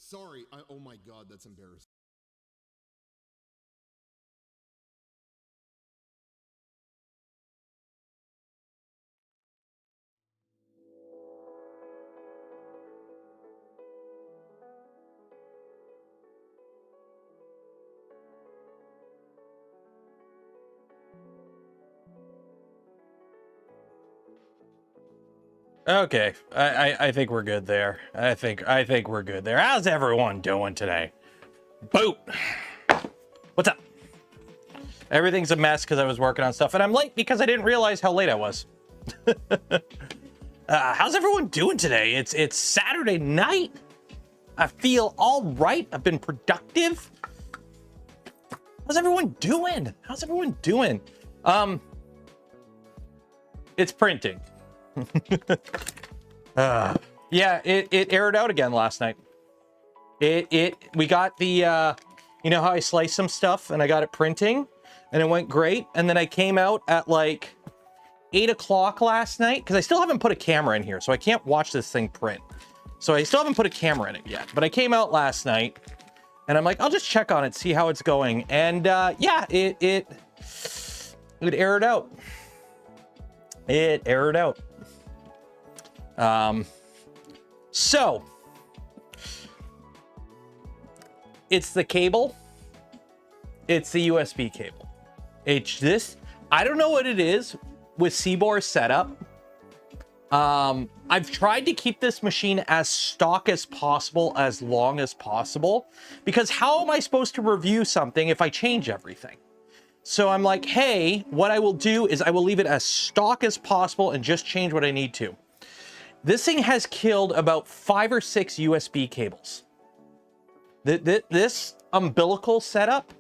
Sorry. Oh my God, that's embarrassing. Okay, I think we're good there. I think we're good there. How's everyone doing today? Boot. What's up? Everything's a mess because I was working on stuff, and I'm late because I didn't realize how late I was. How's everyone doing today? It's Saturday night. I feel all right. I've been productive. How's everyone doing? How's everyone doing? It's printing. Yeah, it aired out again last night. We got the you know how I sliced some stuff and I got it printing and it went great, and then I came out at like 8 o'clock last night because I still haven't put a camera in here, so I can't watch this thing print. So I still haven't put a camera in it yet, but I came out last night and I'm like, I'll just check on it, see how it's going. And yeah, it aired out. It aired out. So it's the cable. It's the USB cable. It's this. I don't know what it is with Seabor's setup. I've tried to keep this machine as stock as possible, as long as possible, because how am I supposed to review something if I change everything? So I'm like, hey, what I will do is I will leave it as stock as possible and just change what I need to. This thing has killed about 5 or 6 USB cables. This umbilical setup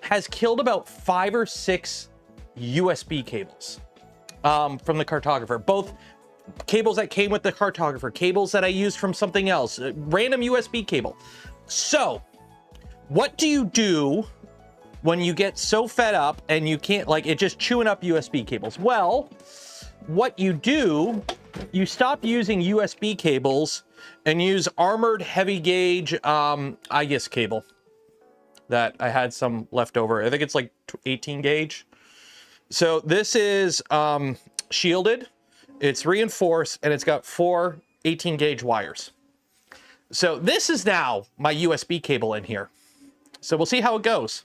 has killed about 5 or 6 USB cables from the cartographer. Both cables that came with the cartographer, cables that I used from something else, random USB cable. So what do you do when you get so fed up and you can't, like, it just chewing up USB cables? Well, what you do, you stop using USB cables and use armored heavy gauge IGUS cable that I had some left over. I think it's like 18 gauge. So this is shielded, it's reinforced, and it's got 4 18 gauge wires. So this is now my USB cable in here. So we'll see how it goes.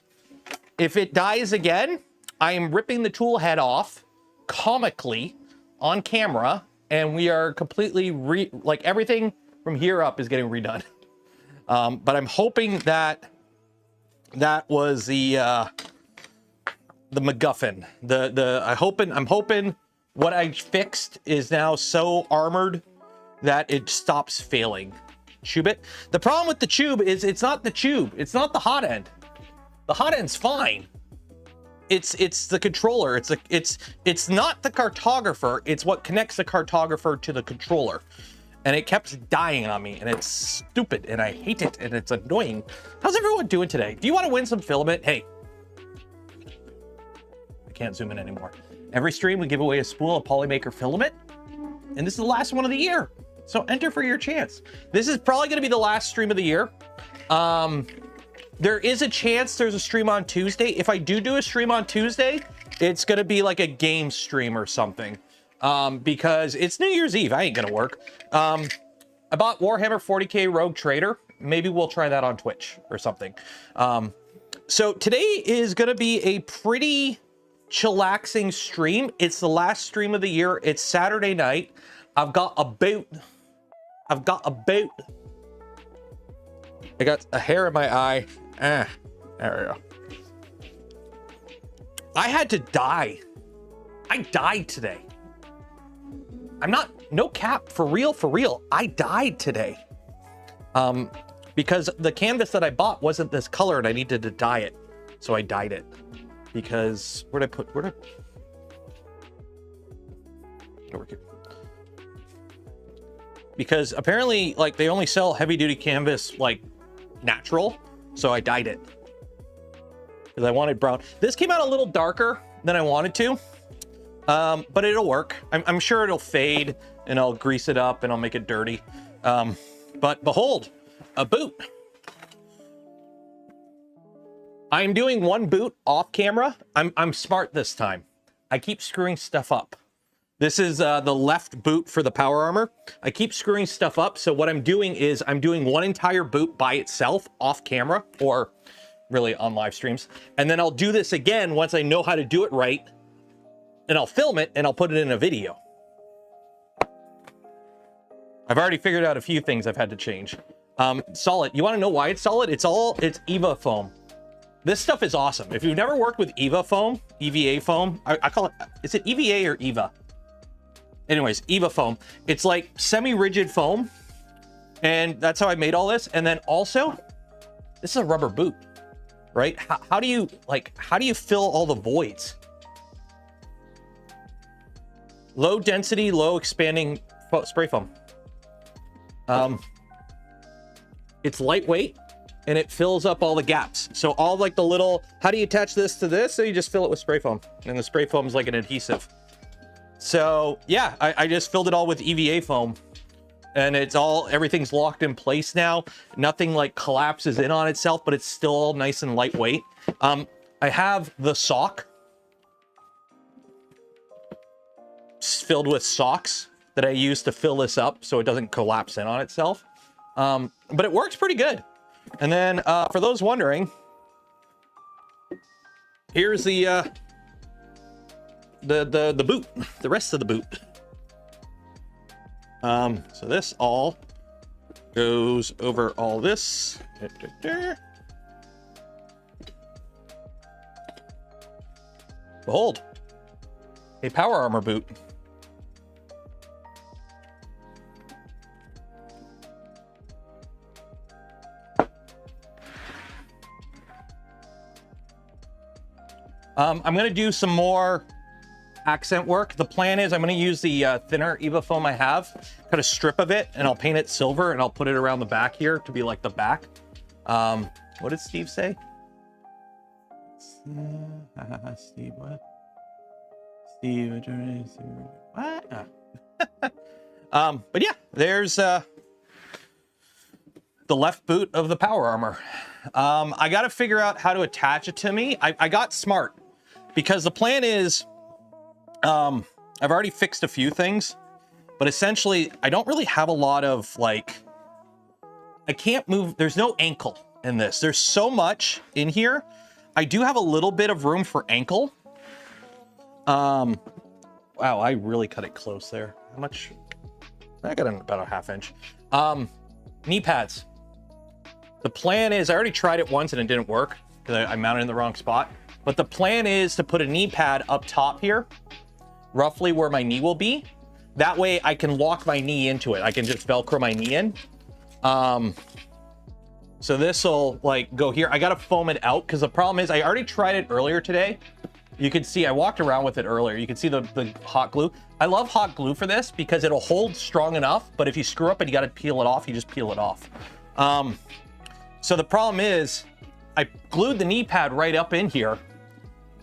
If it dies again, I am ripping the tool head off comically on camera, and we are completely like everything from here up is getting redone. But I'm hoping that that was the MacGuffin. I'm hoping what I fixed is now so armored that it stops failing. Tube it. The problem with the tube is it's not the tube. It's not the hot end. The hot end's fine. It's the controller. It's not the cartographer. It's what connects the cartographer to the controller. And it kept dying on me, and it's stupid, and I hate it, and it's annoying. How's everyone doing today? Do you want to win some filament? Hey, I can't zoom in anymore. Every stream we give away a spool of POLYMAKER filament, and this is the last one of the year. So enter for your chance. This is probably going to be the last stream of the year. There is a chance there's a stream on Tuesday. If I do a stream on Tuesday, it's going to be like a game stream or something. Because it's New Year's Eve. I ain't going to work. I bought Warhammer 40K Rogue Trader. Maybe we'll try that on Twitch or something. So today is going to be a pretty chillaxing stream. It's the last stream of the year. It's Saturday night. I got a hair in my eye. There we go. I had to die. I died today. I'm not, no cap, for real. I died today. Because the canvas that I bought wasn't this color and I needed to dye it. So I dyed it. Because, because apparently, like, they only sell heavy duty canvas, like, natural. So I dyed it. Because I wanted brown. This came out a little darker than I wanted to. But it'll work. I'm sure it'll fade and I'll grease it up and I'll make it dirty. But behold, a boot. I'm doing one boot off camera. I'm smart this time. I keep screwing stuff up. This is the left boot for the power armor. I keep screwing stuff up. So what I'm doing is I'm doing one entire boot by itself off camera, or really on live streams. And then I'll do this again once I know how to do it right. And I'll film it and I'll put it in a video. I've already figured out a few things I've had to change. Solid. You want to know why it's solid? It's EVA foam. This stuff is awesome. If you've never worked with EVA foam, EVA foam, I call it, is it EVA or EVA? Anyways, EVA foam. It's like semi-rigid foam. And that's how I made all this. And then also, this is a rubber boot, right? How do you fill all the voids? Low density, low expanding spray foam. It's lightweight and it fills up all the gaps. So all like the little, how do you attach this to this? So you just fill it with spray foam, and the spray foam is like an adhesive. So yeah, I just filled it all with EVA foam, and everything's locked in place now. Nothing like collapses in on itself, but it's still all nice and lightweight. I have the sock filled with socks that I use to fill this up so it doesn't collapse in on itself. But it works pretty good. And then for those wondering, here's the boot, the rest of the boot. So this all goes over all this. Behold, a power armor boot. I'm going to do some more accent work. The plan is I'm going to use the thinner EVA foam I have, cut a strip of it, and I'll paint it silver, and I'll put it around the back here to be like the back. What did Steve say? Steve, what? Steve, what? But yeah, there's the left boot of the power armor. I got to figure out how to attach it to me. I got smart because the plan is, I've already fixed a few things, but essentially I don't really have a lot of like, I can't move. There's no ankle in this. There's so much in here. I do have a little bit of room for ankle. Wow, I really cut it close there. How much? I got about a ½ inch. Knee pads. The plan is, I already tried it once and it didn't work because I mounted in the wrong spot. But the plan is to put a knee pad up top here, roughly where my knee will be. That way I can lock my knee into it. I can just Velcro my knee in. So this will like go here. I got to foam it out because the problem is I already tried it earlier today. You can see I walked around with it earlier. You can see the hot glue. I love hot glue for this because it'll hold strong enough, but if you screw up and you got to peel it off, you just peel it off. So the problem is I glued the knee pad right up in here,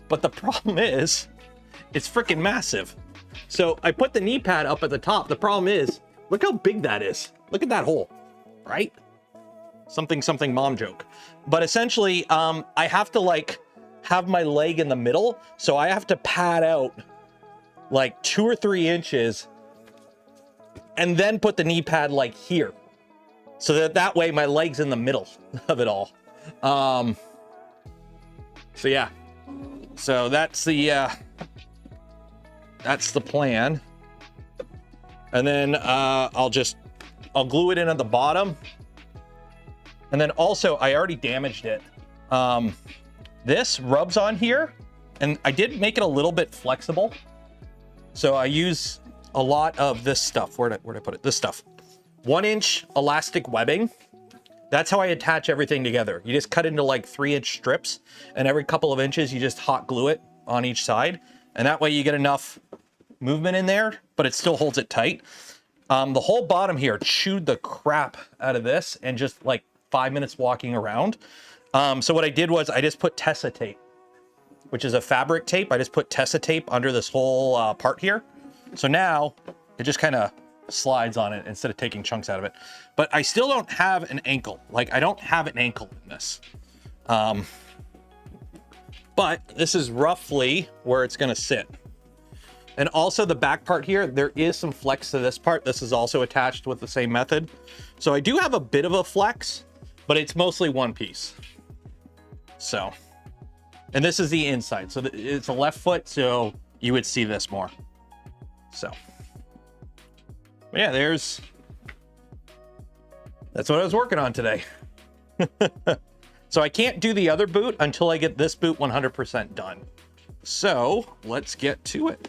but the problem is it's freaking massive. So I put the knee pad up at the top. The problem is, look how big that is. Look at that hole, right? Something mom joke. But essentially, I have to like have my leg in the middle. So I have to pad out like 2 or 3 inches and then put the knee pad like here. So that way my leg's in the middle of it all. So yeah, so that's the plan. And then I'll glue it in at the bottom. And then also I already damaged it. This rubs on here, and I did make it a little bit flexible. So I use a lot of this stuff. Where'd I put it? This stuff. 1-inch elastic webbing. That's how I attach everything together. You just cut into like 3-inch strips, and every couple of inches you just hot glue it on each side. And that way you get enough movement in there, but it still holds it tight. The whole bottom here chewed the crap out of this and just like 5 minutes walking around. So what I did was I just put Tessa tape, which is a fabric tape. I just put Tessa tape under this whole part here. So now it just kind of slides on it instead of taking chunks out of it. But I still don't have an ankle. Like, I don't have an ankle in this. But this is roughly where it's going to sit. And also the back part here, there is some flex to this part. This is also attached with the same method. So I do have a bit of a flex, but it's mostly one piece. So, and this is the inside. So it's a left foot, so you would see this more. So, but yeah, that's what I was working on today. So I can't do the other boot until I get this boot 100% done. So let's get to it.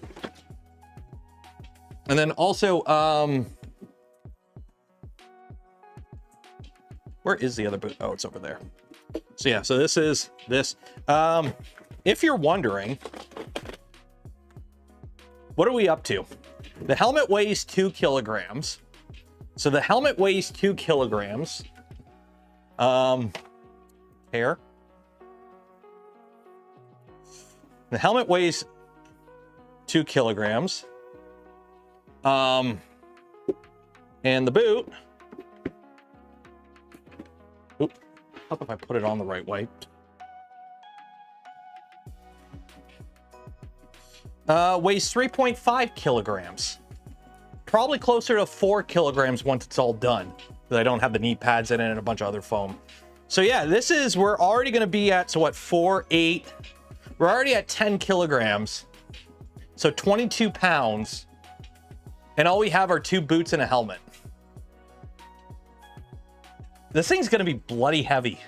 And then also, where is the other boot? Oh, it's over there. So yeah, so this is this. If you're wondering, what are we up to? The helmet weighs 2 kilograms. So the helmet weighs 2 kilograms. Hair. The helmet weighs 2 kilograms. And the boot. Oop. How about if I put it on the right way? Weighs 3.5 kilograms. Probably closer to 4 kilograms once it's all done. Because I don't have the knee pads in it and a bunch of other foam. So yeah, we're already going to be at, so what, 4, 8. We're already at 10 kilograms. So 22 pounds. And all we have are 2 boots and a helmet. This thing's going to be bloody heavy.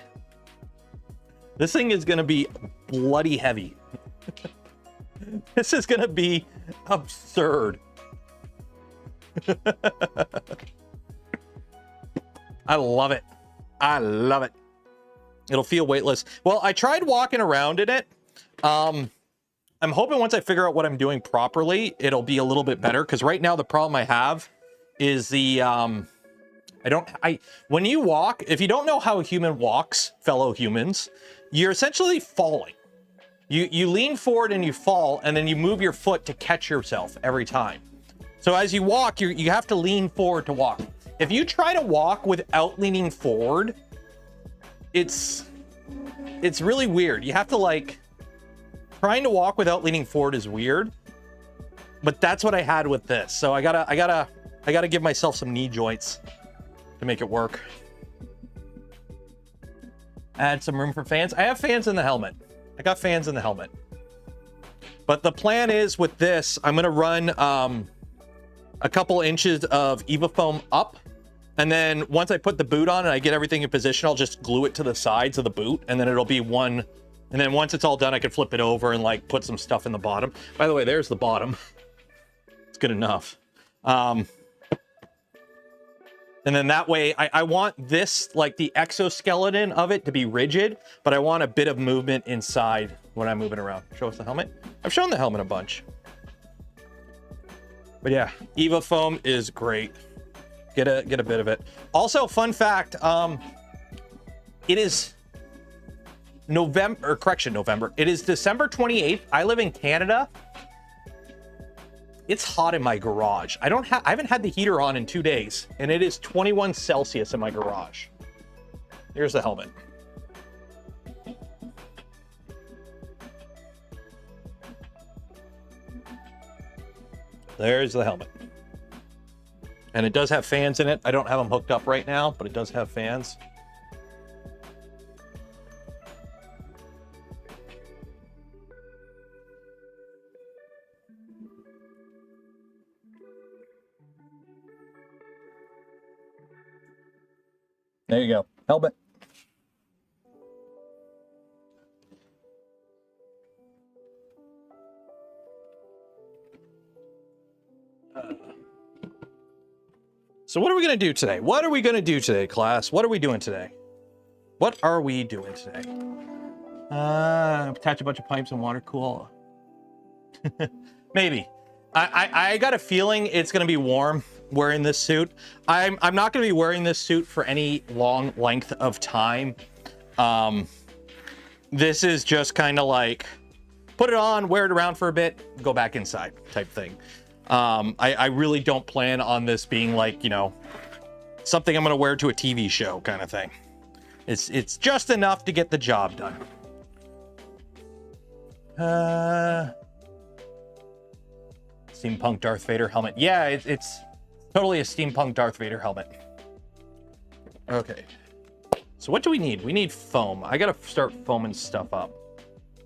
This thing is going to be bloody heavy. This is going to be absurd. I love it. I love it. It'll feel weightless. Well, I tried walking around in it. I'm hoping once I figure out what I'm doing properly, it'll be a little bit better. Because right now the problem I have is the when you walk, if you don't know how a human walks, fellow humans, you're essentially falling. You lean forward and you fall, and then you move your foot to catch yourself every time. So as you walk, you have to lean forward to walk. If you try to walk without leaning forward, it's really weird. You have to, like, trying to walk without leaning forward is weird. But that's what I had with this. So I gotta give myself some knee joints to make it work. Add some room for fans. I have fans in the helmet. I got fans in the helmet. But the plan is with this, I'm gonna run a couple inches of Eva foam up. And then once I put the boot on and I get everything in position, I'll just glue it to the sides of the boot, and then it'll be one. And then once it's all done, I can flip it over and like put some stuff in the bottom. By the way, there's the bottom. It's good enough. And then that way, I want this, like the exoskeleton of it, to be rigid, but I want a bit of movement inside when I'm moving around. Show us the helmet. I've shown the helmet a bunch. But yeah, Eva foam is great. Get a bit of it. Also, fun fact, it is November. It is December 28th. I live in Canada. It's hot in my garage. I haven't had the heater on in 2 days, and it is 21 Celsius in my garage. Here's the helmet. There's the helmet. And it does have fans in it. I don't have them hooked up right now, but it does have fans. There you go. Helmet. So what are we going to do today? What are we going to do today, class? What are we doing today? What are we doing today? Attach a bunch of pipes and water cool. Maybe. I got a feeling it's going to be warm wearing this suit. I'm not going to be wearing this suit for any long length of time. This is just kind of like put it on, wear it around for a bit, go back inside type thing. I really don't plan on this being like, you know, something I'm going to wear to a TV show kind of thing. It's just enough to get the job done. Steampunk Darth Vader helmet. Yeah, it's totally a steampunk Darth Vader helmet. Okay. So what do we need? We need foam. I gotta start foaming stuff up.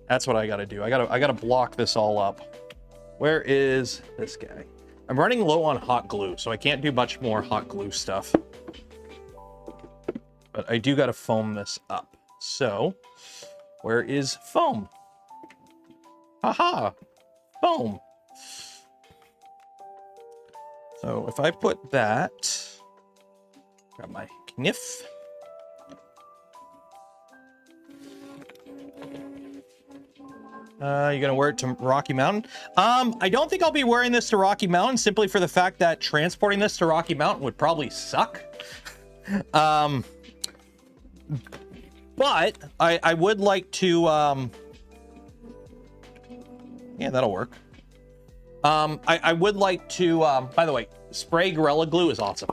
That's what I gotta do. I gotta block this all up. Where is this guy? I'm running low on hot glue, so I can't do much more hot glue stuff. But I do gotta foam this up. So, where is foam? Haha! Foam! So if I put that, grab my kniff. You're gonna wear it to Rocky Mountain? I don't think I'll be wearing this to Rocky Mountain simply for the fact that transporting this to Rocky Mountain would probably suck. But I would like to, yeah, that'll work. I would like to, by the way, spray Gorilla Glue is awesome.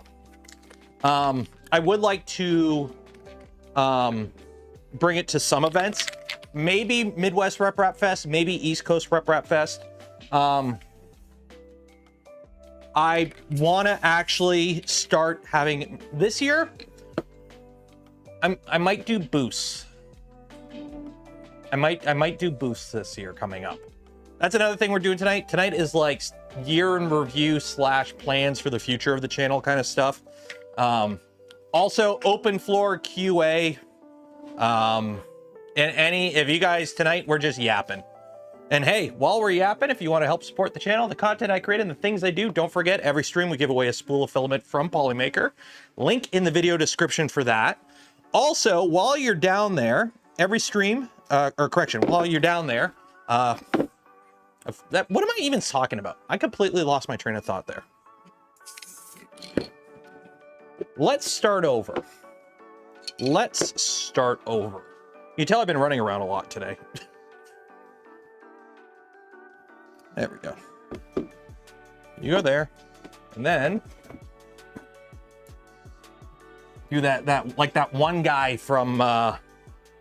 I would like to bring it to some events. Maybe Midwest Rep Rap Fest, maybe East Coast Rep Rap Fest. I want to actually start having this year. I might do boosts. I might do boosts this year coming up. That's another thing we're doing tonight. Tonight is like year in review / plans for the future of the channel kind of stuff. Also open floor QA. And if you guys tonight, we're just yapping. And hey, while we're yapping, if you want to help support the channel, the content I create and the things I do, don't forget every stream we give away a spool of filament from POLYMAKER. Link in the video description for that. Also, while you're down there, every stream, while you're down there, what am I even talking about? I completely lost my train of thought there. Let's start over. Let's start over. You can tell I've been running around a lot today. There we go. You go there, and then do that like that one guy from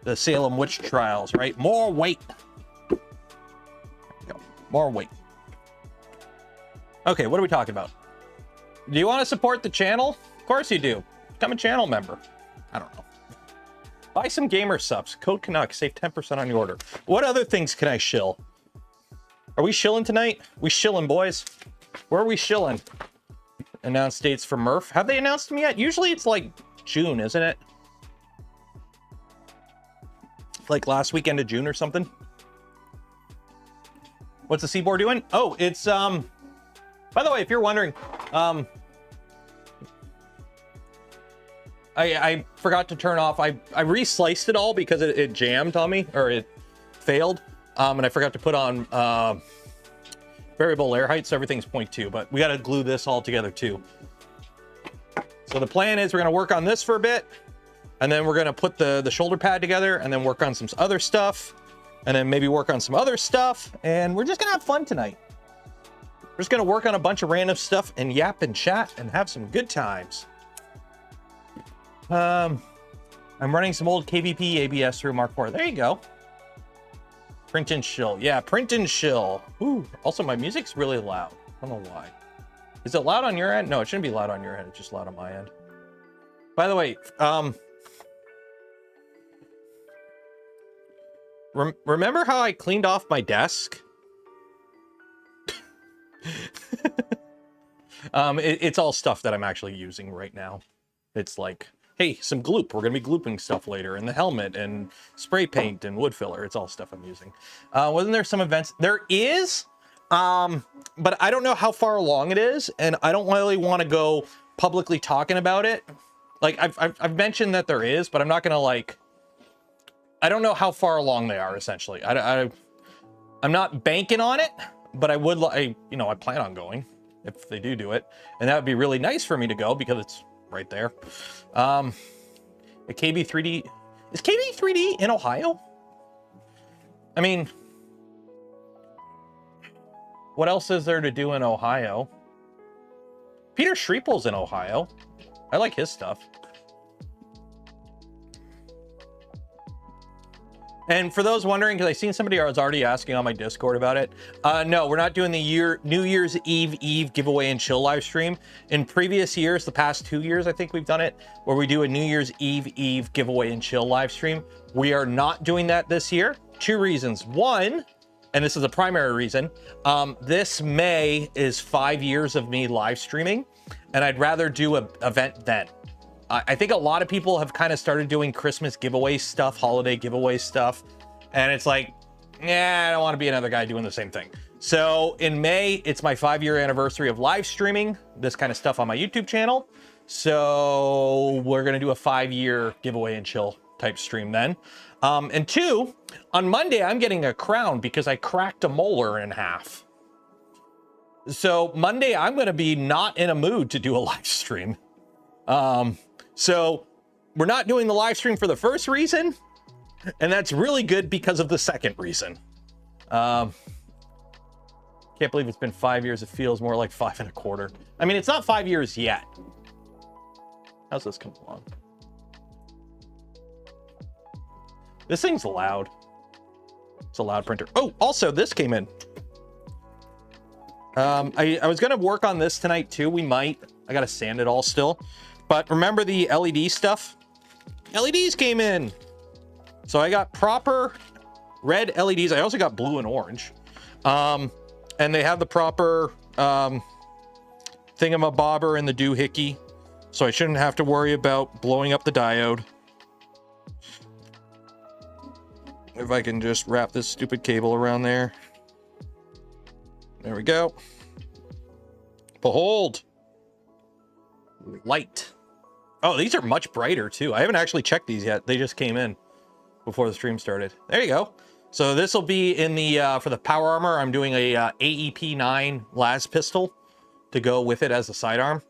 the Salem witch trials, right? More weight. There we go. More weight. Okay, what are we talking about? Do you want to support the channel? Of course you do. Become a channel member. I don't know. Buy some gamer subs. Code Canuck. Save 10% on your order. What other things can I shill? Are we shilling tonight? We shilling, boys. Where are we shilling? Announced dates for Murph. Have they announced them yet? Usually it's like June, isn't it? Like last weekend of June or something. What's the Seaboard doing? Oh, it's by the way, if you're wondering, I forgot to turn off. I re-sliced it all because it jammed on me, or it failed. And I forgot to put on variable layer height, so everything's 0.2, but we got to glue this all together too. So the plan is we're going to work on this for a bit, and then we're going to put the shoulder pad together, and then work on some other stuff, and then maybe work on some other stuff, and we're just going to have fun tonight. We're just going to work on a bunch of random stuff and yap and chat and have some good times. I'm running some old KVP ABS through Mark IV. There you go. Print and shill. Yeah, print and shill. Ooh, also my music's really loud. I don't know why. Is it loud on your end? No, it shouldn't be loud on your end. It's just loud on my end. By the way, remember how I cleaned off my desk? It's all stuff that I'm actually using right now. It's like, hey, some gloop. We're going to be glooping stuff later, and the helmet, and spray paint, and wood filler. It's all stuff I'm using. Wasn't there some events? There is, but I don't know how far along it is, and I don't really want to go publicly talking about it. Like, I've mentioned that there is, but I'm not going to, like, I don't know how far along they are, essentially. I'm not banking on it, but I would, you know, I plan on going if they do it, and that would be really nice for me to go because it's right there. A KB3D, is KB3D in Ohio? I mean, what else is there to do in Ohio? Peter Schriepel's in Ohio. I like his stuff. And for those wondering, because I seen somebody was already asking on my Discord about it. No, we're not doing the New Year's Eve giveaway and chill live stream. In previous years, the past 2 years, I think we've done it, where we do a New Year's Eve giveaway and chill live stream. We are not doing that this year. 2 reasons. One, and this is the primary reason, this May is 5 years of me live streaming, and I'd rather do an event then. I think a lot of people have kind of started doing Christmas giveaway stuff, holiday giveaway stuff, and it's like, yeah, I don't want to be another guy doing the same thing. So in May, it's my 5-year anniversary of live streaming this kind of stuff on my YouTube channel. So we're going to do a 5-year giveaway and chill type stream then. And 2, on Monday, I'm getting a crown because I cracked a molar in half. So Monday, I'm going to be not in a mood to do a live stream. So we're not doing the live stream for the first reason, and that's really good because of the second reason. Can't believe it's been 5 years. It feels more like 5 1/4. I mean, it's not 5 years yet. How's this come along? This thing's loud. It's a loud printer. Oh, also this came in. I was gonna work on this tonight too. We might. I gotta sand it all still. But remember the LED stuff? LEDs came in. So I got proper red LEDs. I also got blue and orange. And they have the proper thingamabobber and the doohickey. So I shouldn't have to worry about blowing up the diode. If I can just wrap this stupid cable around there. There we go. Behold. Light. Oh, these are much brighter too. I haven't actually checked these yet. They just came in before the stream started. There you go. So this will be in the, for the power armor, I'm doing a AEP9 las pistol to go with it as a sidearm.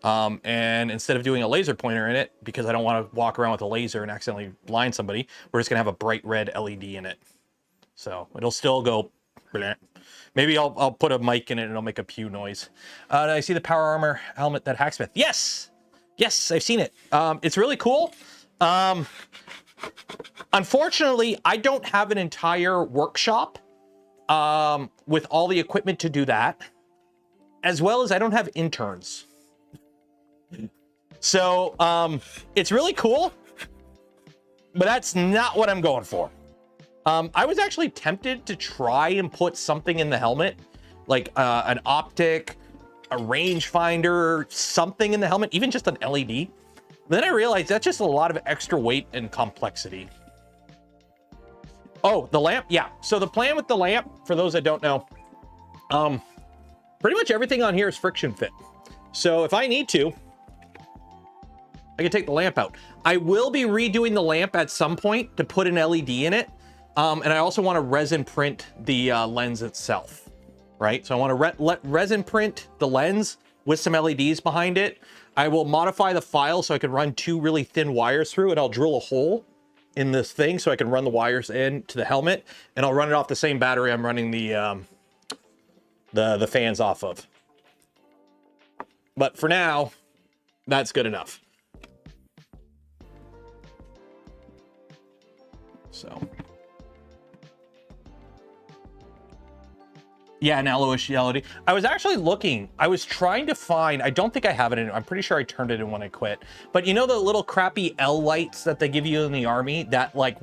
And instead of doing a laser pointer in it, because I don't want to walk around with a laser and accidentally blind somebody, we're just gonna have a bright red LED in it. So it'll still go, bleh. Maybe I'll put a mic in it and it'll make a pew noise. Did I see the power armor helmet that Hacksmith? Yes! Yes, I've seen it. It's really cool. Unfortunately, I don't have an entire workshop with all the equipment to do that, as well as I don't have interns. So it's really cool, but that's not what I'm going for. I was actually tempted to try and put something in the helmet, like an optic, a rangefinder, something in the helmet, even just an LED. But then I realized that's just a lot of extra weight and complexity. Oh, the lamp? Yeah. So the plan with the lamp, for those that don't know, pretty much everything on here is friction fit. So if I need to, I can take the lamp out. I will be redoing the lamp at some point to put an LED in it. And I also want to resin print the lens itself, right? So I want to resin print the lens with some LEDs behind it. I will modify the file so I can run 2 really thin wires through it. I'll drill a hole in this thing so I can run the wires in to the helmet, and I'll run it off the same battery I'm running the fans off of. But for now, that's good enough. So. Yeah, an yellowish LED. I was actually looking. I was trying to find, I don't think I have it in, I'm pretty sure I turned it in when I quit. But you know the little crappy L lights that they give you in the army that like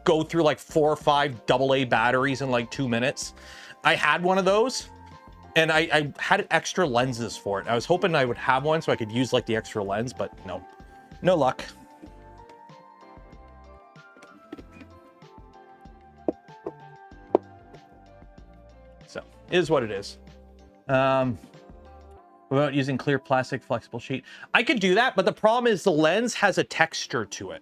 go through like 4 or 5 AA batteries in like 2 minutes? I had one of those, and I had extra lenses for it. I was hoping I would have one so I could use like the extra lens, but no, no luck. Is what it is. Without using clear plastic flexible sheet. I could do that, but the problem is the lens has a texture to it.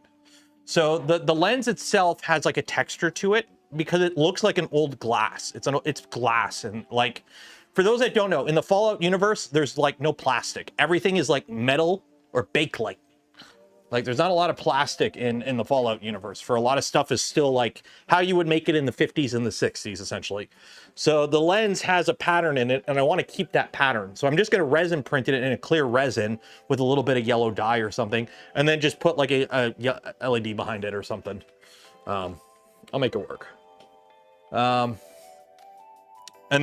So the lens itself has like a texture to it because it looks like an old glass. It's glass, and like, for those that don't know, in the Fallout universe, there's like no plastic. Everything is like metal or bakelite. Like there's not a lot of plastic in the Fallout universe. For a lot of stuff is still like how you would make it in the 50s and the 60s, essentially. So the lens has a pattern in it, and I want to keep that pattern. So I'm just going to resin print it in a clear resin with a little bit of yellow dye or something, and then just put like a LED behind it or something. I'll make it work. And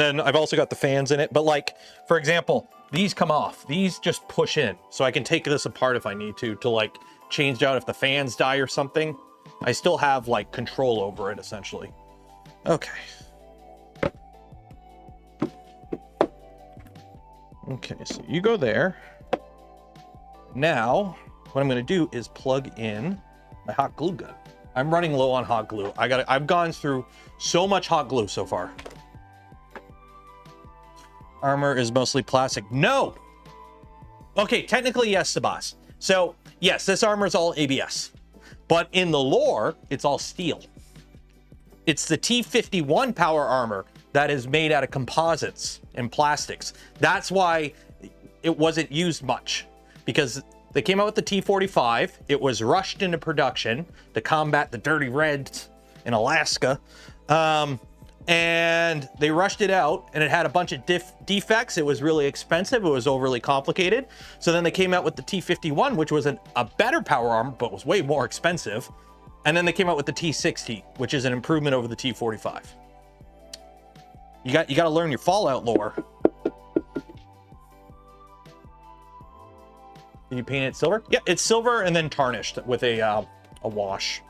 then I've also got the fans in it, but like, for example, these come off. These just push in, so I can take this apart if I need to like change out if the fans die or something. I still have like control over it, essentially. Okay. Okay, so you go there. Now, what I'm gonna do is plug in my hot glue gun. I'm running low on hot glue. I've gone through so much hot glue so far. Armor is mostly plastic. No! Okay, technically yes, Sebas. So, yes, this armor is all ABS. But in the lore, it's all steel. It's the T-51 power armor that is made out of composites and plastics. That's why it wasn't used much. Because they came out with the T-45. It was rushed into production to combat the dirty reds in Alaska. And they rushed it out, and it had a bunch of defects. It was really expensive. It was overly complicated. So then they came out with the T-51, which was a better power armor, but was way more expensive. And then they came out with the T-60, which is an improvement over the T-45. You got to learn your Fallout lore. Did you paint it silver? Yeah, it's silver and then tarnished with a wash.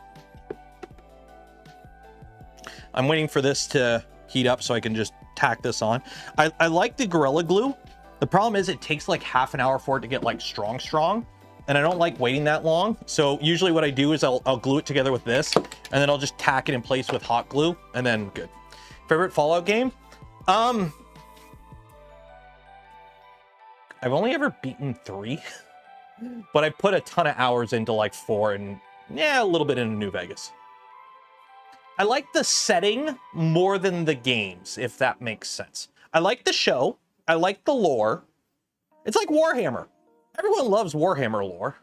I'm waiting for this to heat up so I can just tack this on. I like the Gorilla Glue. The problem is it takes like half an hour for it to get like strong. And I don't like waiting that long. So usually what I do is I'll glue it together with this, and then I'll just tack it in place with hot glue, and then good. Favorite Fallout game? I've only ever beaten 3, but I put a ton of hours into like 4 and yeah, a little bit into New Vegas. I like the setting more than the games, if that makes sense. I like the show. I like the lore. It's like Warhammer. Everyone loves Warhammer lore.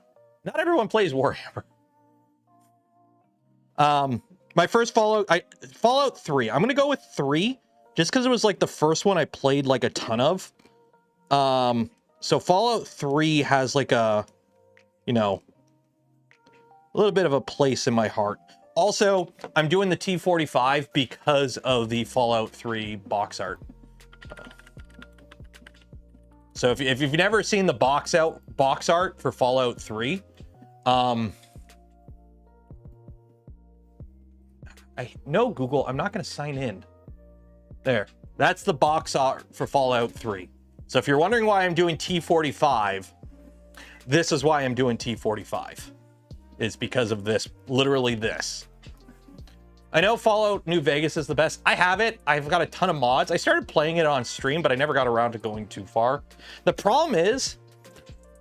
Not everyone plays Warhammer. My first Fallout 3. I'm gonna go with 3, just because it was like the first one I played like a ton of. So Fallout 3 has like a, you know, a little bit of a place in my heart. Also, I'm doing the T-45 because of the Fallout 3 box art. So if you've never seen the box art for Fallout 3, no, Google, I'm not going to sign in. There, that's the box art for Fallout 3. So if you're wondering why I'm doing T-45, this is why I'm doing T-45. It's because of this, literally this. I know Fallout New Vegas is the best. I have it. I've got a ton of mods. I started playing it on stream, but I never got around to going too far. The problem is,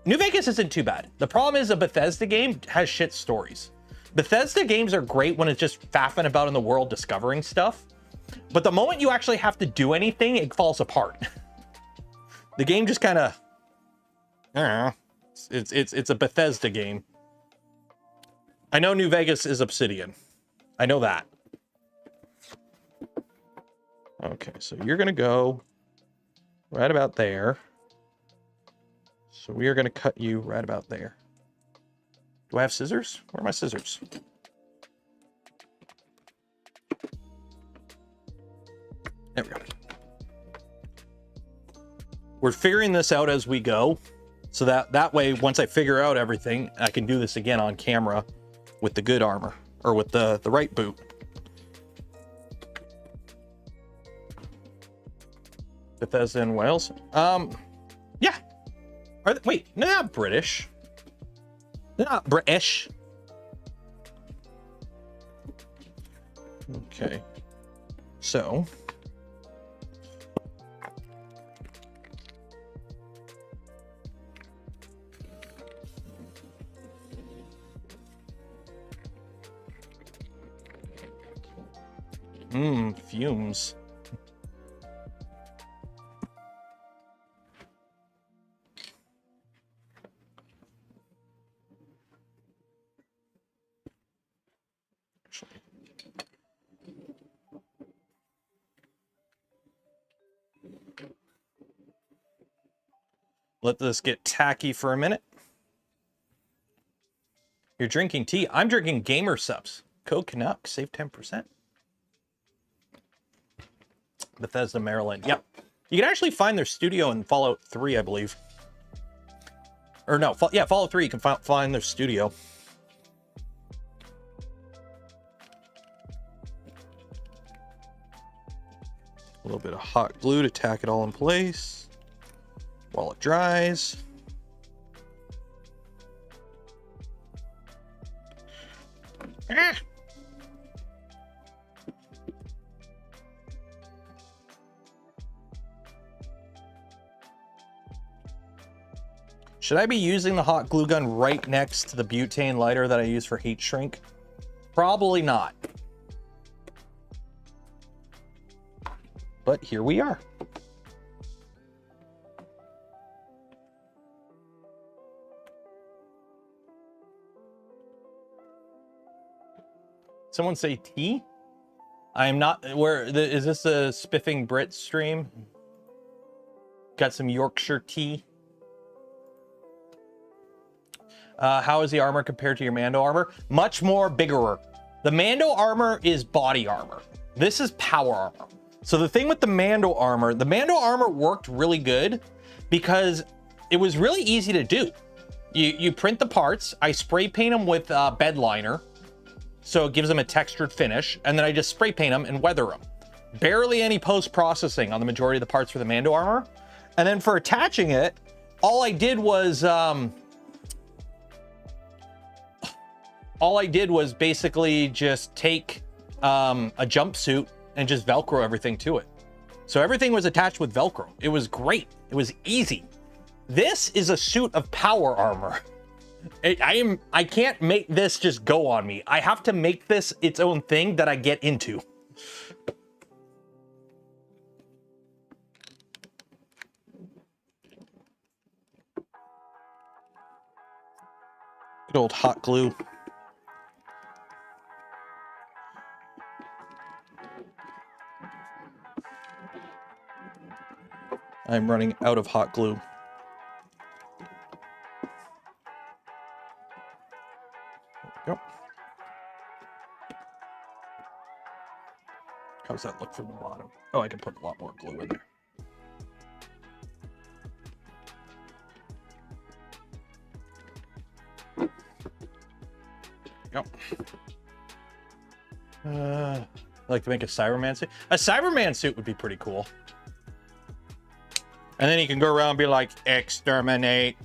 New Vegas isn't too bad. The problem is a Bethesda game has shit stories. Bethesda games are great when it's just faffing about in the world discovering stuff. But the moment you actually have to do anything, it falls apart. The game just kind of, I don't know. It's a Bethesda game. I know New Vegas is Obsidian. I know that. Okay, so you're going to go right about there. So we are going to cut you right about there. Do I have scissors? Where are my scissors? There we go. We're figuring this out as we go. So that way, once I figure out everything, I can do this again on camera with the good armor, or with the right boot. Bethesda in Wales. Yeah. Wait, they're not British. They're not British. Okay. So. Fumes. Let this get tacky for a minute. You're drinking tea. I'm drinking Gamer Subs. Code Canuck, save 10%. Bethesda, Maryland. Yep. You can actually find their studio in Fallout 3, I believe. Or no, yeah, Fallout 3, you can find their studio. A little bit of hot glue to tack it all in place while it dries. Ah. Should I be using the hot glue gun right next to the butane lighter that I use for heat shrink? Probably not. But here we are. Someone say tea? I am not. Is this a Spiffing Brit stream? Got some Yorkshire tea. How is the armor compared to your Mando armor? Much more bigger. The Mando armor is body armor. This is power armor. So the thing with the Mando armor worked really good because it was really easy to do. You print the parts. I spray paint them with bed liner, so it gives them a textured finish, and then I just spray paint them and weather them. Barely any post-processing on the majority of the parts for the Mando armor. And then for attaching it, all I did was basically just take a jumpsuit and just Velcro everything to it. So everything was attached with Velcro. It was great. It was easy. This is a suit of power armor. I can't make this just go on me. I have to make this its own thing that I get into. Good old hot glue. I'm running out of hot glue. There we go. How does that look from the bottom? Oh, I can put a lot more glue in there. There we go. I'd like to make a Cyberman suit. A Cyberman suit would be pretty cool. And then you can go around and be like, exterminate.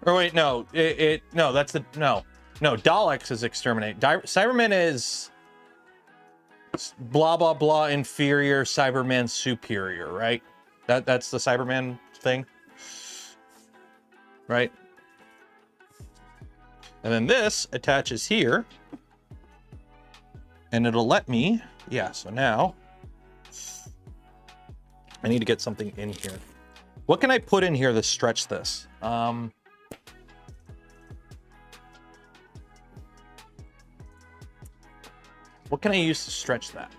Or wait, no, no, that's the, no, Daleks is exterminate. Cyberman is blah, blah, blah, inferior, Cyberman superior, right? That's the Cyberman thing, right? And then this attaches here, and it'll let me, yeah, so now I need to get something in here. What can I put in here to stretch this? What can I use to stretch that?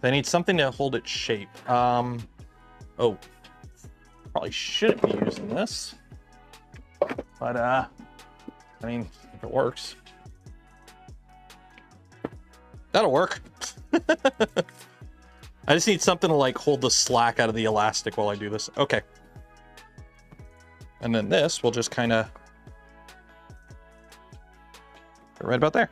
I need something to hold its shape. Oh, probably shouldn't be using this. But, I mean, if it works. That'll work. I just need something to like hold the slack out of the elastic while I do this. Okay. And then this will just kind of go right about there.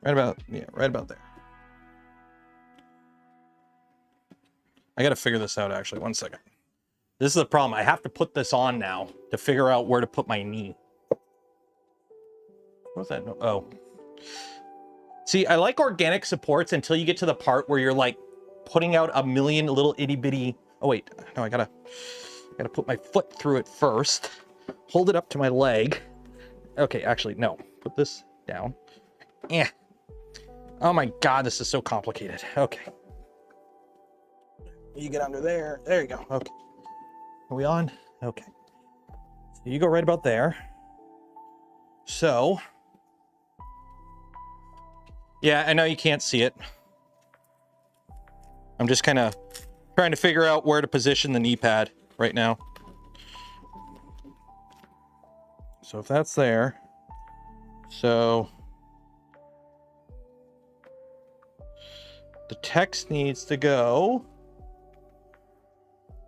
Right about, yeah, right about there. I got to figure this out, actually. One second. This is the problem. I have to put this on now to figure out where to put my knee. What's that? Oh. See, I like organic supports until you get to the part where you're like putting out a million little itty bitty. Oh, wait. No, I gotta put my foot through it first. Hold it up to my leg. Okay, actually, no. Put this down. Yeah. Oh my God, this is so complicated. Okay. You get under there. There you go. Okay. Are we on? Okay. So you go right about there. So, yeah, I know you can't see it. I'm just kind of trying to figure out where to position the knee pad right now. So if that's there, so the text needs to go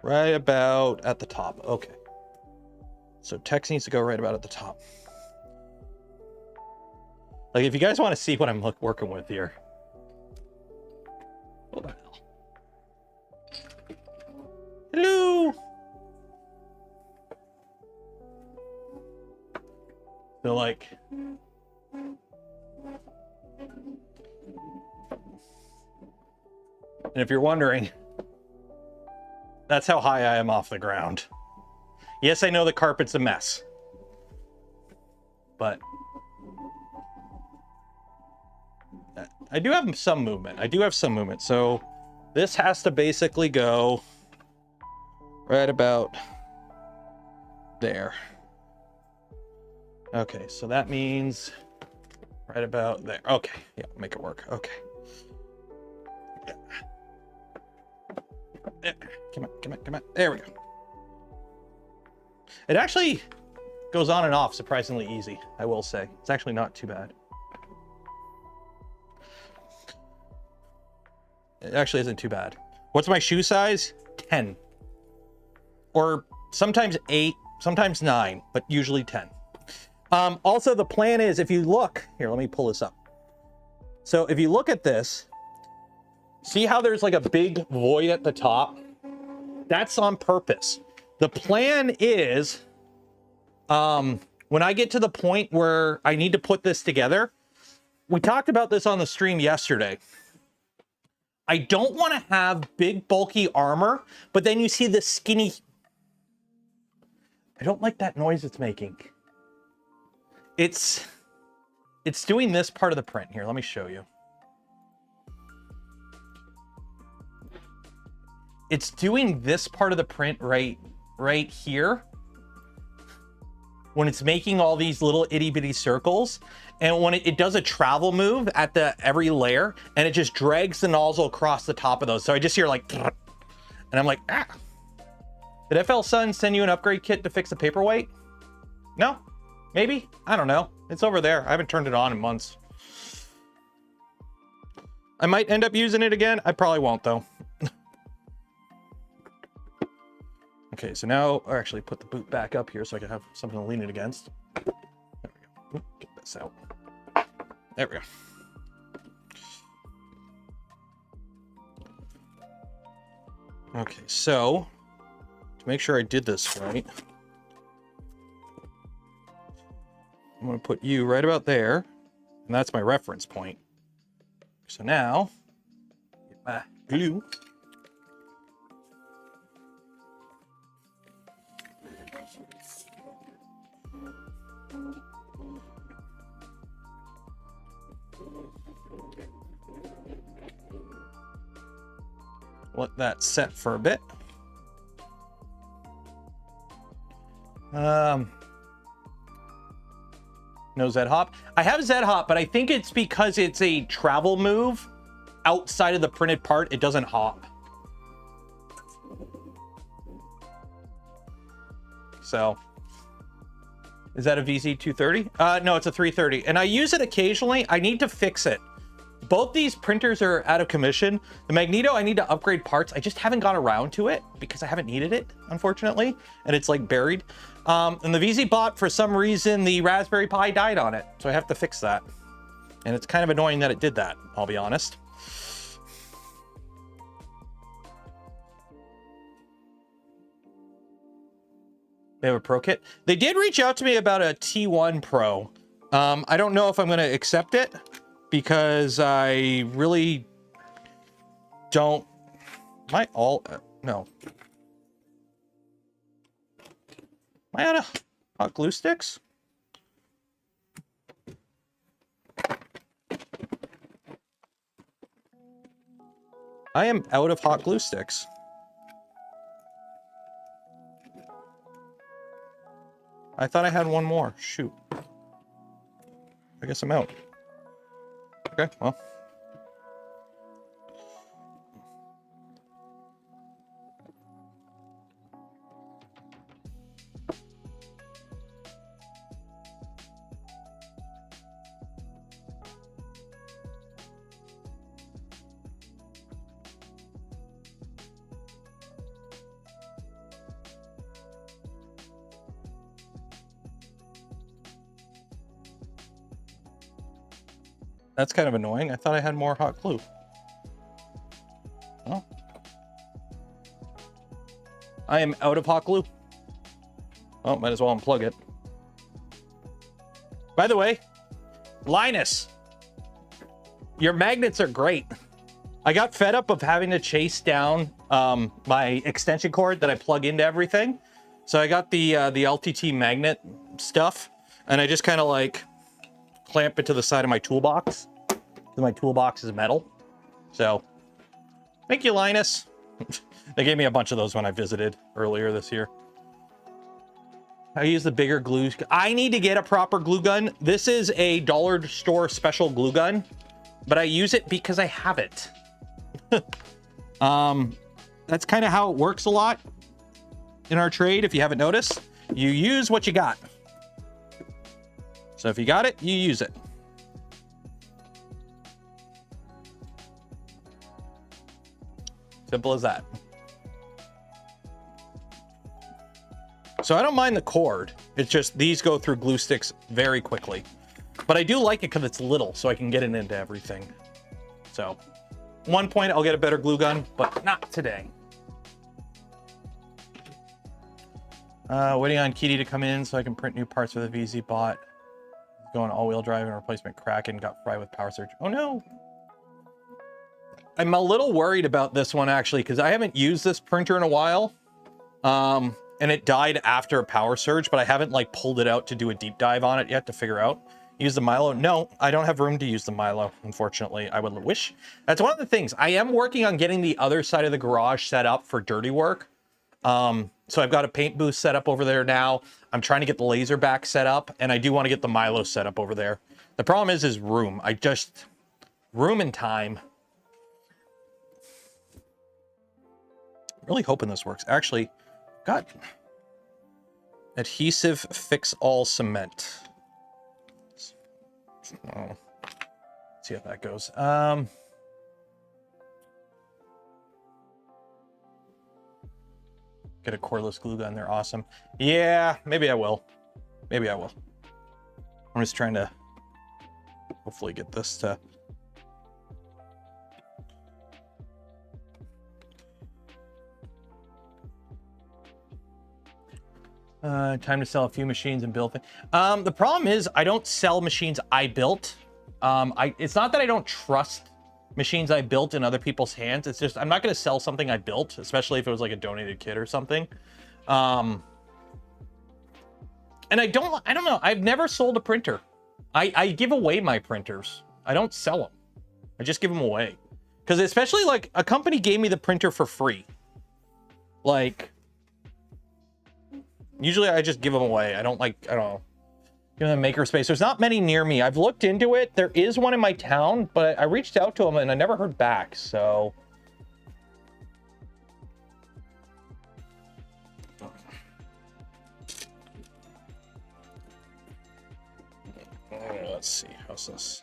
right about at the top. Okay. So text needs to go right about at the top. Like, if you guys want to see what I'm working with here. What the hell? Hello. So like, and if you're wondering, that's how high I am off the ground. Yes, I know the carpet's a mess, but I do have some movement. I do have some movement. So this has to basically go right about there. Okay, so that means right about there. Okay, yeah, make it work. Okay. Yeah. Come on, come on, come on. There we go. It actually goes on and off surprisingly easy, I will say. It's actually not too bad. It actually isn't too bad. What's my shoe size? 10. Or sometimes 8, sometimes 9, but usually 10. Also, the plan is, if you look, here, let me pull this up. So if you look at this, see how there's like a big void at the top? That's on purpose. The plan is, when I get to the point where I need to put this together, we talked about this on the stream yesterday. I don't want to have big, bulky armor, but then you see the skinny. I don't like that noise it's making. It's doing this part of the print. Here, let me show you. It's doing this part of the print right here when it's making all these little itty bitty circles. And when it does a travel move at every layer, and it just drags the nozzle across the top of those. So I just hear like, and I'm like, ah. Did FL Sun send you an upgrade kit to fix the paperweight? No? Maybe? I don't know. It's over there. I haven't turned it on in months. I might end up using it again. I probably won't though. Okay, so now I actually put the boot back up here so I can have something to lean it against. There we go. Get this out. There we go. Okay, so to make sure I did this right, I'm going to put you right about there, and that's my reference point. So now, get my glue. Let that set for a bit. No Zed Hop. I have Zed Hop, but I think it's because it's a travel move outside of the printed part. It doesn't hop. So, is that a VZ230? No, it's a 330. And I use it occasionally. I need to fix it. Both these printers are out of commission. The Magneto, I need to upgrade parts. I just haven't gone around to it because I haven't needed it, unfortunately. And it's like buried. And the VZ bot, for some reason, the Raspberry Pi died on it. So I have to fix that. And it's kind of annoying that it did that, I'll be honest. They have a Pro kit. They did reach out to me about a T1 Pro. I don't know if I'm going to accept it because I really don't. Am I all? No. Am I out of hot glue sticks? I am out of hot glue sticks. I thought I had one more. Shoot. I guess I'm out. Okay, well. That's kind of annoying. I thought I had more hot glue. Oh. I am out of hot glue. Oh, might as well unplug it. By the way, Linus, your magnets are great. I got fed up of having to chase down my extension cord that I plug into everything. So I got the LTT magnet stuff, and I just kind of like clamp it to the side of my toolbox. My toolbox is metal. So, thank you, Linus. They gave me a bunch of those when I visited earlier this year. I use the bigger glue. I need to get a proper glue gun. This is a dollar store special glue gun, but I use it because I have it. That's kind of how it works a lot in our trade. If you haven't noticed, you use what you got. So if you got it, you use it. Simple as that. So I don't mind the cord. It's just these go through glue sticks very quickly. But I do like it because it's little, so I can get it into everything. So, one point I'll get a better glue gun, but not today. Waiting on Kitty to come in so I can print new parts for the VZ bot. Going all-wheel drive and replacement Kraken got fried with power surge. Oh no! I'm a little worried about this one actually because I haven't used this printer in a while. And it died after a power surge, but I haven't like pulled it out to do a deep dive on it yet to figure out. Use the Milo? No, I don't have room to use the Milo, unfortunately. I would wish. That's one of the things. I am working on getting the other side of the garage set up for dirty work. So I've got a paint booth set up over there now. I'm trying to get the laser back set up, and I do want to get the Milo set up over there. The problem is room. Room and time. I'm really hoping this works. Actually, got adhesive fix all cement. Oh, see how that goes. Get a cordless glue gun. They're awesome. Yeah, maybe I will. Maybe I will. I'm just trying to hopefully get this to. Time to sell a few machines and build things. The problem is I don't sell machines I built. It's not that I don't trust machines I built in other people's hands. It's just I'm not going to sell something I built, especially if it was like a donated kit or something. And I don't know. I've never sold a printer. I give away my printers. I don't sell them. I just give them away. Because especially like a company gave me the printer for free. Like, usually I just give them away. I don't know. Give them a makerspace. There's not many near me. I've looked into it. There is one in my town, but I reached out to them and I never heard back. So. Let's see. How's this?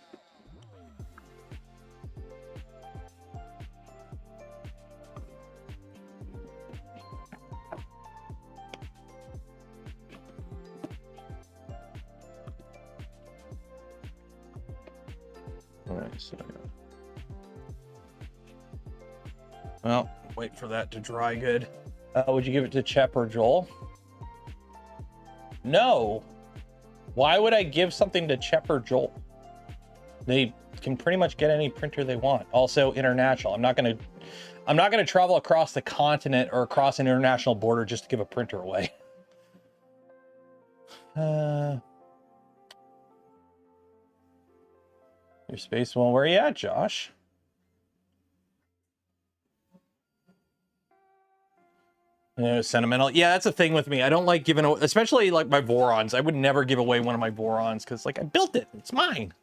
Well, wait for that to dry good. Would you give it to Chep or Joel? No. Why would I give something to Chep or Joel? They can pretty much get any printer they want. Also international. I'm not gonna travel across the continent or across an international border just to give a printer away. Your space. Well, where are you at, Josh? Sentimental. Yeah, that's the thing with me. I don't like giving away, especially like my Vorons. I would never give away one of my Vorons because like I built it. It's mine.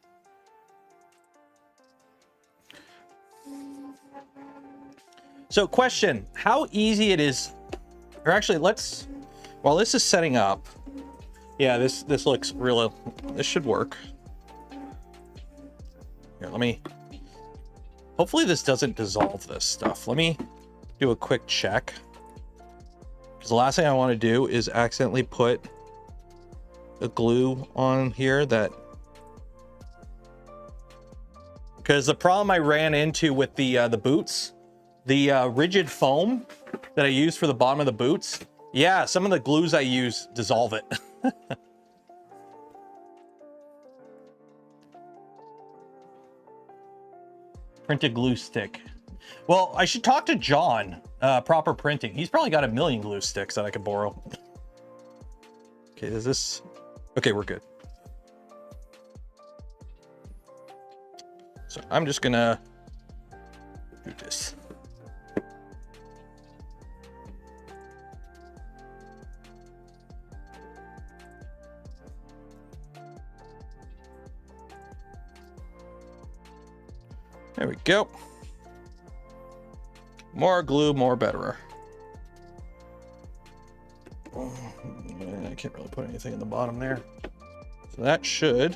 So question, how easy it is, or actually let's, while this is setting up, yeah, this looks real, this should work. Here, let me, hopefully this doesn't dissolve this stuff. Let me do a quick check. Because the last thing I want to do is accidentally put a glue on here that, because the problem I ran into with the boots, the rigid foam that I use for the bottom of the boots, yeah, some of the glues I use dissolve it. Printed glue stick. Well, I should talk to John, Proper Printing. He's probably got a million glue sticks that I could borrow. Okay, is this... Okay, we're good. So I'm just gonna do this. There we go. More glue, more betterer. I can't really put anything in the bottom there. So that should.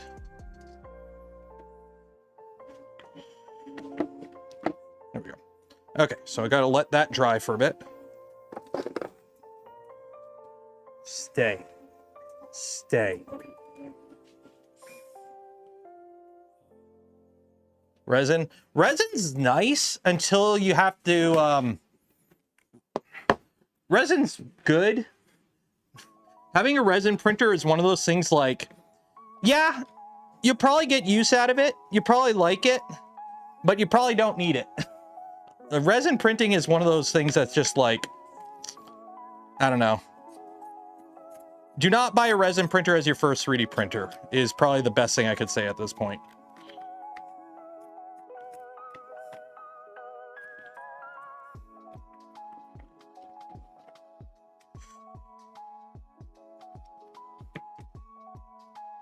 There we go. Okay, so I gotta let that dry for a bit. Stay. Stay. Resin. Resin's nice until you have to, resin's good. Having a resin printer is one of those things like, yeah, you probably get use out of it. You probably like it, but you probably don't need it. The resin printing is one of those things that's just like, I don't know. Do not buy a resin printer as your first 3D printer is probably the best thing I could say at this point.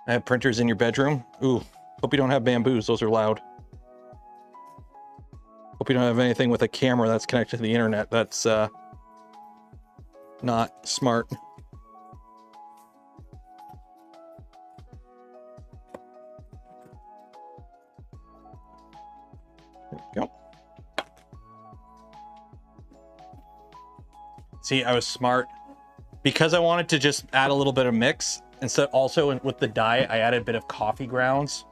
I have printers in your bedroom. Ooh, hope you don't have bamboos. Those are loud. Hope you don't have anything with a camera that's connected to the internet. That's not smart. There we go. See, I was smart. Because I wanted to just add a little bit of mix, and so also with the dye, I added a bit of coffee grounds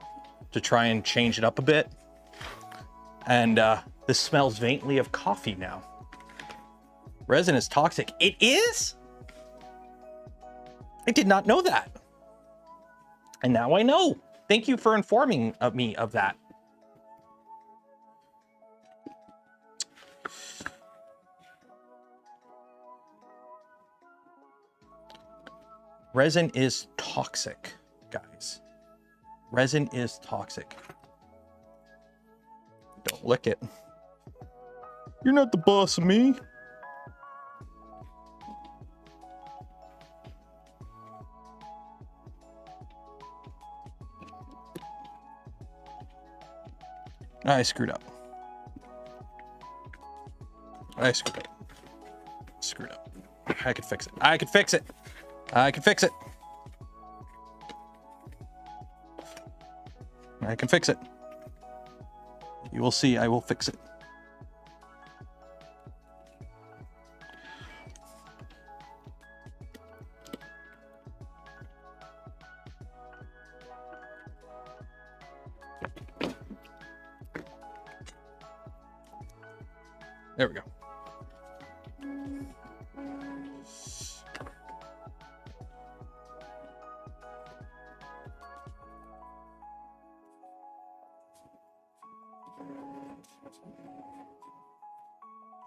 to try and change it up a bit. And this smells faintly of coffee now. Resin is toxic. It is? I did not know that. And now I know. Thank you for informing me of that. Resin is toxic, guys. Resin is toxic. Don't lick it. You're not the boss of me. I screwed up. I screwed up. Screwed up. I could fix it. I could fix it. I can fix it. I can fix it. You will see, I will fix it. There we go.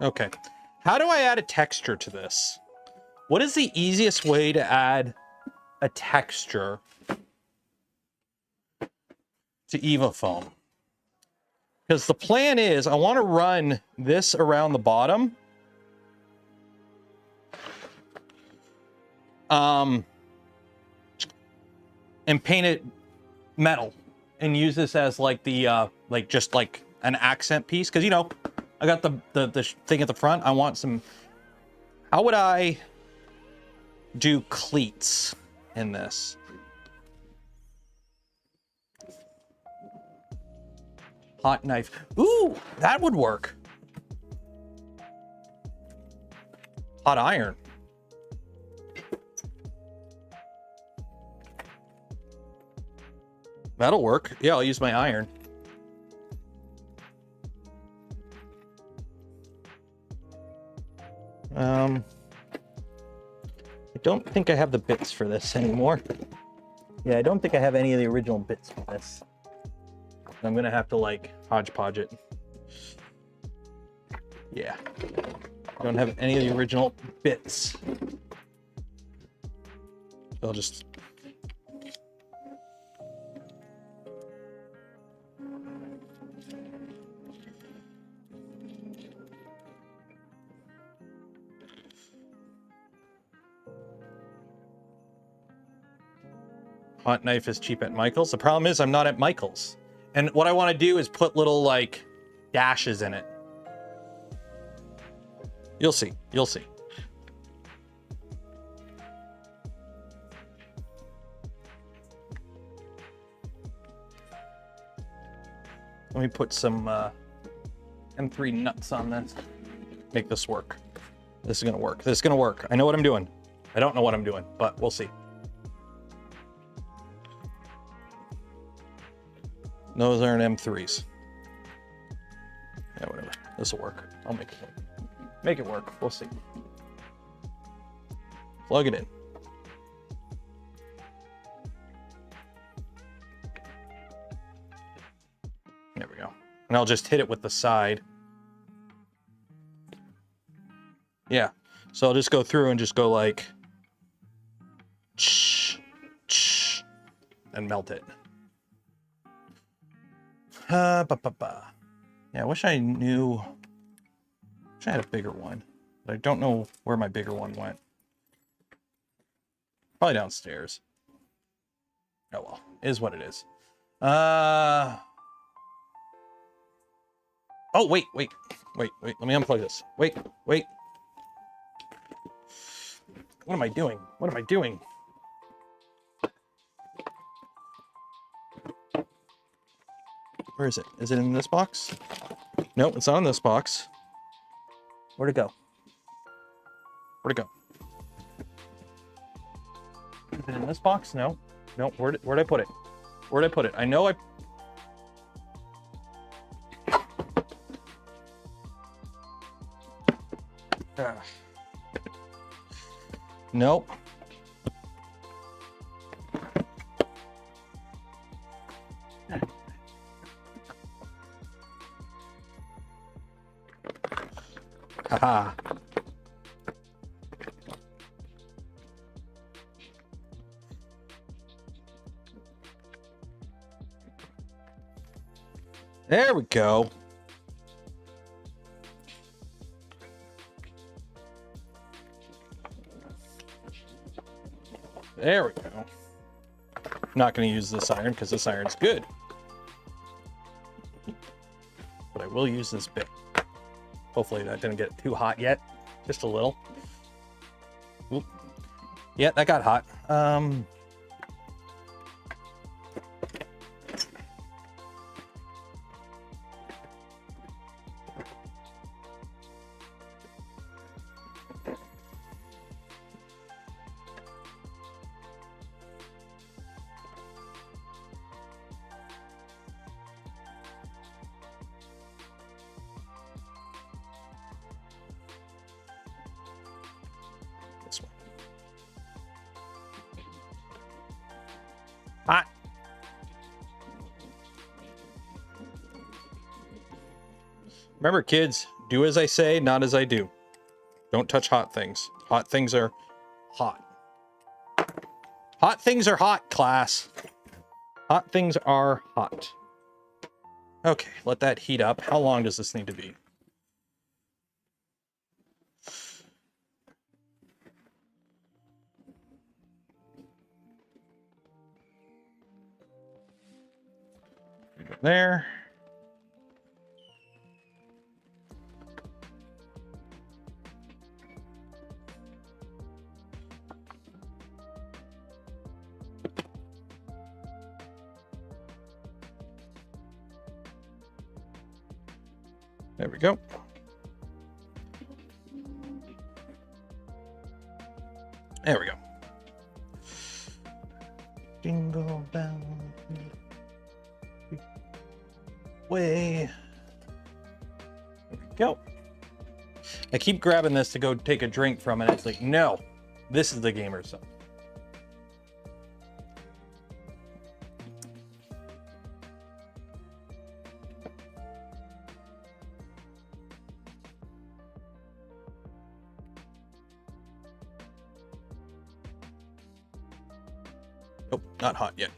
Okay, how do I add a texture to this? What is the easiest way to add a texture to EvoFoam? Because the plan is I want to run this around the bottom and paint it metal and use this as like the like just like an accent piece, because you know I got the thing at the front. I want some. How would I do cleats in this? Hot knife. Ooh, that would work. Hot iron. That'll work. Yeah, I'll use my iron. I don't think I have the bits for this anymore. Yeah, I don't think I have any of the original bits for this. I'm gonna have to like hodgepodge it. Yeah, don't have any of the original bits. I'll just. Hot knife is cheap at Michael's. The problem is I'm not at Michael's. And what I want to do is put little like dashes in it. You'll see. You'll see. Let me put some M3 nuts on this. Make this work. This is going to work. This is going to work. I know what I'm doing. I don't know what I'm doing, but we'll see. Those aren't M3s. Yeah, whatever. This will work. I'll make it work. Make it work. We'll see. Plug it in. There we go. And I'll just hit it with the side. Yeah. So I'll just go through and just go like... and melt it. Yeah, I wish I knew. Wish I had a bigger one, but I don't know where my bigger one went. Probably downstairs. Oh well, is what it is. Oh wait. Let me unplug this. Wait. What am I doing? What am I doing? Where is it? Is it in this box? No, it's not in this box. Where'd it go? Where'd it go? Is it in this box? No. No, where'd I put it? Where'd I put it? I know I... Nope. Haha. There we go. There we go. I'm not going to use this iron because this iron's good. But I will use this bit. Hopefully that didn't get too hot yet. Just a little. Oop. Yeah, that got hot. This one. Hot. Remember, kids, do as I say, not as I do. Don't touch hot things. Hot things are hot. Hot things are hot, class. Hot things are hot. Okay, let that heat up. How long does this need to be? there. There we go. There we go. Jingle bell way. There we go. I keep grabbing this to go take a drink from it. It's like, no, this is the gamer zone. Nope, not hot yet.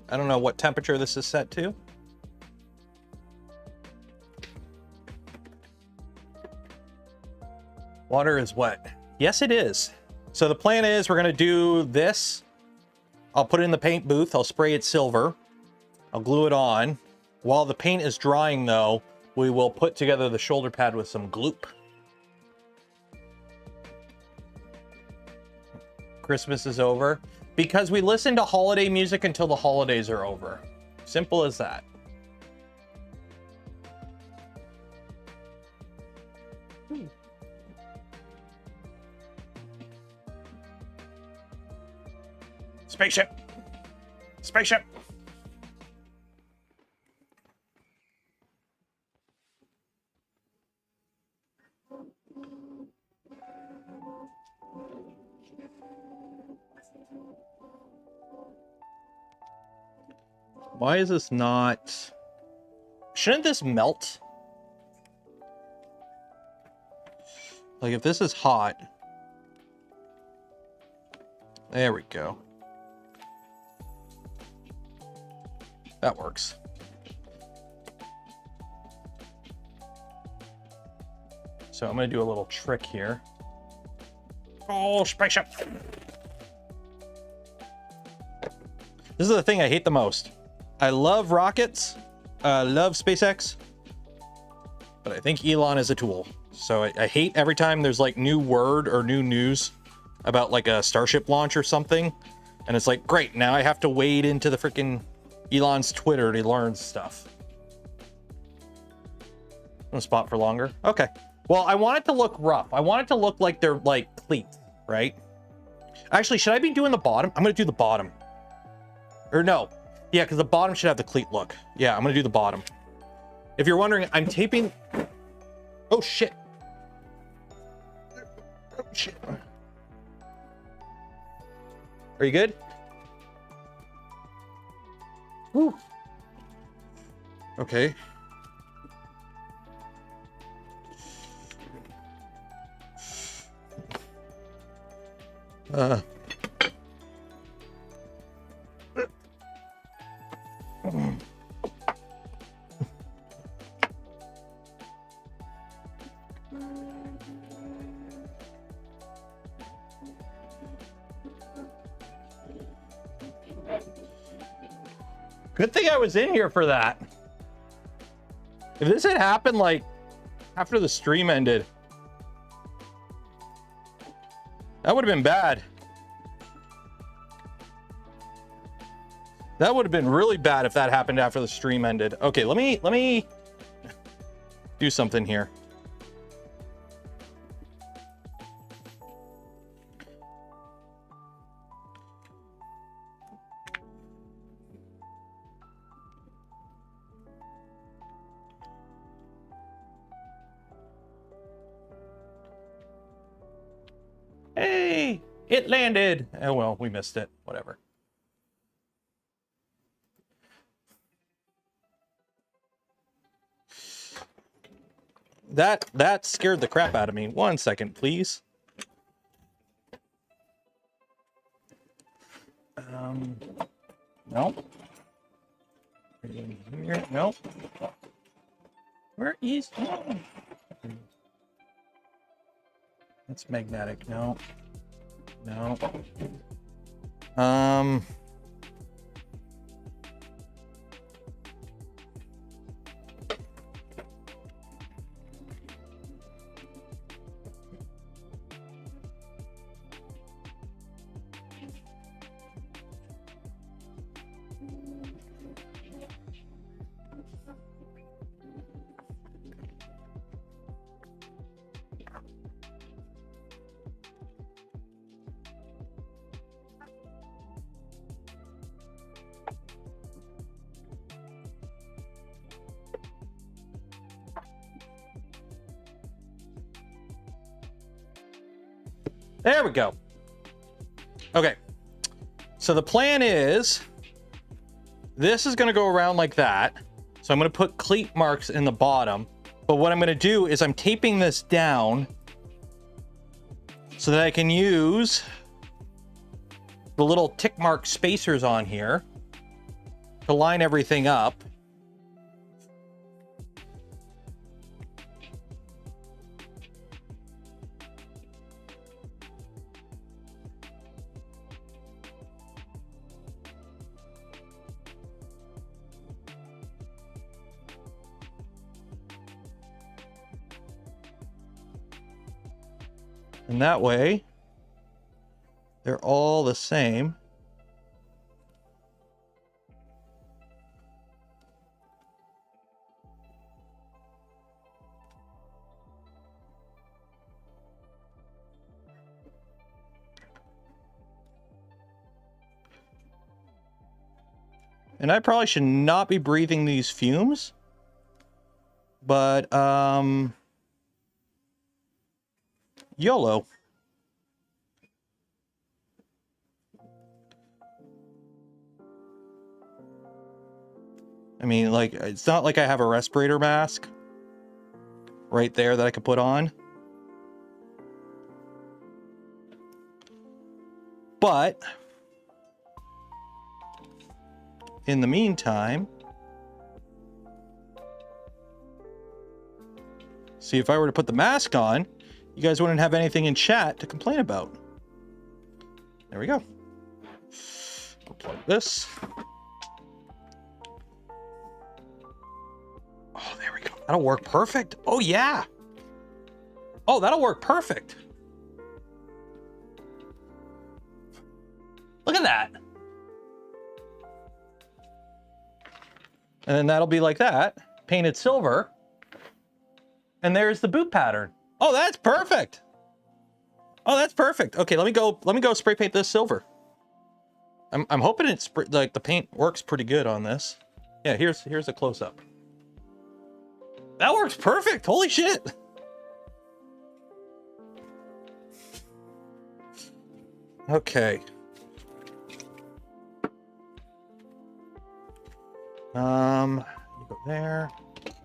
I don't know what temperature this is set to. Water is wet. Yes, it is. So the plan is we're going to do this. I'll put it in the paint booth. I'll spray it silver. I'll glue it on. While the paint is drying, though, we will put together the shoulder pad with some gloop. Christmas is over because we listen to holiday music until the holidays are over. Simple as that. Spaceship. Spaceship. Why is this not... Shouldn't this melt? Like if this is hot. There we go. That works. So I'm going to do a little trick here. Oh, spaceship. This is the thing I hate the most. I love rockets. I love SpaceX. But I think Elon is a tool. So I hate every time there's like new word or new news about like a Starship launch or something. And it's like, great, now I have to wade into the freaking Elon's Twitter to learn stuff. No spot for longer. Okay. Well, I want it to look rough. I want it to look like they're like cleats, right? Actually, should I be doing the bottom? I'm going to do the bottom. Or no. Yeah, because the bottom should have the cleat look. Yeah, I'm going to do the bottom. If you're wondering, I'm taping... Oh, shit. Oh, shit. Are you good? Woo. Okay. Good thing I was in here for that. If this had happened like after the stream ended, that would have been bad. That would have been really bad if that happened after the stream ended. Okay, let me do something here. Hey, it landed. Oh, well, we missed it. Whatever. That scared the crap out of me. 1 second, please. Nope. Here, nope. Where is... That's magnetic. No. No. There we go. Okay. So the plan is, this is going to go around like that. So I'm going to put cleat marks in the bottom. But what I'm going to do is I'm taping this down so that I can use the little tick mark spacers on here to line everything up. And that way, they're all the same. And I probably should not be breathing these fumes, but YOLO. I mean, like, it's not like I have a respirator mask right there that I could put on. But in the meantime, see, if I were to put the mask on, you guys wouldn't have anything in chat to complain about. There we go. I'll plug this. Oh, there we go. That'll work perfect. Oh, yeah. Oh, that'll work perfect. Look at that. And then that'll be like that, painted silver. And there's the boot pattern. Oh, that's perfect. Oh, that's perfect. Okay, let me go spray paint this silver. I'm hoping it's like the paint works pretty good on this. Yeah, here's a close up. That works perfect. Holy shit. Okay. You go there.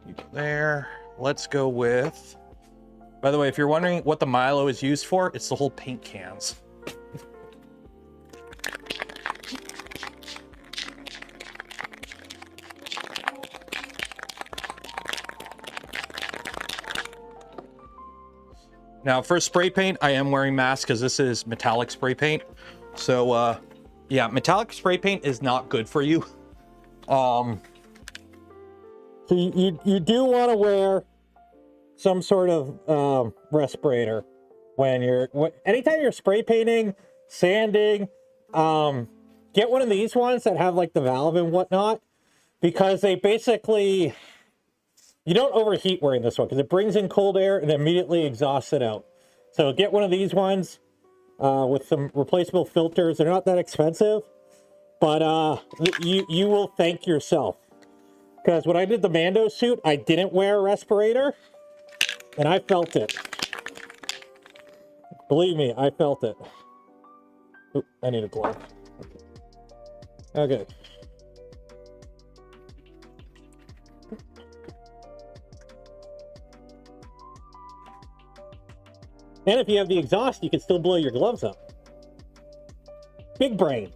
You go there. Let's go with... By the way, if you're wondering what the Milo is used for, it's the whole paint cans. Now, for spray paint, I am wearing masks because this is metallic spray paint. So, yeah, metallic spray paint is not good for you. So you do want to wear some sort of respirator when anytime you're spray painting, sanding. Get one of these ones that have like the valve and whatnot, because they basically, you don't overheat wearing this one because it brings in cold air and immediately exhausts it out. So get one of these ones with some replaceable filters. They're not that expensive, but you will thank yourself. Because when I did the Mando suit, I didn't wear a respirator, and I felt it. Believe me, I felt it. Oop, I need a glove. Okay. And if you have the exhaust, you can still blow your gloves up. Big brain.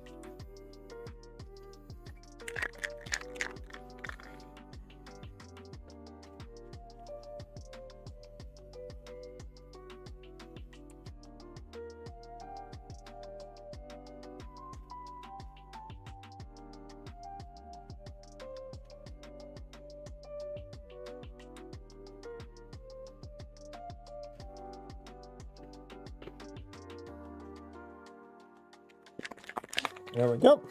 There we go.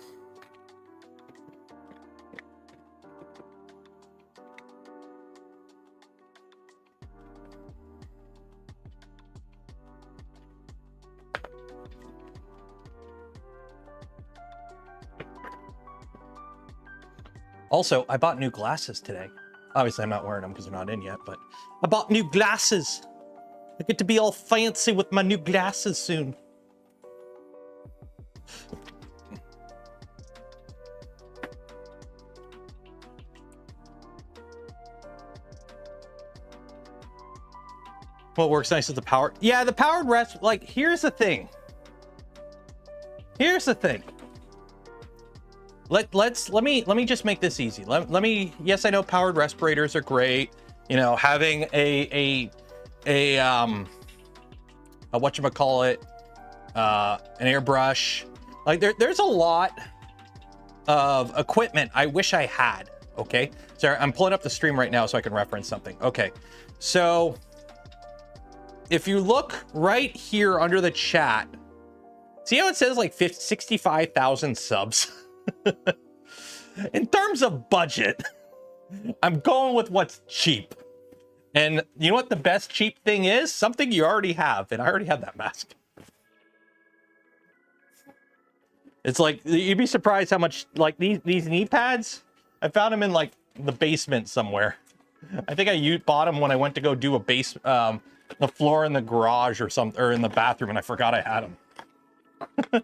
Also, I bought new glasses today. Obviously, I'm not wearing them because they're not in yet, but I bought new glasses. I get to be all fancy with my new glasses soon. What works nice is the power. Yeah, the powered rest. Like, here's the thing. Here's the thing. Let me just make this easy. Let me. Yes, I know powered respirators are great. You know, having a whatchamacallit, an airbrush. Like there's a lot of equipment I wish I had. Okay, sorry, I'm pulling up the stream right now so I can reference something. Okay, so if you look right here under the chat, see how it says like 65,000 subs? In terms of budget, I'm going with what's cheap. And you know what the best cheap thing is? Something you already have. And I already have that mask. It's like, you'd be surprised how much, like these knee pads, I found them in like the basement somewhere. I think I bought them when I went to go do the floor in the garage or something, or in the bathroom, and I forgot I had them. In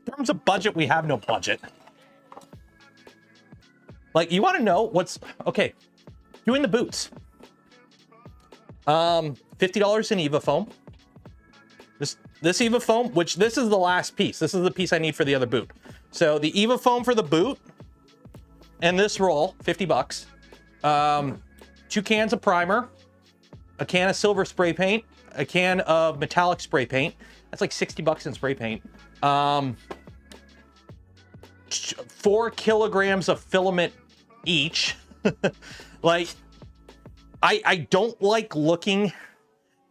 terms of budget, we have no budget. Like, you want to know what's okay? Doing the boots. $50 in Eva foam. This Eva foam, which this is the last piece. This is the piece I need for the other boot. So the Eva foam for the boot, and this roll, 50 bucks. 2 cans of primer, a can of silver spray paint, a can of metallic spray paint. That's like 60 bucks in spray paint. 4 kilograms of filament each. Like, I don't like looking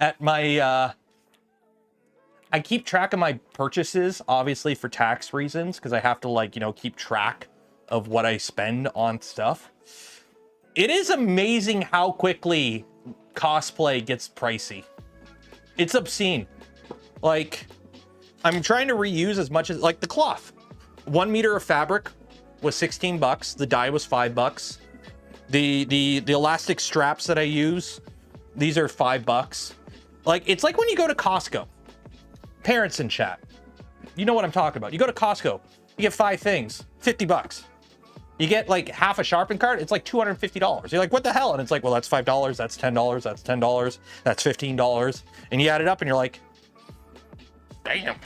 at my, I keep track of my purchases, obviously for tax reasons, because I have to, like, you know, keep track of what I spend on stuff. It is amazing how quickly cosplay gets pricey. It's obscene. Like, I'm trying to reuse as much as, like, the cloth. 1 meter of fabric was 16 bucks. The dye was 5 bucks. The elastic straps that I use, these are 5 bucks. Like, it's like when you go to Costco. Parents in chat, you know what I'm talking about. You go to Costco, you get 5 things, 50 bucks. You get like half a sharpen card, it's like $250. You're like, what the hell? And it's like, well, that's $5, that's $10, that's $10, that's $15. And you add it up and you're like, damn.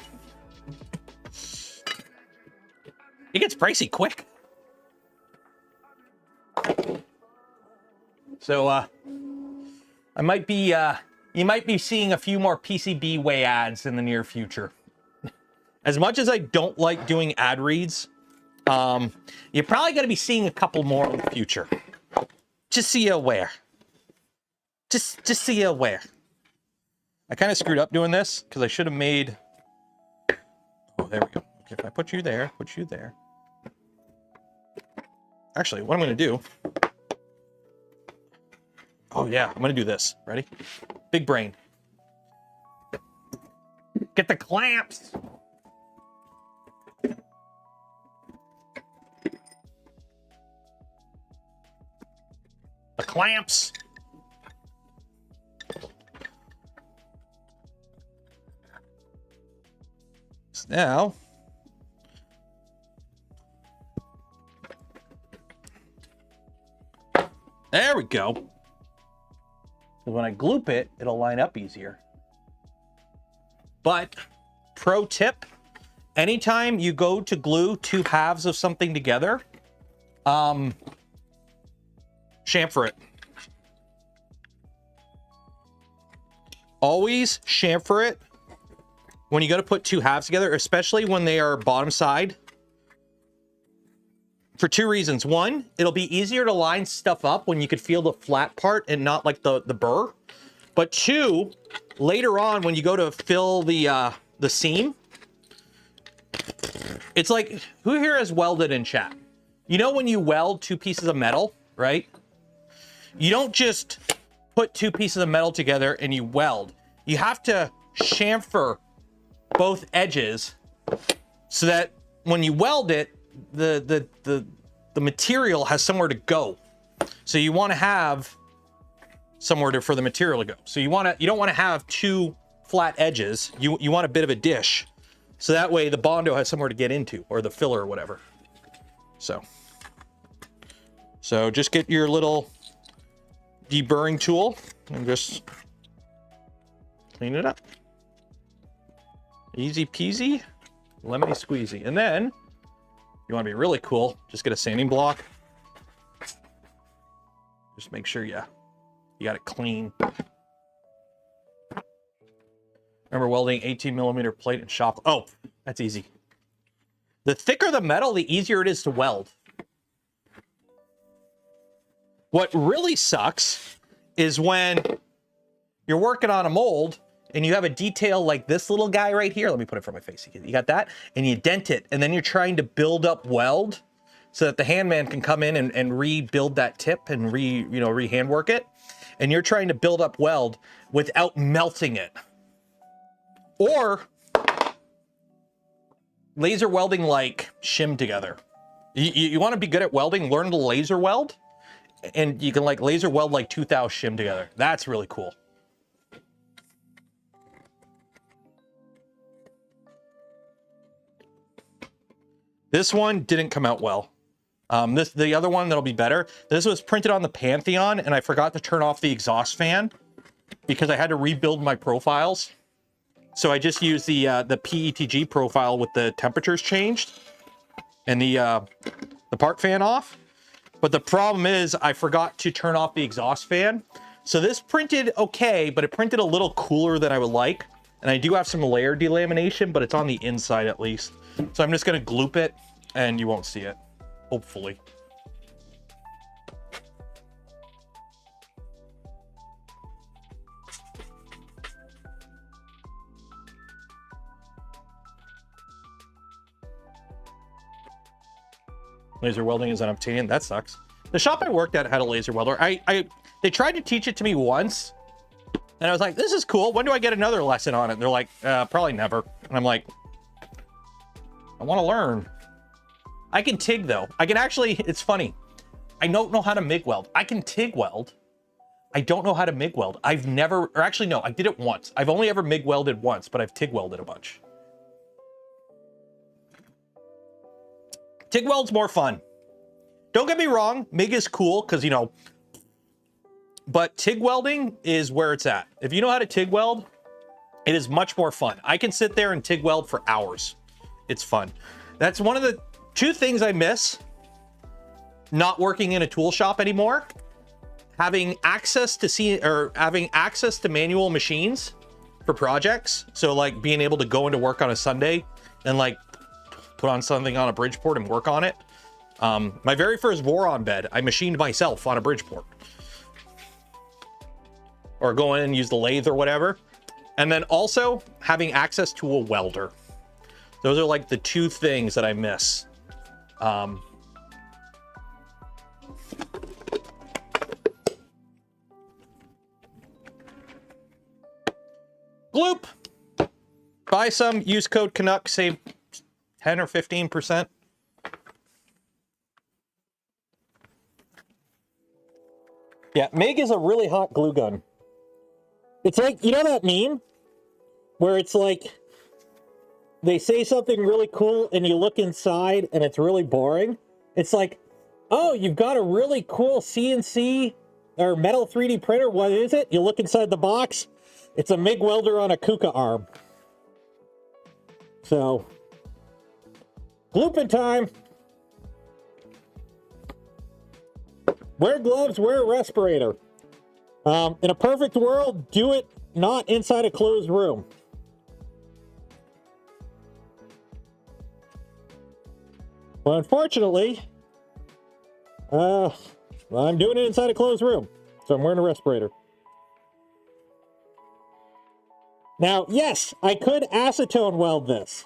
It gets pricey quick. So I might be you might be seeing a few more PCB way ads in the near future. As much as I don't like doing ad reads, you're probably going to be seeing a couple more in the future. Just so you're aware. Just so you're aware. I kind of screwed up doing this because I should have made. Oh, there we go. Okay, if I put you there, put you there. Actually, what I'm going to do. Oh yeah, I'm going to do this. Ready? Big brain. Get the clamps. The clamps. So now, there we go. So when I gloop it, it'll line up easier. But pro tip, anytime you go to glue 2 halves of something together, chamfer it. Always chamfer it when you go to put 2 halves together, especially when they are bottom side. For 2 reasons. 1, it'll be easier to line stuff up when you could feel the flat part and not like the burr. But 2, later on when you go to fill the seam, it's like, who here has welded in chat? You know when you weld 2 pieces of metal, right? You don't just put 2 pieces of metal together and you weld. You have to chamfer both edges so that when you weld it, the material has somewhere to go. So you want to have somewhere for the material to go. So you don't want to have two flat edges. You want a bit of a dish. So that way the Bondo has somewhere to get into, or the filler or whatever. So just get your little deburring tool and just clean it up. Easy peasy, lemony squeezy. And then you want to be really cool, just get a sanding block. Just make sure you got it clean. Remember welding 18mm plate and shop? Oh, that's easy. The thicker the metal, the easier it is to weld. What really sucks is when you're working on a mold and you have a detail like this little guy right here. Let me put it from my face. You got that? And you dent it, and then you're trying to build up weld so that the handman can come in and rebuild that tip and re-hand work it. And you're trying to build up weld without melting it. Or laser welding like shim together. You want to be good at welding, learn to laser weld, and you can like laser weld like 2,000 shim together. That's really cool. This one didn't come out well. The other one that'll be better. This was printed on the Pantheon, and I forgot to turn off the exhaust fan because I had to rebuild my profiles. So I just used the PETG profile with the temperatures changed and the part fan off. But the problem is I forgot to turn off the exhaust fan. So this printed okay, but it printed a little cooler than I would like. And I do have some layer delamination, but it's on the inside at least. So I'm just going to gloop it and you won't see it, hopefully. Laser welding is unobtainium. That sucks. The shop I worked at had a laser welder. They tried to teach it to me once, and I was like, this is cool. When do I get another lesson on it? And they're like, probably never. And I'm like, I want to learn. I can TIG though. I can actually, it's funny. I don't know how to MIG weld. I can TIG weld. I don't know how to MIG weld. I've never, or actually no, I did it once. I've only ever MIG welded once, but I've TIG welded a bunch. TIG weld's more fun. Don't get me wrong, MIG is cool because, but TIG welding is where it's at. If you know how to TIG weld, it is much more fun. I can sit there and TIG weld for hours. It's fun. That's one of the two things I miss not working in a tool shop anymore. Having access to manual machines for projects. So like being able to go into work on a Sunday and like put on something on a Bridgeport and work on it. My very first Voron bed, I machined myself on a Bridgeport. Or go in and use the lathe or whatever. And then also having access to a welder. Those are like the two things that I miss. Gloop. Buy some, use code Canuck, save 10 or 15%. Yeah, MIG is a really hot glue gun. It's like, you know that meme? Where it's like, they say something really cool and you look inside and it's really boring. It's like, oh, you've got a really cool CNC or metal 3D printer. What is it? You look inside the box. It's a MIG welder on a KUKA arm. So, glooping time. Wear gloves, wear a respirator. In a perfect world, do it not inside a closed room. Well, unfortunately, I'm doing it inside a closed room, so I'm wearing a respirator. Now, yes, I could acetone weld this,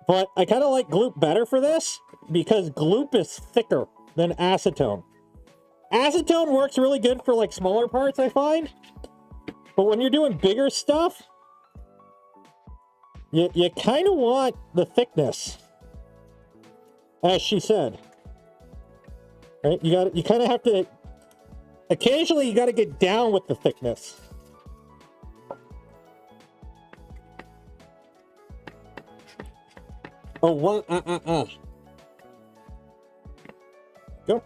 but I kind of like gloop better for this because gloop is thicker than acetone. Acetone works really good for like smaller parts, I find, but when you're doing bigger stuff, you kind of want the thickness, as she said. Right? You kind of have to Occasionally, you got to get down with the thickness. Oh, one, Go.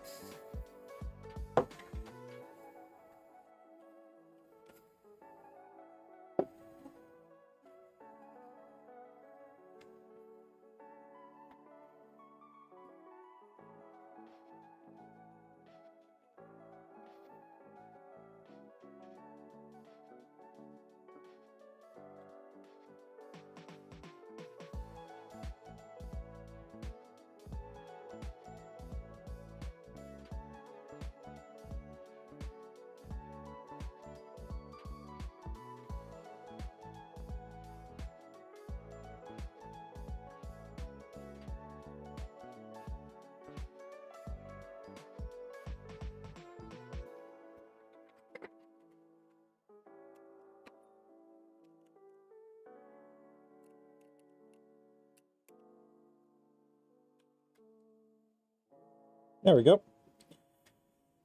There we go.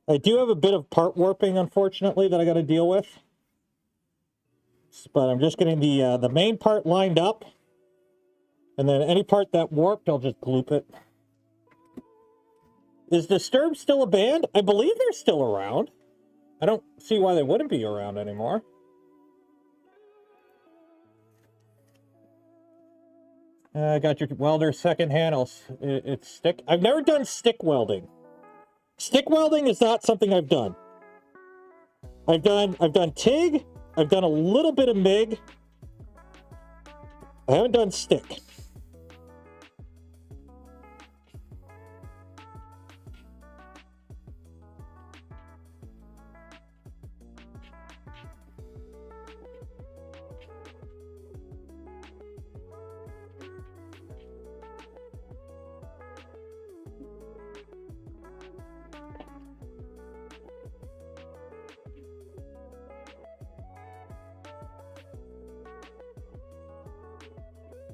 I do have a bit of part warping, unfortunately, that I got to deal with. But I'm just getting the main part lined up. And then any part that warped, I'll just gloop it. Is Disturbed still a band? I believe they're still around. I don't see why they wouldn't be around anymore. I got your welder secondhand. It's stick. I've never done stick welding. Stick welding is not something I've done. I've done TIG. I've done a little bit of MIG. I haven't done stick.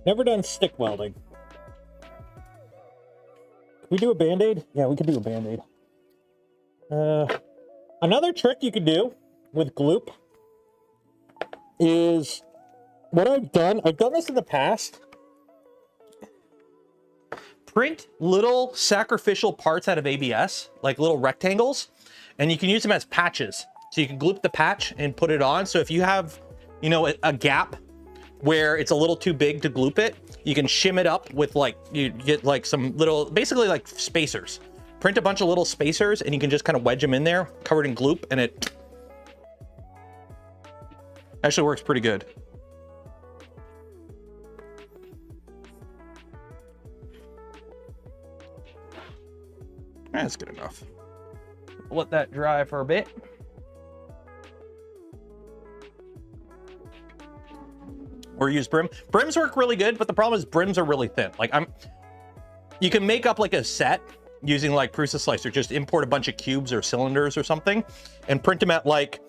Never done stick welding. Can we do a Band-Aid? Yeah, we could do a Band-Aid. Another trick you could do with gloop is what I've done this in the past. Print little sacrificial parts out of ABS, like little rectangles, and you can use them as patches. So you can gloop the patch and put it on. So if you have, you know, a gap where it's a little too big to gloop it, you can shim it up with, like, you get like some little, basically like spacers. Print a bunch of little spacers and you can just kind of wedge them in there, covered in gloop, and it actually works pretty good. That's good enough. Let that dry for a bit. Or use brim. Brims work really good, but the problem is brims are really thin. Like, you can make up like a set using like Prusa Slicer. Just import a bunch of cubes or cylinders or something and print them at like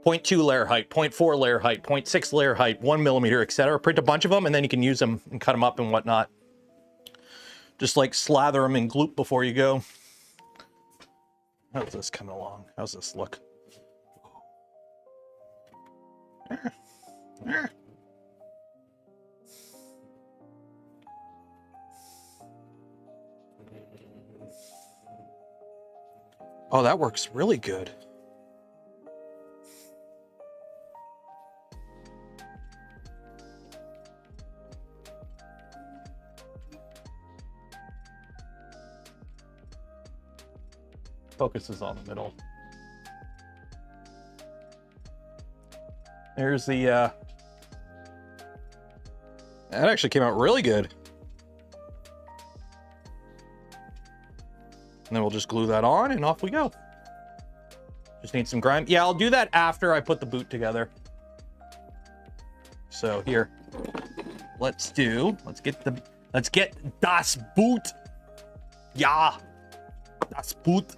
0.2 layer height, 0.4 layer height, 0.6 layer height, 1 millimeter, etc. Print a bunch of them and then you can use them and cut them up and whatnot. Just like slather them in gloop before you go. How's this coming along? How's this look? Oh, that works really good. Focuses on the middle. There's the, that actually came out really good. And then we'll just glue that on and off we go. Just need some grime. Yeah, I'll do that after I put the boot together. So here, let's get das Boot. Ja, das Boot.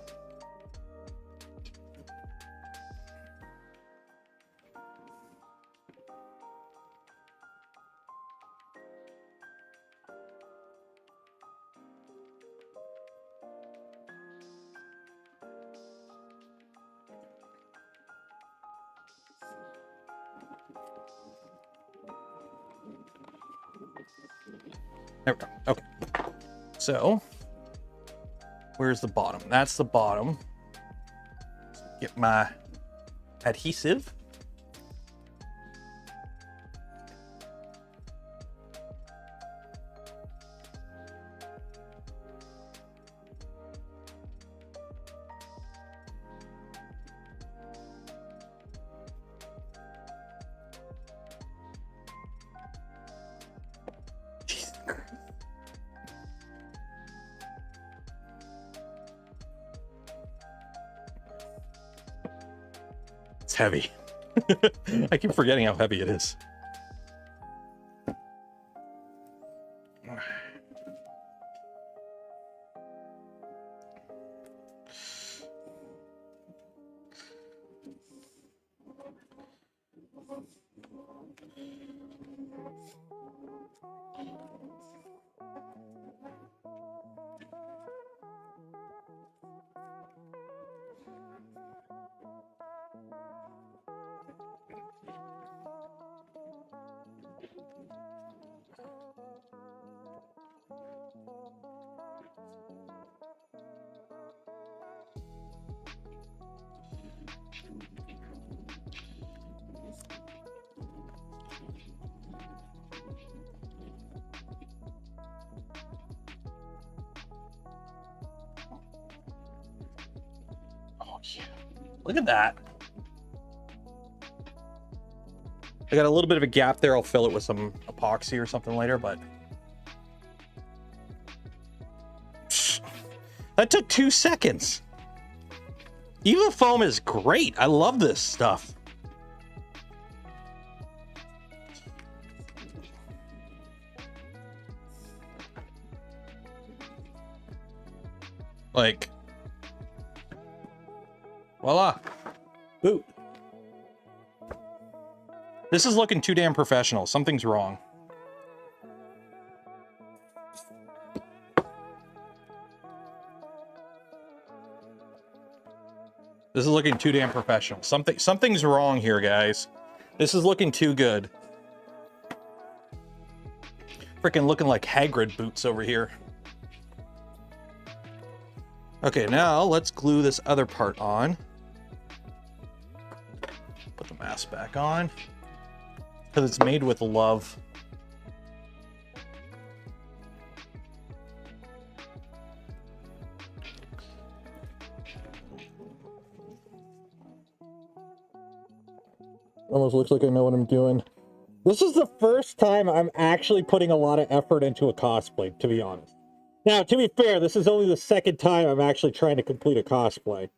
There we go. Okay. So, where's the bottom? That's the bottom. Get my adhesive. It's heavy. I keep forgetting how heavy it is. Oh yeah, look at that. I got a little bit of a gap there. I'll fill it with some epoxy or something later, but that took 2 seconds. Eva foam is great. I love this stuff. Like, voila. Boot. This is looking too damn professional. Something's wrong. This is looking too damn professional. Something's wrong here, guys. This is looking too good. Freaking looking like Hagrid boots over here. Okay, now let's glue this other part on. Put the mask back on. Because it's made with love. Almost looks like I know what I'm doing. This is the first time I'm actually putting a lot of effort into a cosplay, to be honest. Now, to be fair, this is only the second time I'm actually trying to complete a cosplay.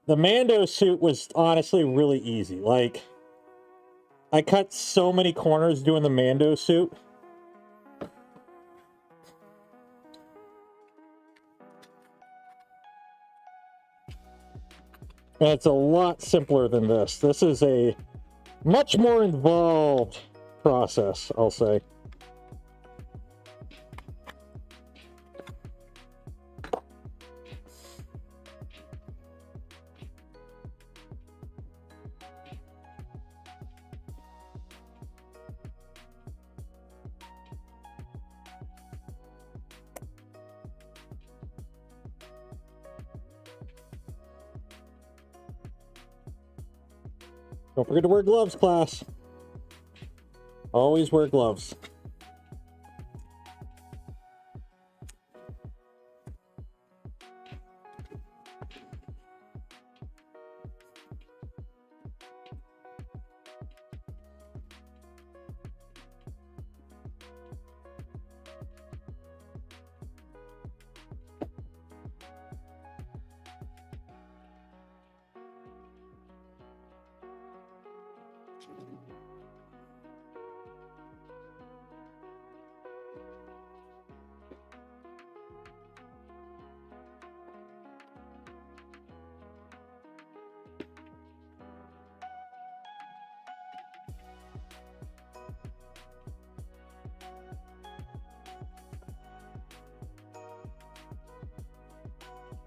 The Mando suit was honestly really easy. Like, I cut so many corners doing the Mando suit. And it's a lot simpler than this. This is a much more involved process, I'll say. Don't forget to wear gloves, class. Always wear gloves.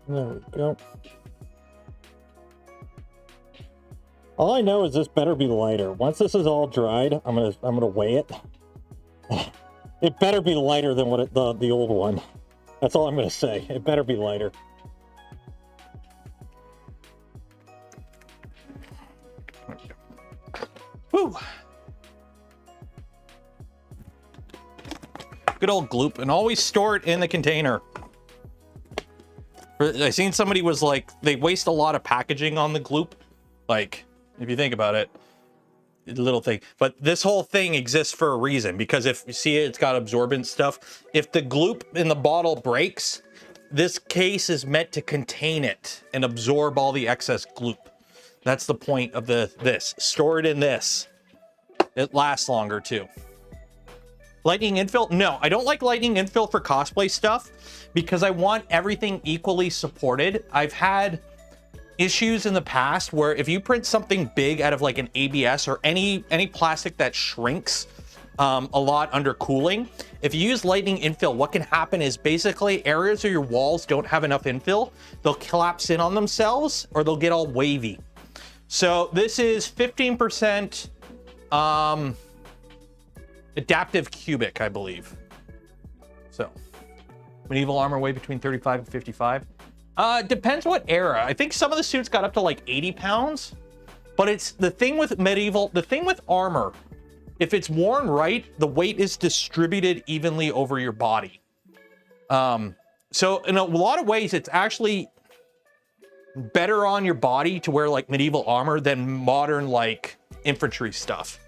There we go. All I know is this better be lighter. Once this is all dried, I'm gonna weigh it. It better be lighter than what the old one. That's all I'm gonna say. It better be lighter. Woo. Good old gloop, and always store it in the container. I seen somebody was like, they waste a lot of packaging on the gloop. Like, if you think about it, it's a little thing. But this whole thing exists for a reason, because if you see it, it's got absorbent stuff. If the gloop in the bottle breaks, this case is meant to contain it and absorb all the excess gloop. That's the point of this. Store it in this. It lasts longer too. Lightning infill? No, I don't like lightning infill for cosplay stuff because I want everything equally supported. I've had issues in the past where if you print something big out of like an ABS or any plastic that shrinks a lot under cooling, if you use lightning infill, what can happen is basically areas of your walls don't have enough infill. They'll collapse in on themselves or they'll get all wavy. So this is 15% adaptive cubic, I believe. So medieval armor weigh between 35 and 55. Depends what era. I think some of the suits got up to like 80 pounds, but it's the thing with medieval, the thing with armor, if it's worn right, the weight is distributed evenly over your body. So in a lot of ways, it's actually better on your body to wear like medieval armor than modern like infantry stuff.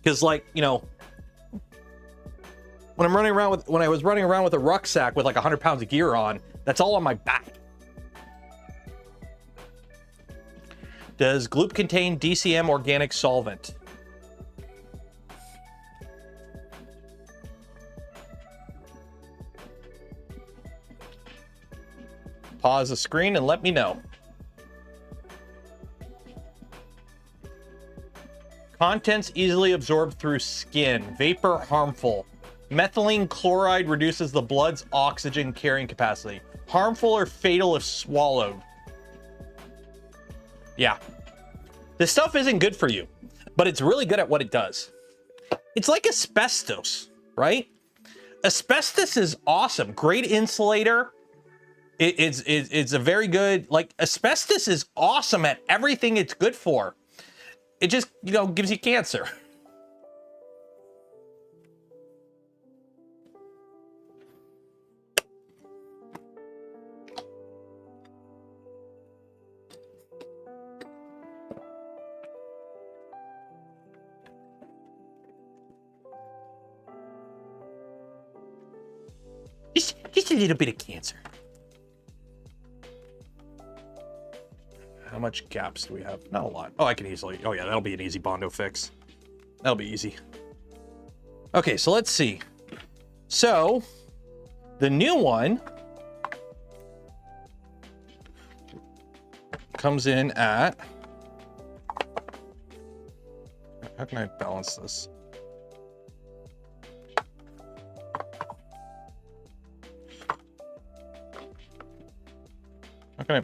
Because like, you know, when I was running around with a rucksack with like 100 pounds of gear on, that's all on my back. Does gloop contain DCM organic solvent? Pause the screen and let me know. Contents easily absorbed through skin. Vapor harmful. Methylene chloride reduces the blood's oxygen carrying capacity. Harmful or fatal if swallowed. Yeah. This stuff isn't good for you, but it's really good at what it does. It's like asbestos, right? Asbestos is awesome. Great insulator. It's a very good, like, asbestos is awesome at everything it's good for. It just, you know, gives you cancer. Just a little bit of cancer. How much gaps do we have? Not a lot. Oh, I can easily. Oh yeah, that'll be an easy Bondo fix. That'll be easy. Okay, so let's see. So the new one comes in at, how can I balance this? How can I?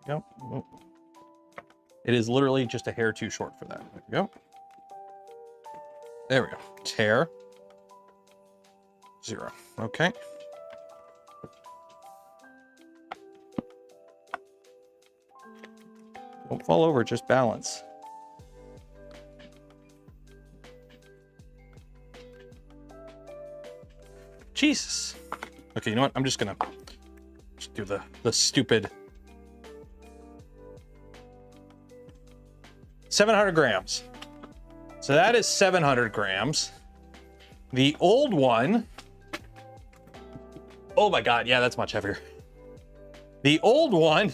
Go. Oh. It is literally just a hair too short for that. There we go. There we go. Tear. 0. Okay. Don't fall over, just balance. Jesus. Okay, you know what? I'm just gonna do the stupid 700 grams. So that is 700 grams. The old one, oh my God, yeah, that's much heavier. The old one,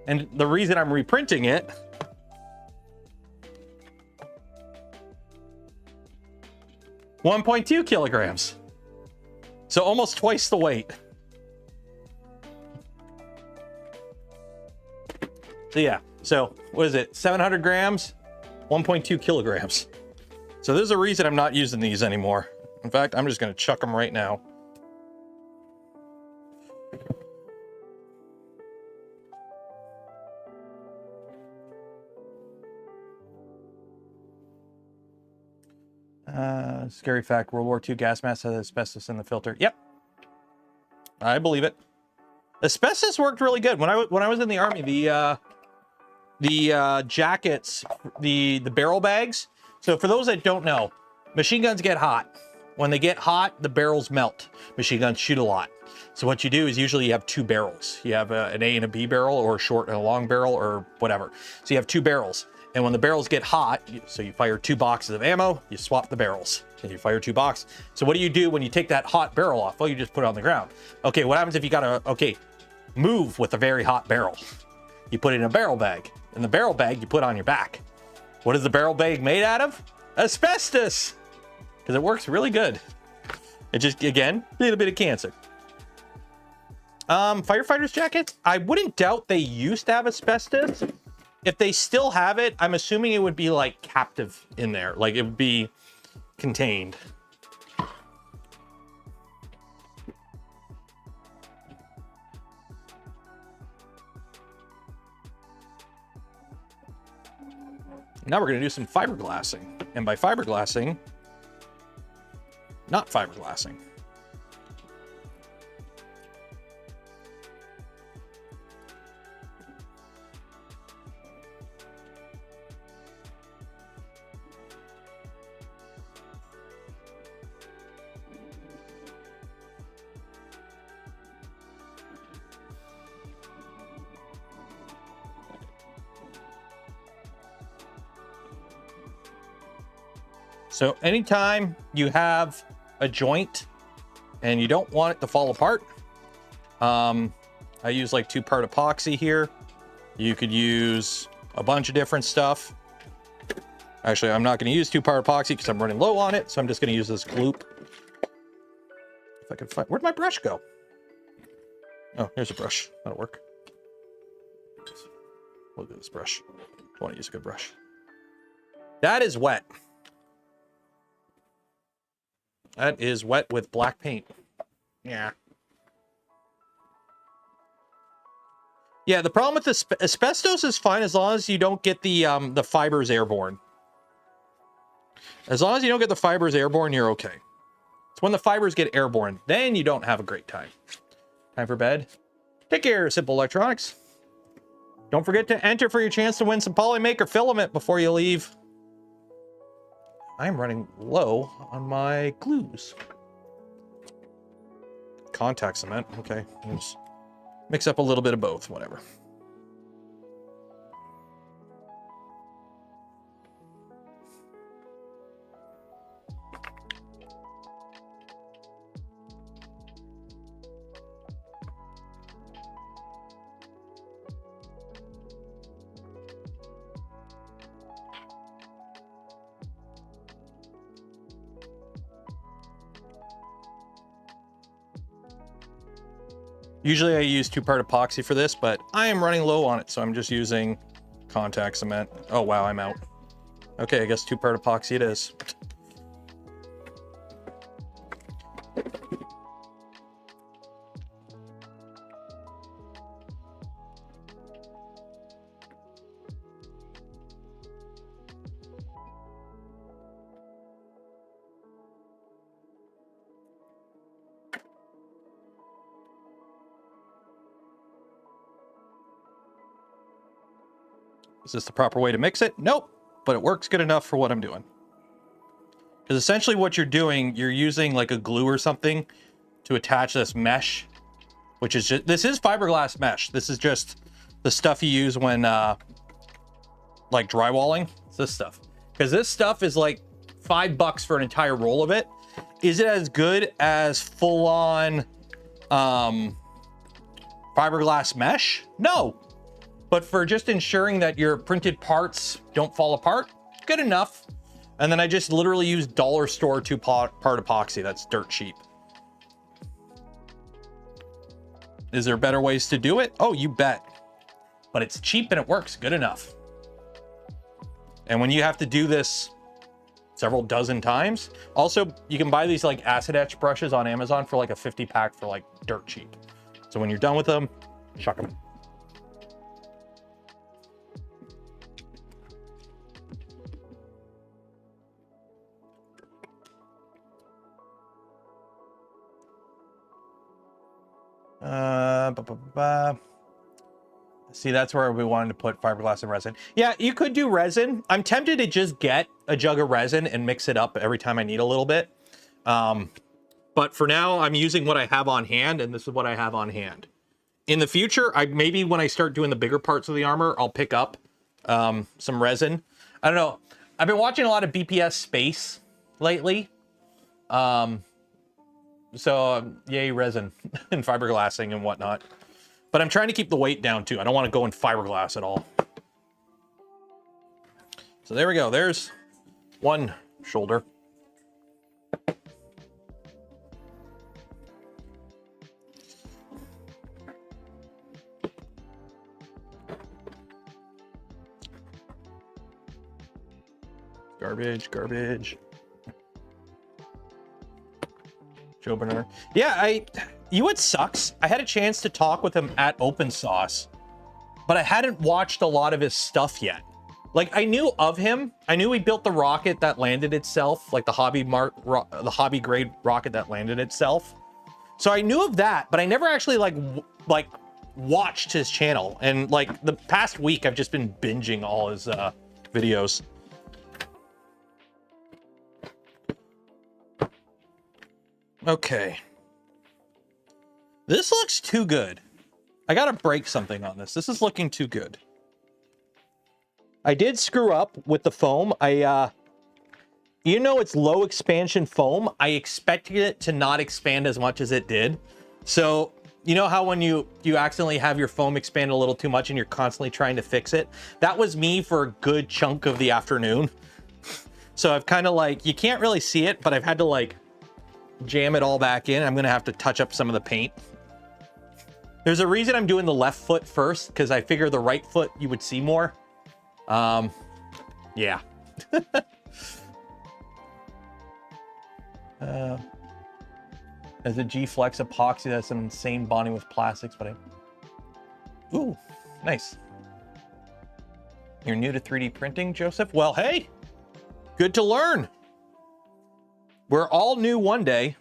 and the reason I'm reprinting it, (1.2 kilograms. So almost twice the weight. So yeah, so what is it? 700 grams, 1.2 kilograms. So there's a reason I'm not using these anymore. In fact, I'm just gonna chuck them right now. Scary fact, World War II gas mask had asbestos in the filter. Yep. I believe it. Asbestos worked really good. When I was in the army, the jackets, the barrel bags. So for those that don't know, machine guns get hot. When they get hot, the barrels melt. Machine guns shoot a lot. So what you do is usually you have two barrels. You have an A and a B barrel, or a short and a long barrel, or whatever. So you have two barrels. And when the barrels get hot, so you fire 2 boxes of ammo, you swap the barrels, and you fire 2 boxes. So what do you do when you take that hot barrel off? Well, you just put it on the ground. Okay, what happens if you gotta, move with a very hot barrel? You put it in a barrel bag. In the barrel bag, you put on your back. What is the barrel bag made out of? Asbestos! Because it works really good. It just, again, a little bit of cancer. Firefighters jackets, I wouldn't doubt they used to have asbestos. If they still have it, I'm assuming it would be like captive in there. Like it would be contained. Now we're going to do some fiberglassing. And by fiberglassing, not fiberglassing. So anytime you have a joint and you don't want it to fall apart, I use like 2-part epoxy here. You could use a bunch of different stuff. Actually, I'm not going to use 2-part epoxy because I'm running low on it, so I'm just going to use this gloop. If I can find, where'd my brush go? Oh, here's a brush. That'll work. We'll do this brush. I want to use a good brush. That is wet. That is wet with black paint. Yeah. Yeah, the problem with this asbestos is fine as long as you don't get the fibers airborne. As long as you don't get the fibers airborne, you're okay. It's when the fibers get airborne, then you don't have a great time. Time for bed. Take care, Simple Electronics. Don't forget to enter for your chance to win some POLYMAKER filament before you leave. I'm running low on my glues. Contact cement, okay. Let's mix up a little bit of both, whatever. Usually I use 2-part epoxy for this, but I am running low on it, so I'm just using contact cement. Oh, wow, I'm out. Okay, I guess 2-part epoxy it is. Is this the proper way to mix it? Nope, but it works good enough for what I'm doing. Because essentially what you're doing, you're using like a glue or something to attach this mesh, which is just, this is fiberglass mesh. This is just the stuff you use when like drywalling. It's this stuff. Because this stuff is like $5 for an entire roll of it. Is it as good as full-on fiberglass mesh? No. But for just ensuring that your printed parts don't fall apart, good enough. And then I just literally use dollar store 2-part epoxy. That's dirt cheap. Is there better ways to do it? Oh, you bet. but it's cheap and it works good enough. And when you have to do this several dozen times, also you can buy these like acid etch brushes on Amazon for like a 50 pack for like dirt cheap. So when you're done with them, chuck them. See, that's where we wanted to put fiberglass and resin. Yeah, you could do resin. I'm tempted to just get a jug of resin and mix it up every time I need a little bit. But for now, I'm using what I have on hand, and this is what I have on hand. In the future, maybe when I start doing the bigger parts of the armor, I'll pick up some resin. I don't know. I've been watching a lot of BPS Space lately. So yay, resin and fiberglassing and whatnot. But I'm trying to keep the weight down too. I don't want to go in fiberglass at all. So there we go. There's one shoulder. Garbage, garbage. Joe Bernard. Yeah, you know what sucks? I had a chance to talk with him at Open Sauce, but I hadn't watched a lot of his stuff yet. Like, I knew of him. I knew he built the rocket that landed itself, like the hobby grade rocket that landed itself. So I knew of that, but I never actually like watched his channel. And like the past week, I've just been binging all his videos. Okay. This looks too good. I gotta break something on this. This is looking too good. I did screw up with the foam. You know, it's low expansion foam. I expected it to not expand as much as it did. So, you know how when you accidentally have your foam expand a little too much and you're constantly trying to fix it? That was me for a good chunk of the afternoon. So I've kind of like, you can't really see it, but I've had to like jam it all back in. I'm gonna have to touch up some of the paint. There's a reason I'm doing the left foot first, because I figure the right foot you would see more. Yeah. As a G-Flex epoxy, that's some insane bonding with plastics, but ooh, nice. You're new to 3D printing, Joseph? Well, hey, good to learn. We're all new one day.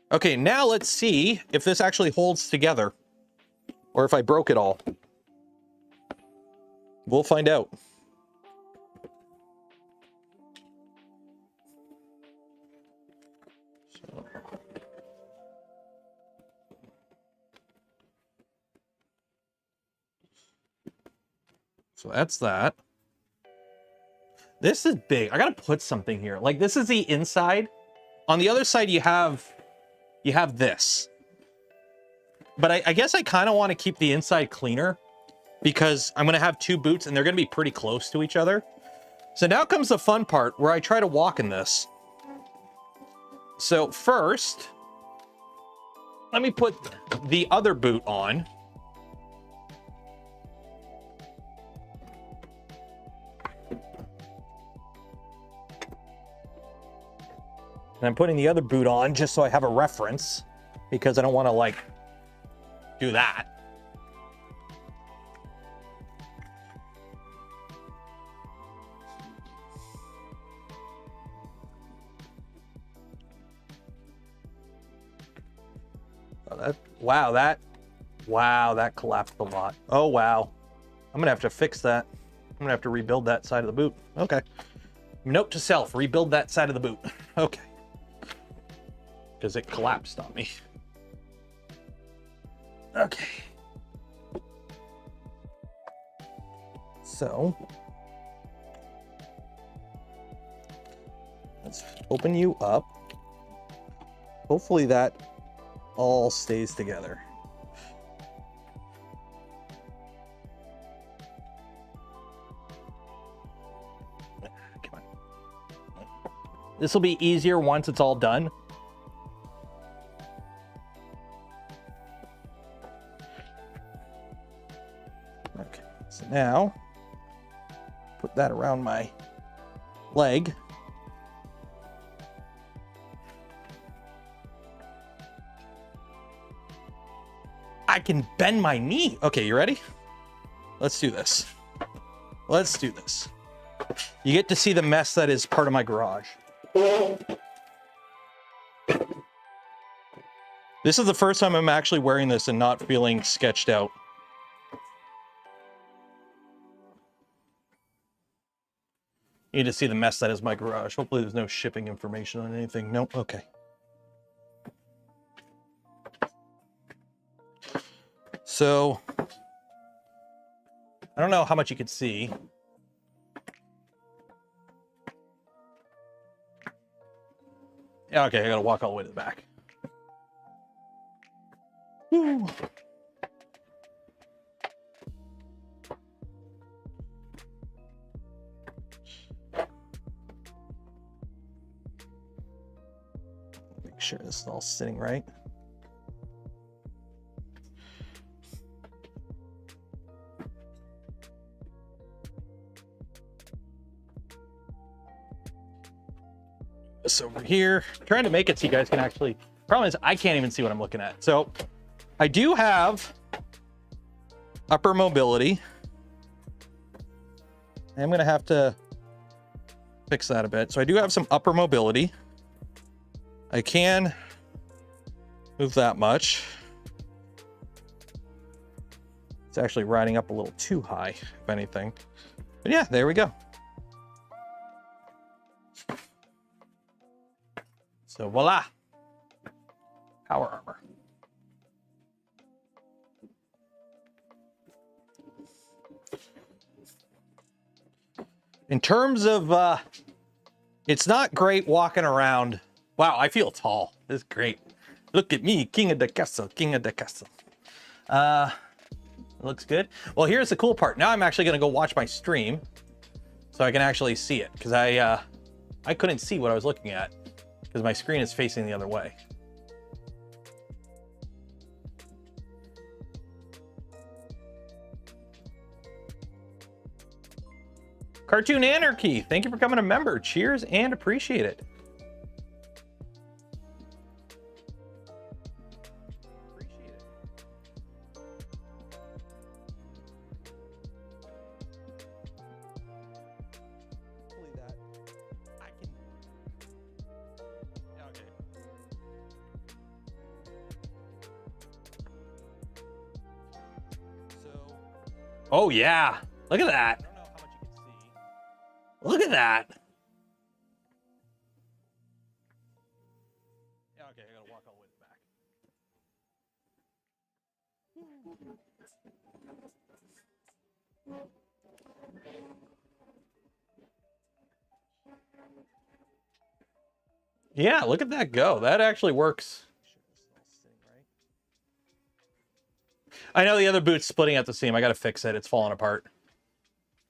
Okay, now let's see if this actually holds together or if I broke it all. We'll find out. So that's that. This is big. I gotta put something here. Like, this is the inside. On the other side, you have this. But I guess I kind of want to keep the inside cleaner because I'm gonna have two boots and they're gonna be pretty close to each other. So now comes the fun part where I try to walk in this. So first, let me put the other boot on. And I'm putting the other boot on just so I have a reference because I don't want to like do that. Wow, that collapsed a lot. Oh, wow. I'm gonna have to fix that. I'm gonna have to rebuild that side of the boot. Okay. Note to self, rebuild that side of the boot. Okay. Because it collapsed on me. Okay. So let's open you up. Hopefully that all stays together. Come on. This will be easier once it's all done. now put that around my leg. I can bend my knee. Okay, you ready? Let's do this. Let's do this. You get to see the mess that is part of my garage. This is the first time I'm actually wearing this and not feeling sketched out. You need to see the mess that is my garage. Hopefully there's no shipping information on anything. Nope, okay. So, I don't know how much you can see. Yeah, okay, I gotta walk all the way to the back. Woo. Make sure this is all sitting right. This over here, trying to make it so you guys can actually, problem is I can't even see what I'm looking at. So I do have upper mobility. I'm gonna have to fix that a bit. So I do have some upper mobility. I can move that much. It's actually riding up a little too high, if anything. But yeah, there we go. So voila, power armor. In terms of, it's not great walking around. Wow, I feel tall. This is great. Look at me, king of the castle, king of the castle. Looks good. Well, here's the cool part. Now I'm actually gonna go watch my stream so I can actually see it, because I couldn't see what I was looking at because my screen is facing the other way. Cartoon Anarchy, thank you for becoming a member. Cheers and appreciate it. Appreciate it. Hopefully that I can. Yeah, okay. So. Oh yeah, look at that. Look at that. Yeah, okay, I gotta walk all the way to the back. Yeah, look at that go. That actually works. I know the other boot's splitting at the seam. I gotta fix it. It's falling apart.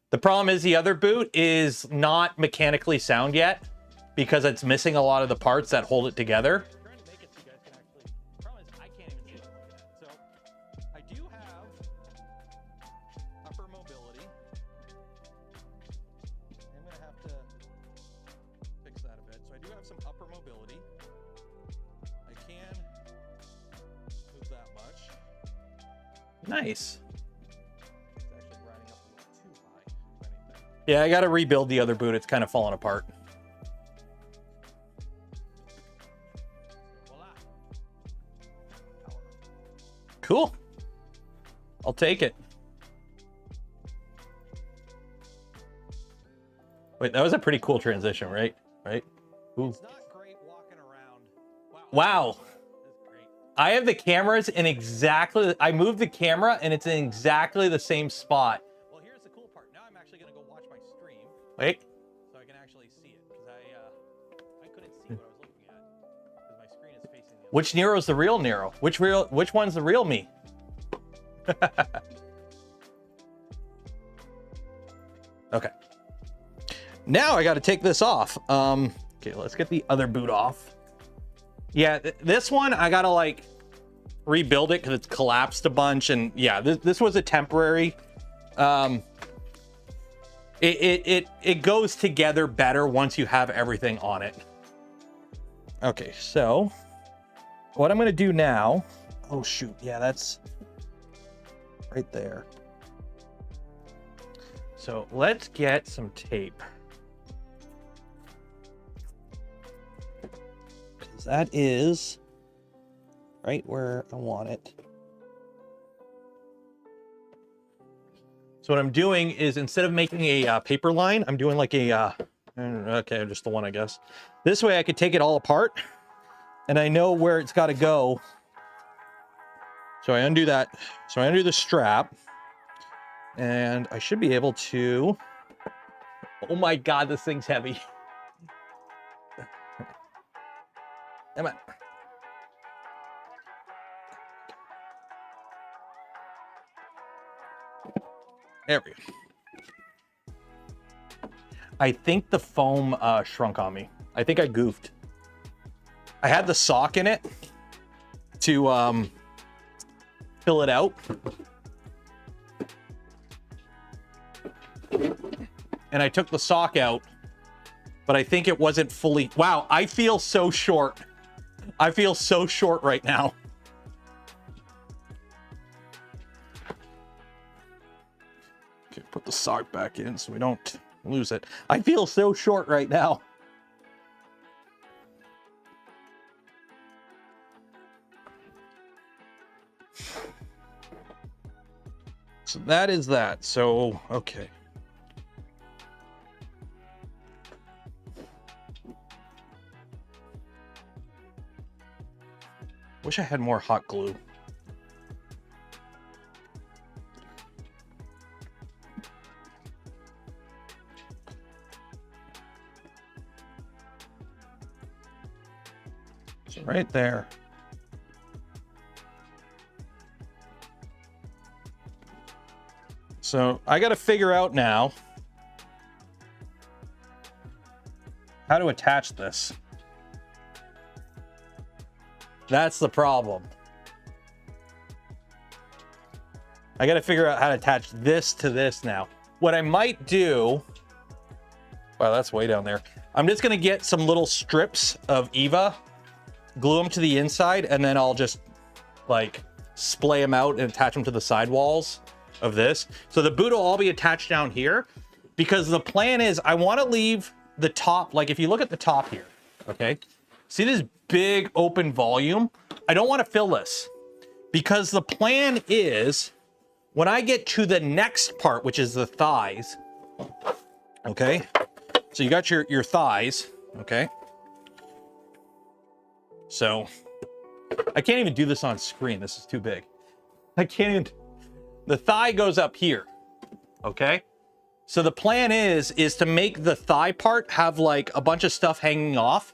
The problem is the other boot is not mechanically sound yet because it's missing a lot of the parts that hold it together. I'm trying to make it so you guys can actually, the problem is I can't even see what I'm looking at. So I do have upper mobility. I'm gonna have to fix that a bit. So I do have some upper mobility. I can move that much. Nice. Yeah, I got to rebuild the other boot. It's kind of falling apart. Cool. I'll take it. Wait, that was a pretty cool transition, right? Right? Ooh. It's not great walking around. Wow. I have the cameras in exactly, I moved the camera and it's in exactly the same spot. Wait. So I can actually see it because I couldn't see what I was looking at because my screen is facing the other. Which Nero's the real Nero? Which one's the real me? Okay. Now I got to take this off. Okay, let's get the other boot off. Yeah, this one I got to like rebuild it because it's collapsed a bunch, and yeah, this was a temporary It goes together better once you have everything on it. Okay, so what I'm gonna do now, oh shoot, yeah, that's right there. So let's get some tape. Because that is right where I want it. So what I'm doing is, instead of making a paper line, I'm doing like a, okay, just the one, I guess. This way I could take it all apart and I know where it's got to go. So I undo that. So I undo the strap and I should be able to, oh my God, this thing's heavy. Come on. There we go. I think the foam shrunk on me. I think I goofed. I had the sock in it to fill it out. And I took the sock out, but I think it wasn't fully... Wow, I feel so short. I feel so short right now. Put the sock back in so we don't lose it. I feel so short right now. So that is that. So, okay. Wish I had more hot glue. Right there. So I got to figure out now how to attach this. That's the problem. I got to figure out how to attach this to this now. What I might do, wow, that's way down there. I'm just going to get some little strips of Eva, glue them to the inside, and then I'll just like splay them out and attach them to the sidewalls of this. So the boot will all be attached down here, because the plan is I want to leave the top, like if you look at the top here, okay, see this big open volume? I don't want to fill this, because the plan is when I get to the next part, which is the thighs, okay, so you got your thighs, okay. So I can't even do this on screen. This is too big. I can't even. The thigh goes up here. Okay. So the plan is to make the thigh part have like a bunch of stuff hanging off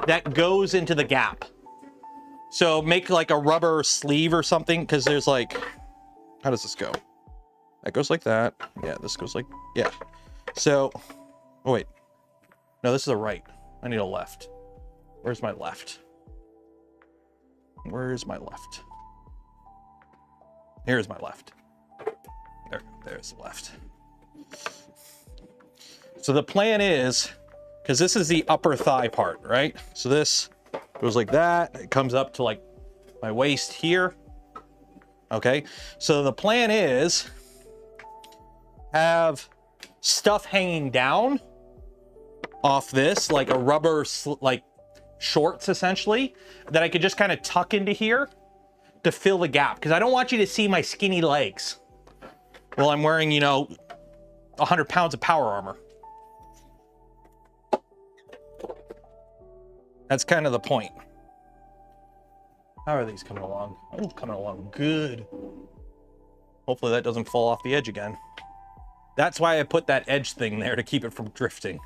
that goes into the gap. So make like a rubber sleeve or something, because there's like, how does this go? That goes like that. Yeah, this goes like, yeah. So, oh wait. No, this is a right. I need a left. Where's my left? Where's my left? Here's my left. There's the left. So the plan is, because this is the upper thigh part, right? So this goes like that. It comes up to like my waist here. Okay. So the plan is have stuff hanging down off this, like a rubber, like shorts essentially, that I could just kind of tuck into here to fill the gap, because I don't want you to see my skinny legs while I'm wearing, you know, 100 pounds of power armor. That's kind of the point. How are these coming along? Oh, coming along good. Hopefully that doesn't fall off the edge again. That's why I put that edge thing there, to keep it from drifting.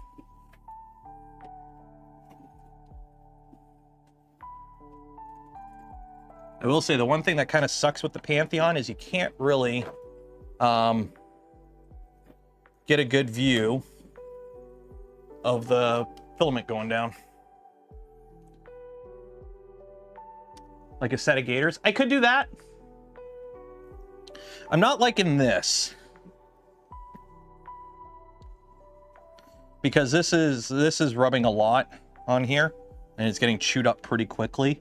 I will say the one thing that kind of sucks with the Pantheon is you can't really get a good view of the filament going down. Like a set of gaiters. I could do that. I'm not liking this. because this is rubbing a lot on here, and it's getting chewed up pretty quickly.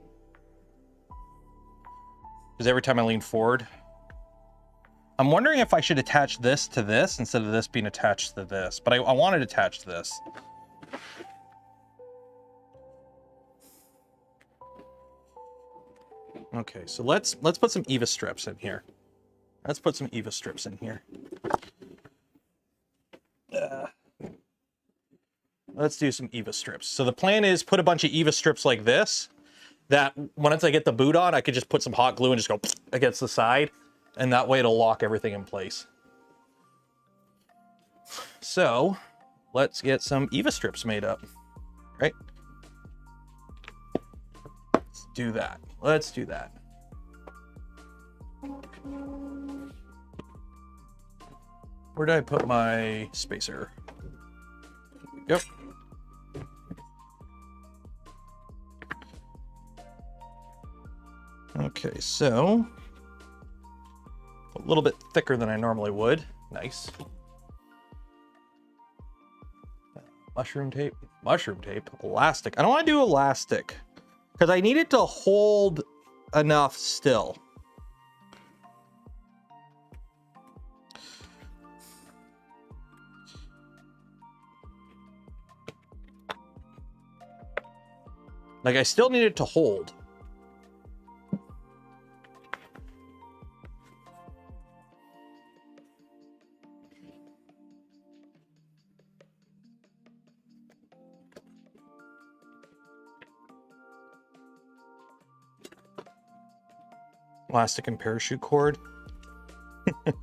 Because every time I lean forward, I'm wondering if I should attach this to this instead of this being attached to this, but I want it attached to this. Okay, so let's put some EVA strips in here. Let's put some EVA strips in here. Let's do some EVA strips. So the plan is put a bunch of EVA strips like this, that once I get the boot on, I could just put some hot glue and just go against the side, and that way it'll lock everything in place. So let's get some EVA strips made up, right? Let's do that. Let's do that. Where did I put my spacer? There we go. Okay, so a little bit thicker than I normally would. Nice. Mushroom tape, elastic. I don't want to do elastic because I need it to hold enough still. Like, I still need it to hold. Elastic and parachute cord. What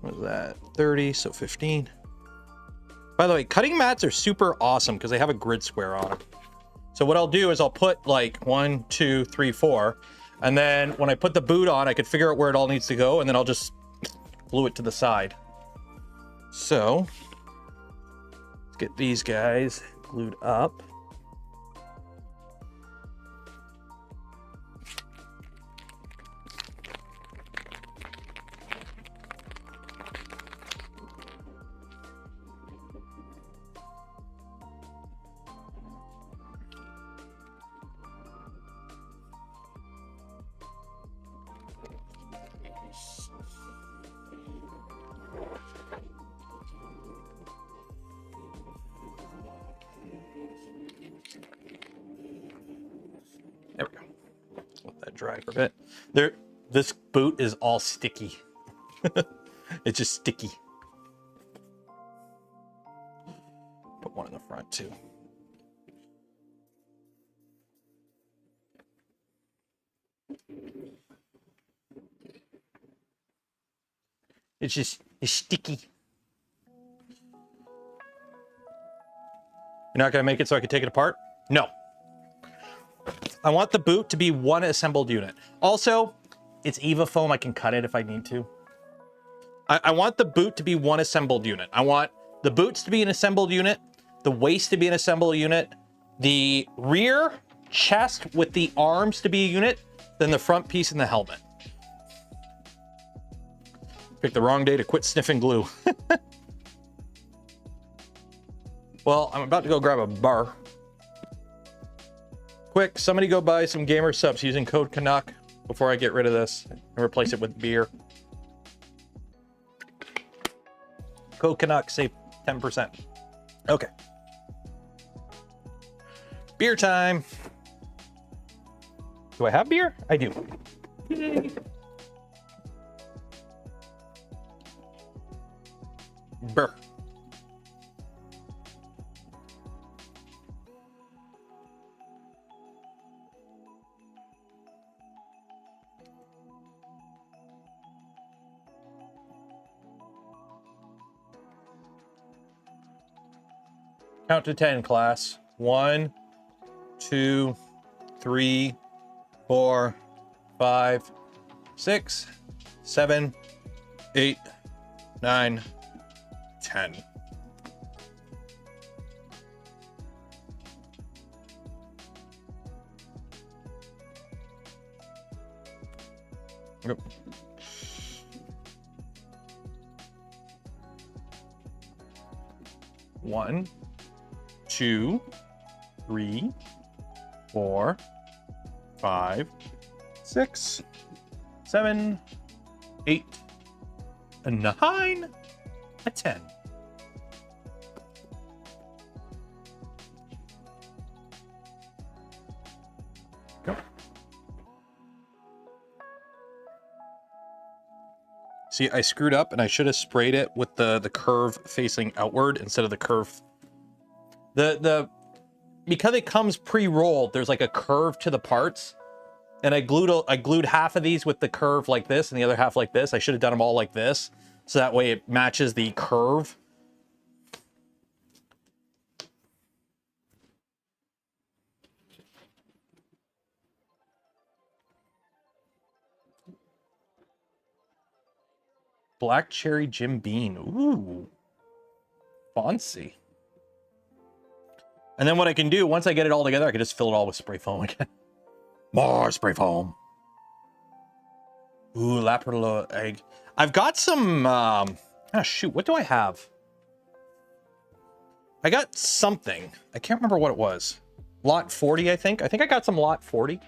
was that? 30, so 15. By the way, cutting mats are super awesome because they have a grid square on them. So what I'll do is I'll put like 1, 2, 3, 4. And then when I put the boot on, I could figure out where it all needs to go. And then I'll just glue it to the side. So let's get these guys glued up. There we go. Let that dry for a bit. This boot is all sticky. It's just sticky. Put one in the front too. It's sticky. You're not gonna make it so I can take it apart? No. I want the boot to be one assembled unit. Also, it's EVA foam. I can cut it if I need to. I want the boot to be one assembled unit. I want the boots to be an assembled unit, the waist to be an assembled unit, the rear chest with the arms to be a unit, then the front piece and the helmet. Picked the wrong day to quit sniffing glue. Well, I'm about to go grab a bar. Quick, somebody go buy some gamer subs using code Canuck before I get rid of this and replace it with beer. Code Canuck, save 10%. Okay. Beer time. Do I have beer? I do. Yay. Burr. Count to 10, class. 1, 2, 3, 4, 5, 6, 7, 8, 9, 10. Yep. 1, 2, 3, 4, 5, 6, 7, 8, a 9, a 10. Go. See, I screwed up and I should have sprayed it with the curve facing outward instead of the curve. Because it comes pre-rolled, there's like a curve to the parts. And I glued half of these with the curve like this and the other half like this. I should have done them all like this. So that way it matches the curve. Black cherry Jim Beam. Ooh. Fancy. And then what I can do, once I get it all together, I can just fill it all with spray foam again. More spray foam. Ooh, Laperlo egg. I've got some, shoot, what do I have? I got something. I can't remember what it was. Lot 40, I think. I think I got some Lot 40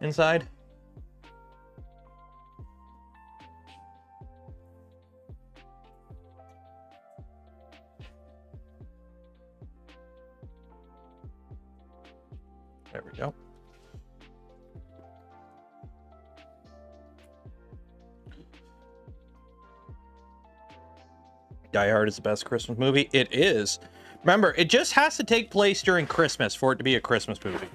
inside. There we go. Die Hard is the best Christmas movie. It is. Remember, it just has to take place during Christmas for it to be a Christmas movie.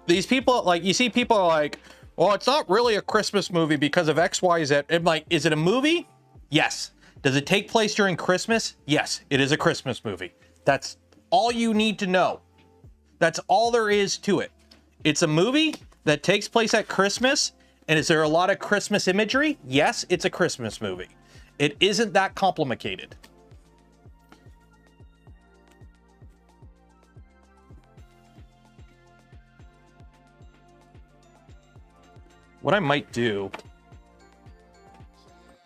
These people, like, you see people are like, well, it's not really a Christmas movie because of X, Y, Z. I'm like, is it a movie? Yes. Does it take place during Christmas? Yes, it is a Christmas movie. That's all you need to know. That's all there is to it. It's a movie that takes place at Christmas. And is there a lot of Christmas imagery? Yes, it's a Christmas movie. It isn't that complicated. What I might do,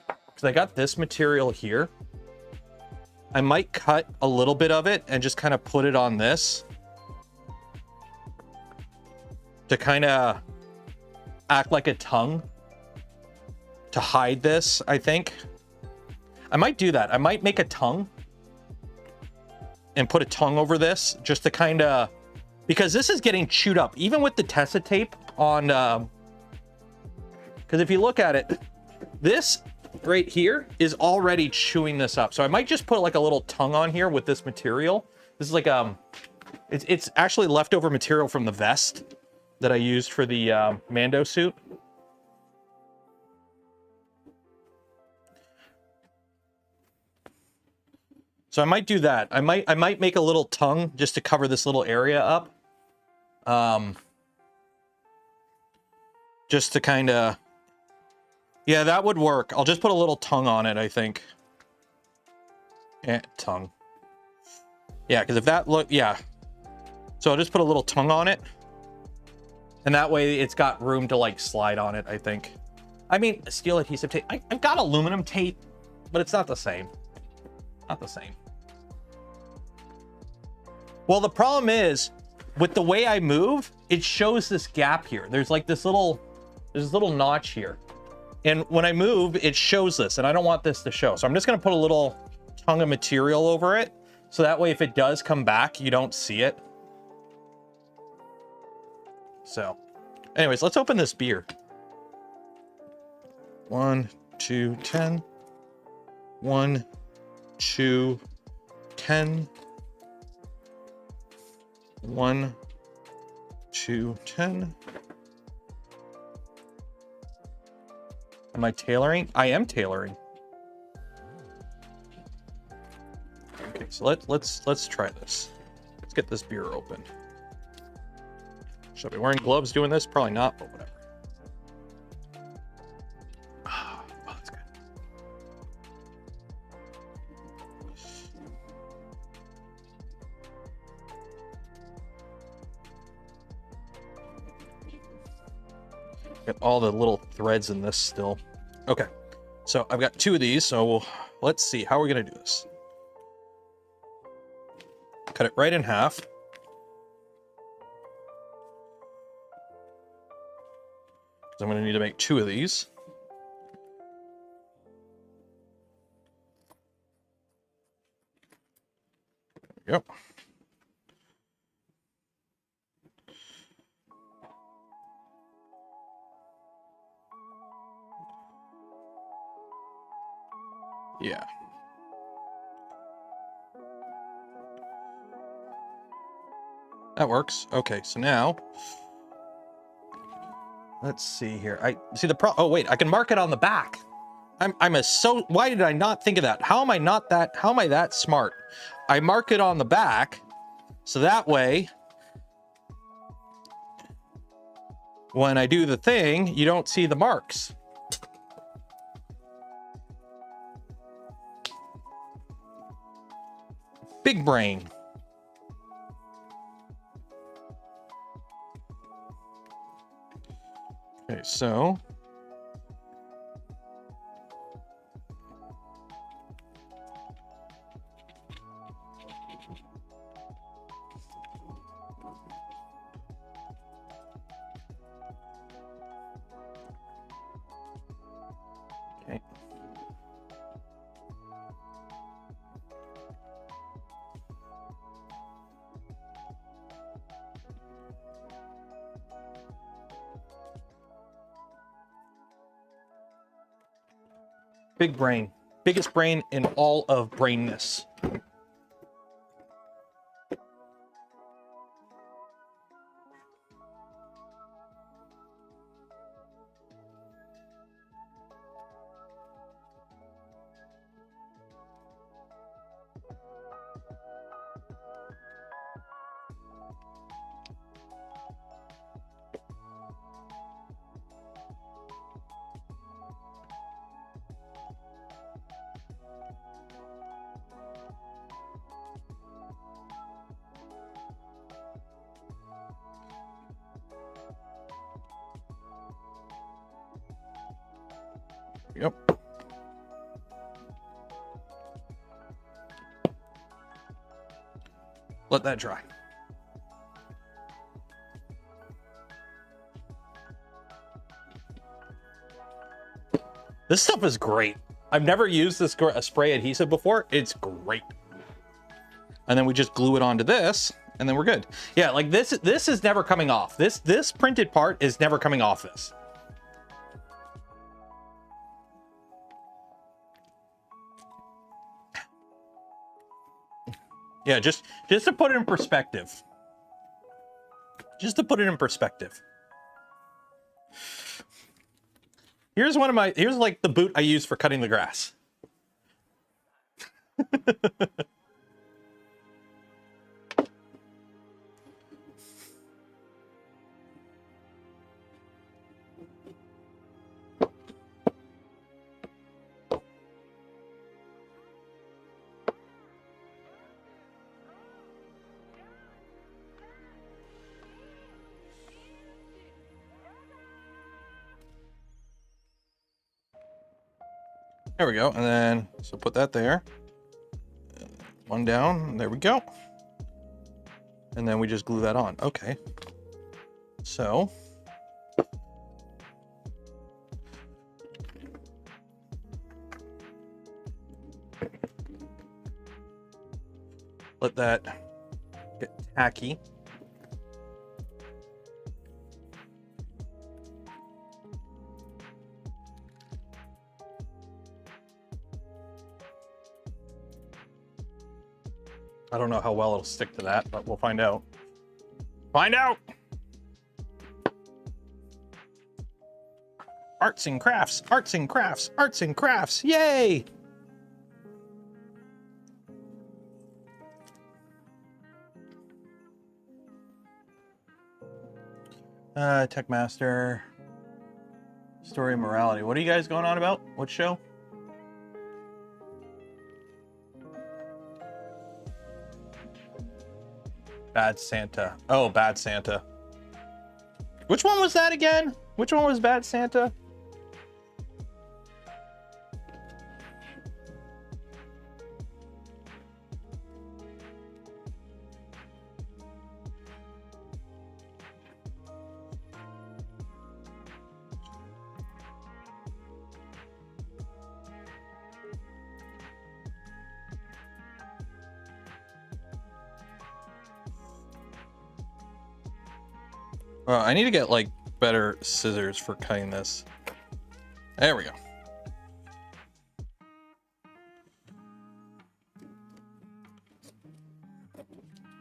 because I got this material here, I might cut a little bit of it and just kind of put it on this to kind of act like a tongue to hide this, I think. I might do that. I might make a tongue and put a tongue over this just to kind of, because this is getting chewed up, even with the Tessa tape on, because if you look at it, this right here is already chewing this up. So I might just put like a little tongue on here with this material. This is like, it's actually leftover material from the vest that I used for the Mando suit. So I might do that. I might make a little tongue just to cover this little area up. Just to kind of, yeah, that would work. I'll just put a little tongue on it, I think. Tongue. Yeah, because if that look, yeah. So I'll just put a little tongue on it. And that way it's got room to like slide on it, I think. I mean, steel adhesive tape. I've got aluminum tape, but it's not the same. Not the same. Well, the problem is, with the way I move, it shows this gap here. There's like this little notch here. And when I move, it shows this, and I don't want this to show. So I'm just gonna put a little tongue of material over it. So that way, if it does come back, you don't see it. So, anyways, let's open this beer. 1, 2, 10. 1, 2, 10. 1, 2, 10. Am I tailoring? I am tailoring. Okay, so let's try this. Let's get this beer open. Should I be wearing gloves doing this? Probably not, but whatever. Oh, that's good. Got all the little threads in this still. Okay, so I've got 2 of these, so let's see. How are we gonna do this? Cut it right in half. I'm going to need to make 2 of these. There we go. Yeah. That works. Okay, so now let's see here. I see the oh wait, I can mark it on the back. Why did I not think of that? How am I that smart? I mark it on the back so that way when I do the thing, you don't see the marks. Big brain. Okay, so okay. Big brain. Biggest brain in all of brainness. Yep. Let that dry. This stuff is great. I've never used this spray adhesive before. It's great. And then we just glue it onto this, and then we're good. Yeah, like this is never coming off. This printed part is never coming off this. Yeah, just to put it in perspective. Just to put it in perspective. Here's like the boot I use for cutting the grass. There we go, and then so put that there. One down, there we go. And then we just glue that on. Okay. So let that get tacky. I don't know how well it'll stick to that, but we'll find out. Find out! Arts and crafts, arts and crafts, arts and crafts, yay! Tech Master, Story of Morality. What are you guys going on about? What show? Bad Santa. Oh, Bad Santa. Which one was that again? Which one was Bad Santa? I need to get like better scissors for cutting this. There we go.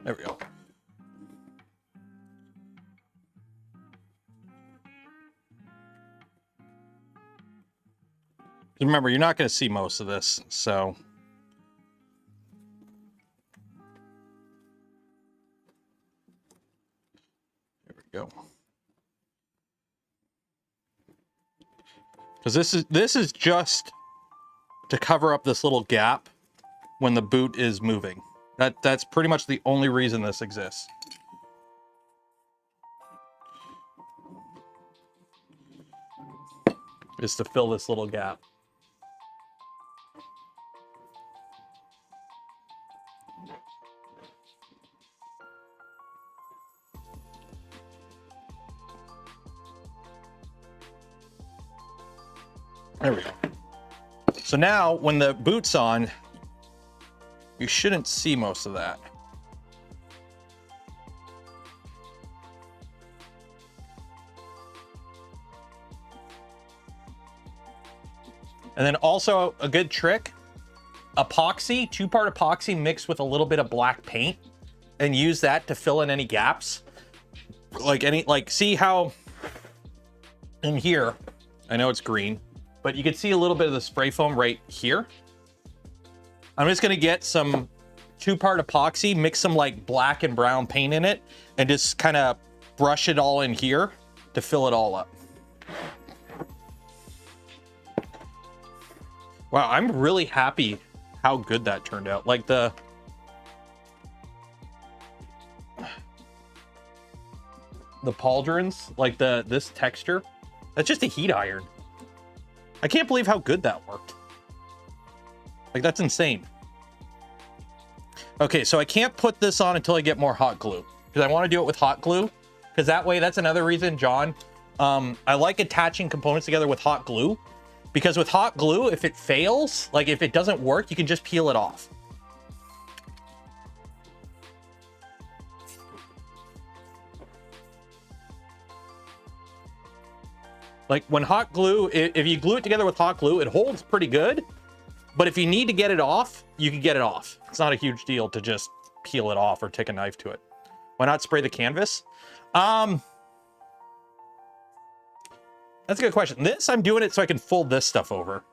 There we go. Remember, you're not going to see most of this, so. There we go. Because this is just to cover up this little gap when the boot is moving. That's pretty much the only reason this exists. Is to fill this little gap. There we go. So now when the boot's on, you shouldn't see most of that. And then also a good trick, epoxy, 2-part epoxy mixed with a little bit of black paint, and use that to fill in any gaps. See how in here, I know it's green, but you can see a little bit of the spray foam right here. I'm just gonna get some 2-part epoxy, mix some like black and brown paint in it, and just kind of brush it all in here to fill it all up. Wow, I'm really happy how good that turned out. Like the pauldrons, like this texture, that's just a heat iron. I can't believe how good that worked. Like, that's insane. Okay, so I can't put this on until I get more hot glue, because I want to do it with hot glue, because that way, that's another reason, John, I like attaching components together with hot glue, because with hot glue, if it fails, like if it doesn't work, you can just peel it off. Like when hot glue, if you glue it together with hot glue, it holds pretty good. But if you need to get it off, you can get it off. It's not a huge deal to just peel it off or take a knife to it. Why not spray the canvas? That's a good question. This, I'm doing it so I can fold this stuff over.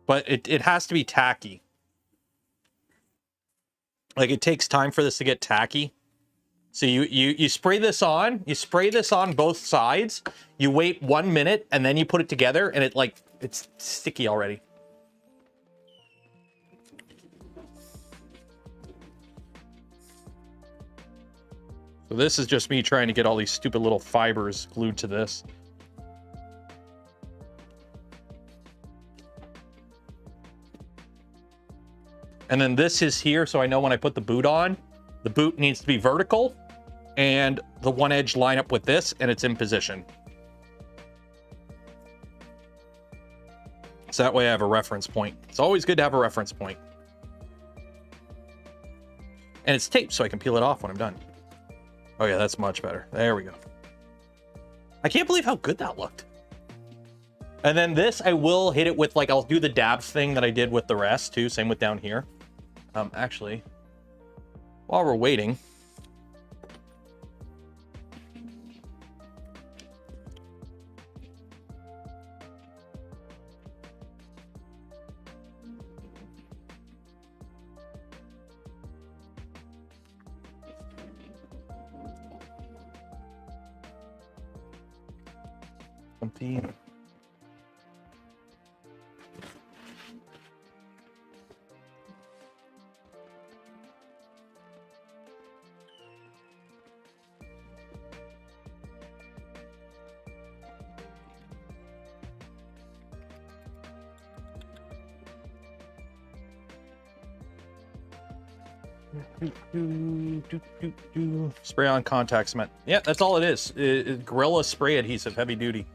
But it has to be tacky. Like, it takes time for this to get tacky. So you spray this on. You spray this on both sides. You wait 1 minute, and then you put it together, and it's sticky already. So this is just me trying to get all these stupid little fibers glued to this. And then this is here, so I know when I put the boot on, the boot needs to be vertical, and the one edge line up with this, and it's in position. So that way I have a reference point. It's always good to have a reference point. And it's taped, so I can peel it off when I'm done. Oh yeah, that's much better. There we go. I can't believe how good that looked. And then this, I will hit it with, like, I'll do the dabs thing that I did with the rest too. Same with down here. Actually, while we're waiting, something. Spray on contact cement. Yeah, that's all it is. Gorilla spray adhesive, heavy duty.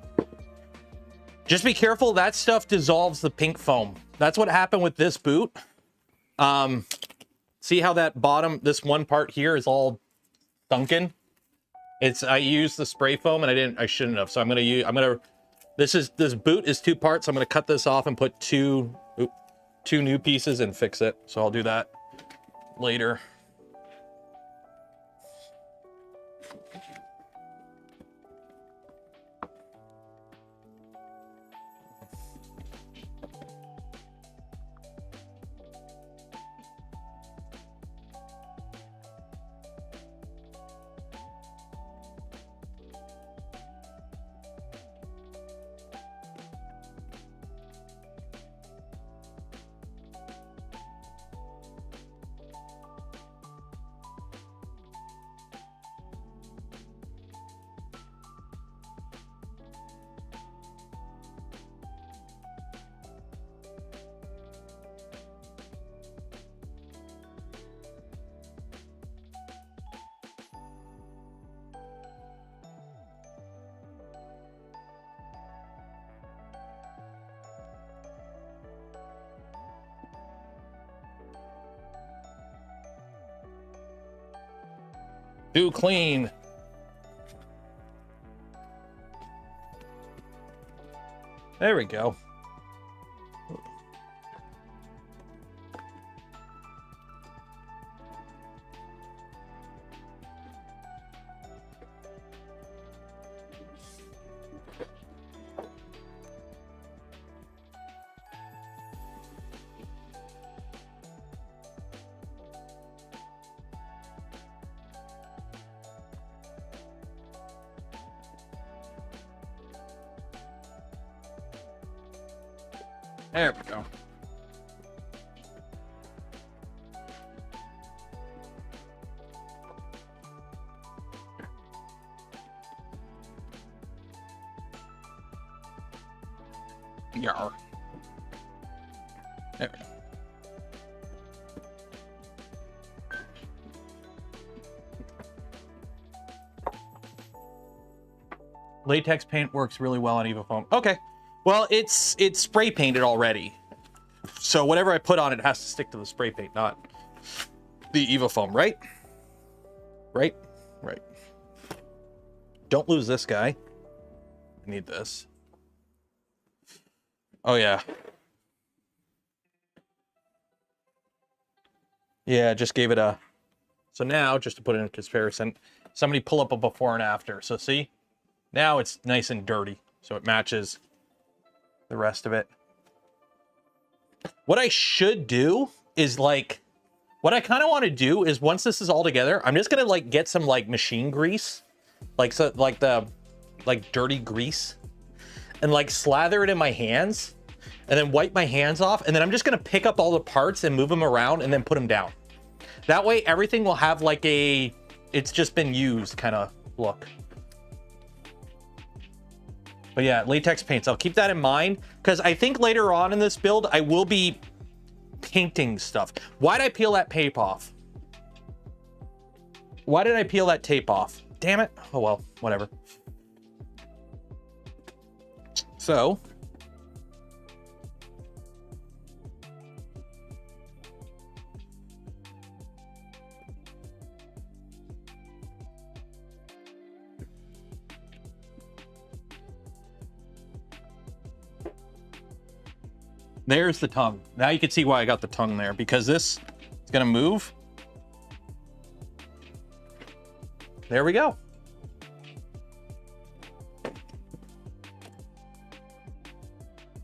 Just be careful, that stuff dissolves the pink foam. That's what happened with this boot. See how that bottom, this one part here is all sunken? I used the spray foam and I shouldn't have. So this boot is 2 parts. I'm gonna cut this off and put two new pieces and fix it. So I'll do that later. Do clean. There we go. There we go. Yar. There we go. Latex paint works really well on EvoFoam. Okay. Well, it's spray painted already. So whatever I put on it has to stick to the spray paint, not the EvoFoam, right? Right? Right. Don't lose this guy. I need this. Oh, yeah. Yeah, just gave it a... So now, just to put it in comparison, somebody pull up a before and after. So see? Now it's nice and dirty. So it matches the rest of it. What I should do is like... What I kind of want to do is once this is all together, I'm just going to like get some like machine grease. Like dirty grease. And like slather it in my hands. And then wipe my hands off. And then I'm just going to pick up all the parts and move them around and then put them down. That way everything will have like a, it's just been used kind of look. But yeah, latex paints, I'll keep that in mind because I think later on in this build, I will be painting stuff. Why did I peel that tape off? Why did I peel that tape off? Damn it. Oh, well, whatever. So. There's the tongue. Now you can see why I got the tongue there, because this is going to move. There we go.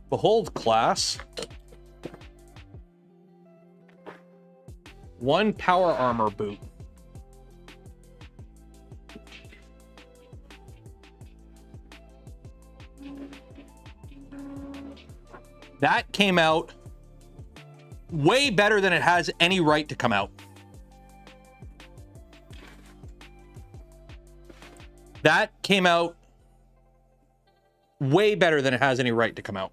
Behold, class. 1 power armor boot. That came out way better than it has any right to come out. That came out way better than it has any right to come out.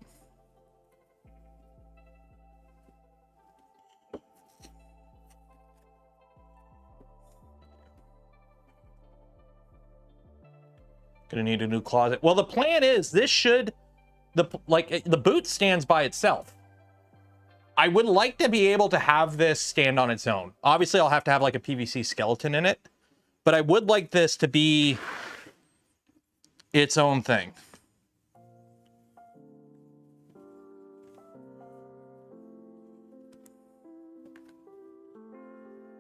Gonna need a new closet. Well, the plan is this should... the boot stands by itself. I would like to be able to have this stand on its own. Obviously, I'll have to have like a PVC skeleton in it, But I would like this to be its own thing.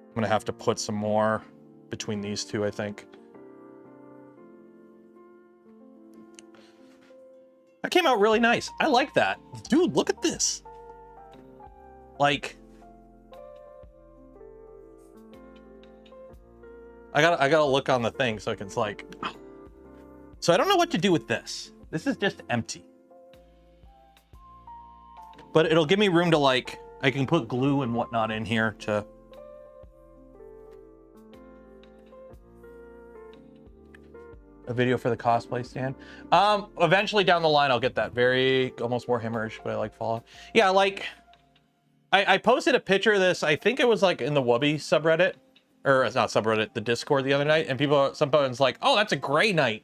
I'm gonna have to put some more between these two, I think. That came out really nice. I like that. Dude, look at this. Like, I gotta look on the thing so it's like, so I don't know what to do with this. This is just empty. But it'll give me room to, like, I can put glue and whatnot in here to... A video for the cosplay stand. Eventually down the line, I'll get that. Very, almost Warhammerish, but I like Fallout. Yeah, like, I posted a picture of this, I think it was like in the Wubby subreddit, or it's not subreddit, the Discord the other night, and people, sometimes like, oh, that's a gray knight.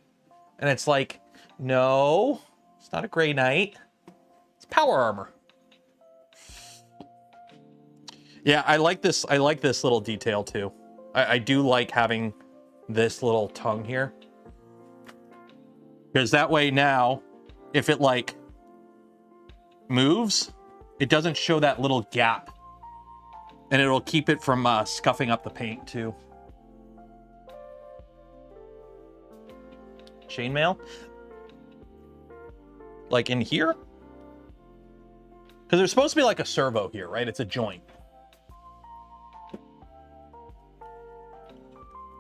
And it's like, no, it's not a gray knight. It's power armor. Yeah, I like this little detail too. I do like having this little tongue here. Because that way now, if it like moves, it doesn't show that little gap. And it'll keep it from scuffing up the paint too. Chainmail? Like in here? Because there's supposed to be like a servo here, right? It's a joint.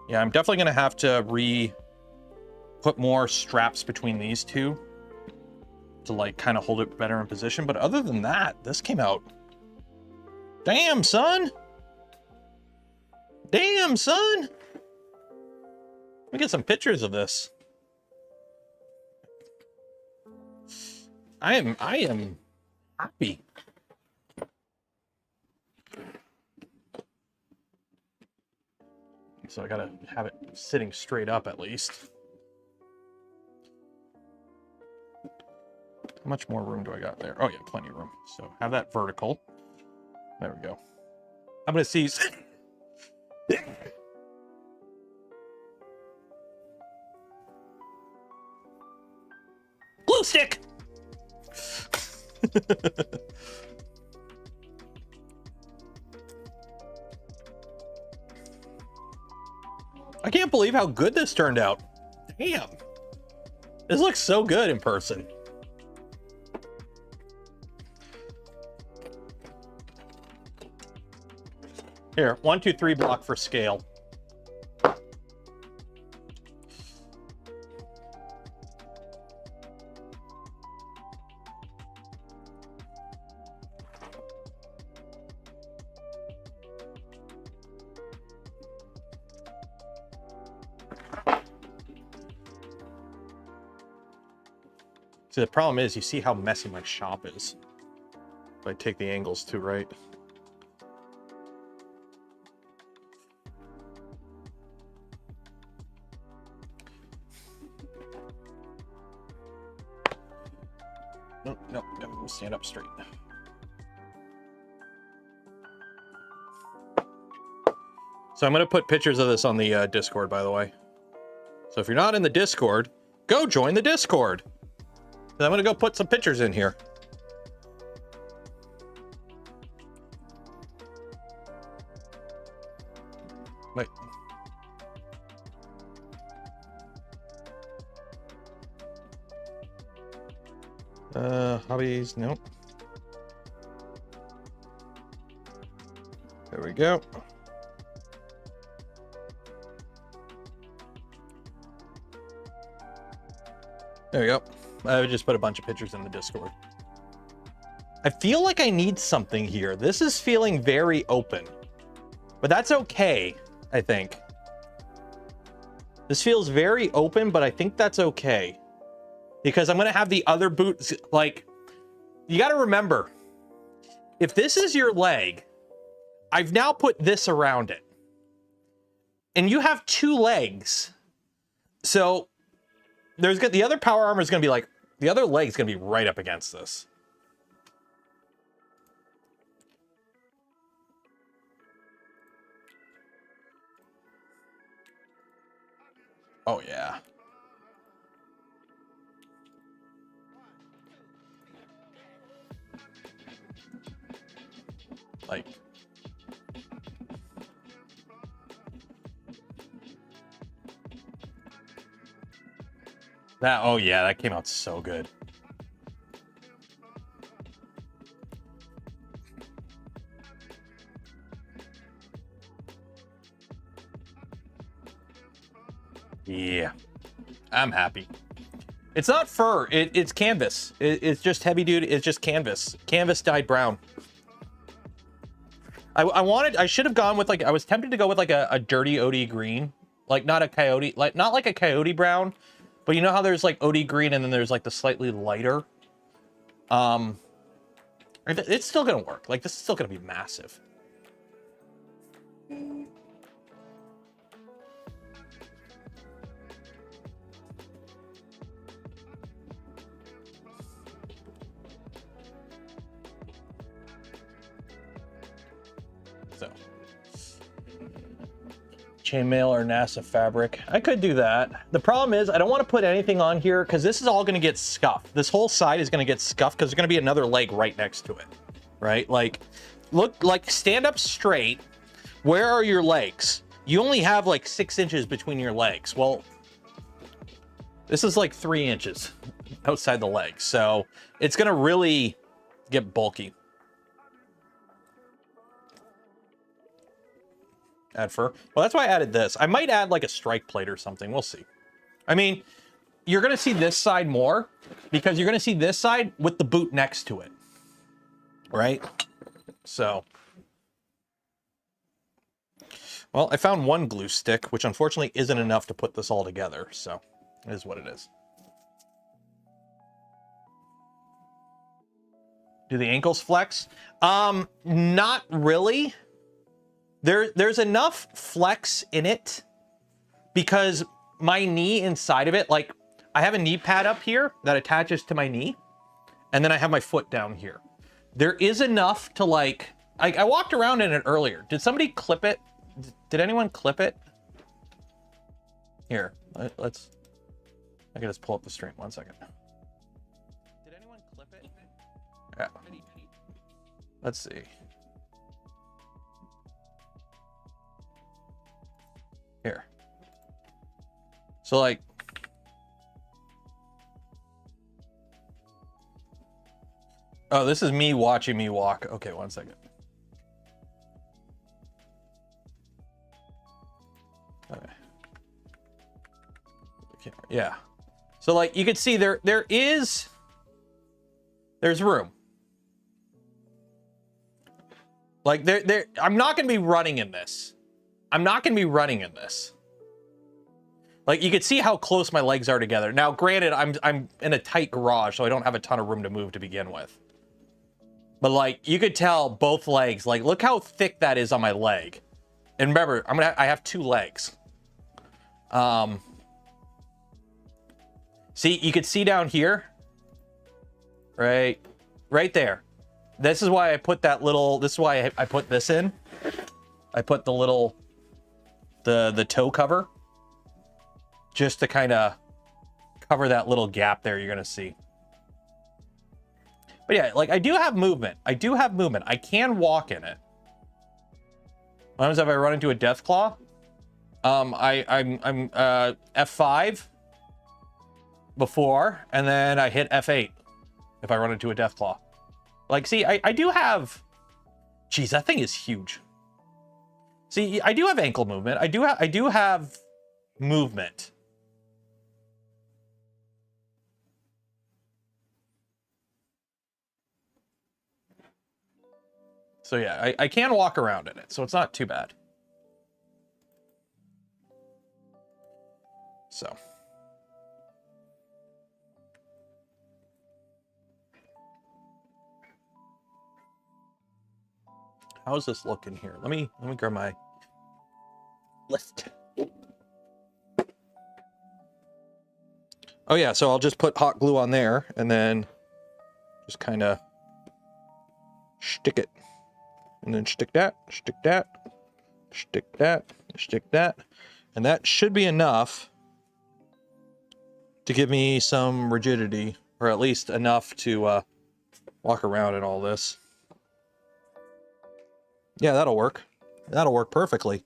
Yeah, I'm definitely going to have to put more straps between these two to like kind of hold it better in position. But other than that, this came out. Damn, son. Damn, son. Let me get some pictures of this. I am happy. So I gotta have it sitting straight up at least. How much more room do I got there? Oh yeah, plenty of room. So have that vertical. There we go. I'm gonna seize. Glue stick. I can't believe how good this turned out. Damn. This looks so good in person. Here, 1, 2, 3 block for scale. See, the problem is, you see how messy my shop is. If I take the angles too right. No, we'll stand up straight. So I'm going to put pictures of this on the Discord, by the way. So if you're not in the Discord, go join the Discord. I'm going to go put some pictures in here. Wait. Hobbies, nope. There we go. There we go. I just put a bunch of pictures in the Discord. I feel like I need something here. This is feeling very open, but that's okay, I think. This feels very open, but I think that's okay. Because I'm going to have the other boots, like, you got to remember, if this is your leg, I've now put this around it. And you have 2 legs. So there's the other power armor is going to be like, the other leg's going to be right up against this. Oh, yeah. Like... That, oh yeah, that came out so good. Yeah, I'm happy. It's not fur, it's canvas. It's just heavy duty, it's just canvas. Canvas dyed brown. I should have gone with like, I was tempted to go with like a dirty OD green. Like not a coyote, like not like a coyote brown, but you know how there's like OD green and then there's like the slightly lighter. It's still gonna work. Like this is still gonna be massive. So, chainmail or NASA fabric. I could do that. The problem is I don't want to put anything on here because this is all going to get scuffed. This whole side is going to get scuffed because there's going to be another leg right next to it, right? Like, look, like stand up straight. Where are your legs? You only have like 6 inches between your legs. Well, this is like 3 inches outside the legs. So it's going to really get bulky. Add fur. Well, that's why I added this. I might add like a strike plate or something. We'll see. I mean, you're going to see this side more because you're going to see this side with the boot next to it. Right? So. Well, I found one glue stick, which unfortunately isn't enough to put this all together. So it is what it is. Do the ankles flex? Not really. There's enough flex in it because my knee inside of it, like I have a knee pad up here that attaches to my knee and then I have my foot down here. There is enough to like, I walked around in it earlier. Did somebody clip it? Did anyone clip it? Here, let's, I can just pull up the stream 1 second. Did anyone clip it? Yeah. Let's see. Here. So like, oh, this is me watching me walk. Okay, 1 second. Okay. Yeah. So like you can see there's room. Like I'm not going to be running in this. I'm not going to be running in this. Like you can see how close my legs are together. Now, granted, I'm in a tight garage, so I don't have a ton of room to move to begin with. But like you could tell both legs, like look how thick that is on my leg. And remember, I have 2 legs. See, you could see down here, right there. This is why I put that little, this is why I put this in. I put the little, the toe cover just to kind of cover that little gap there you're going to see. But yeah, like I do have movement. I can walk in it. What happens if I run into a death claw? I'm F5 before, and then I hit F8 if I run into a death claw. Like, see, I do have, geez, that thing is huge. See, I do have ankle movement. I do have movement. So yeah, I can walk around in it, so it's not too bad. So. How's this looking here? Let me grab my list. Oh yeah, so I'll just put hot glue on there and then just kind of stick it. And then stick that, stick that, stick that, stick that. And that should be enough to give me some rigidity, or at least enough to walk around in all this. Yeah, that'll work. That'll work perfectly.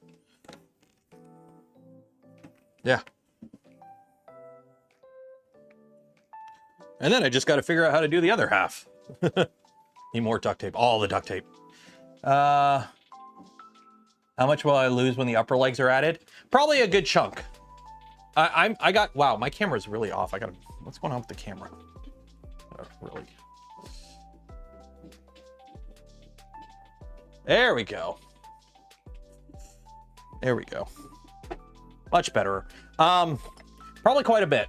Yeah. And then I just got to figure out how to do the other half. Need more duct tape. All the duct tape. How much will I lose when the upper legs are added? Probably a good chunk. I got, wow, my camera's really off. What's going on with the camera? Really. There we go. There we go. Much better. Probably quite a bit.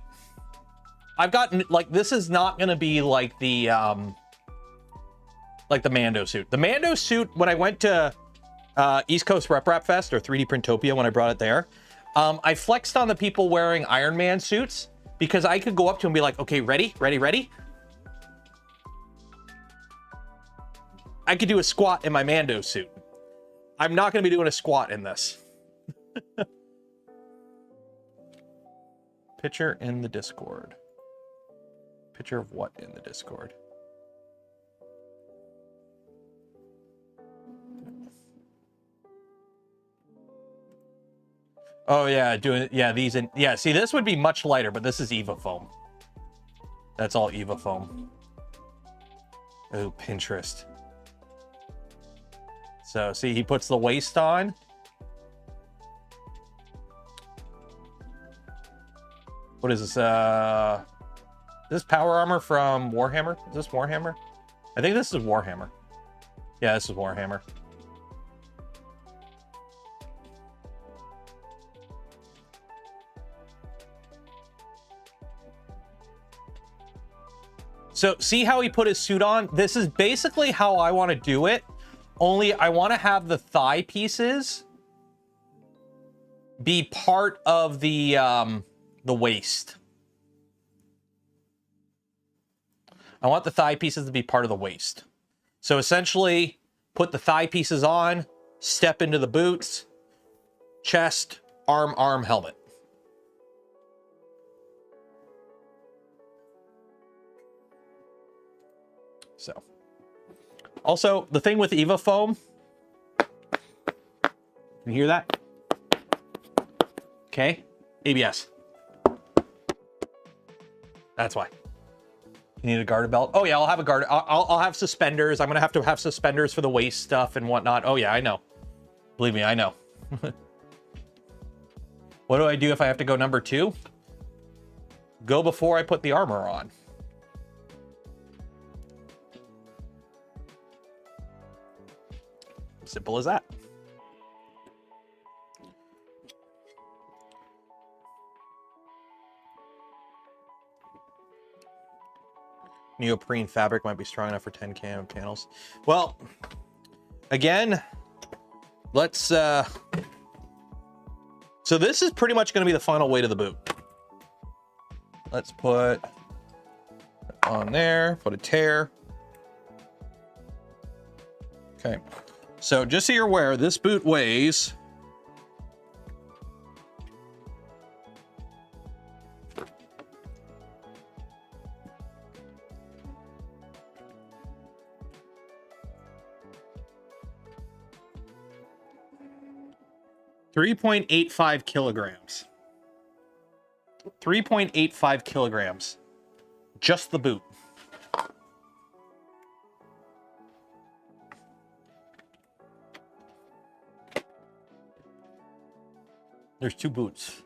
I've gotten, like, this is not going to be like the Mando suit. The Mando suit, when I went to East Coast Rep Fest, or 3D Printopia when I brought it there, I flexed on the people wearing Iron Man suits because I could go up to them and be like, okay, ready, ready, ready. I could do a squat in my Mando suit. I'm not going to be doing a squat in this. Picture in the Discord. Picture of what in the Discord? Oh yeah, these in, yeah, see, this would be much lighter, but this is Eva foam. That's all Eva foam. Oh, Pinterest. So see, he puts the waist on. What is this? Is this power armor from Warhammer? Is this Warhammer? I think this is Warhammer. Yeah, this is Warhammer. So see how he put his suit on? This is basically how I want to do it. Only I want to have the thigh pieces be part of the waist. I want the thigh pieces to be part of the waist. So essentially, put the thigh pieces on, step into the boots, chest, arm, helmet. So, also, the thing with Eva foam, can you hear that? Okay, ABS. That's why. You need a garter belt? Oh yeah, I'll have a garter. I'll have suspenders. I'm gonna have to have suspenders for the waist stuff and whatnot. Oh yeah, I know. Believe me, I know. What do I do if I have to go number 2? Go before I put the armor on. Simple as that. Neoprene fabric might be strong enough for 10 cam panels. Well, again, let's so this is pretty much going to be the final weight of the boot. Let's put on there, put a tear. Okay, so just so you're aware, this boot weighs 3.85 kilograms. 3.85 kilograms. Just the boot. There's 2 boots.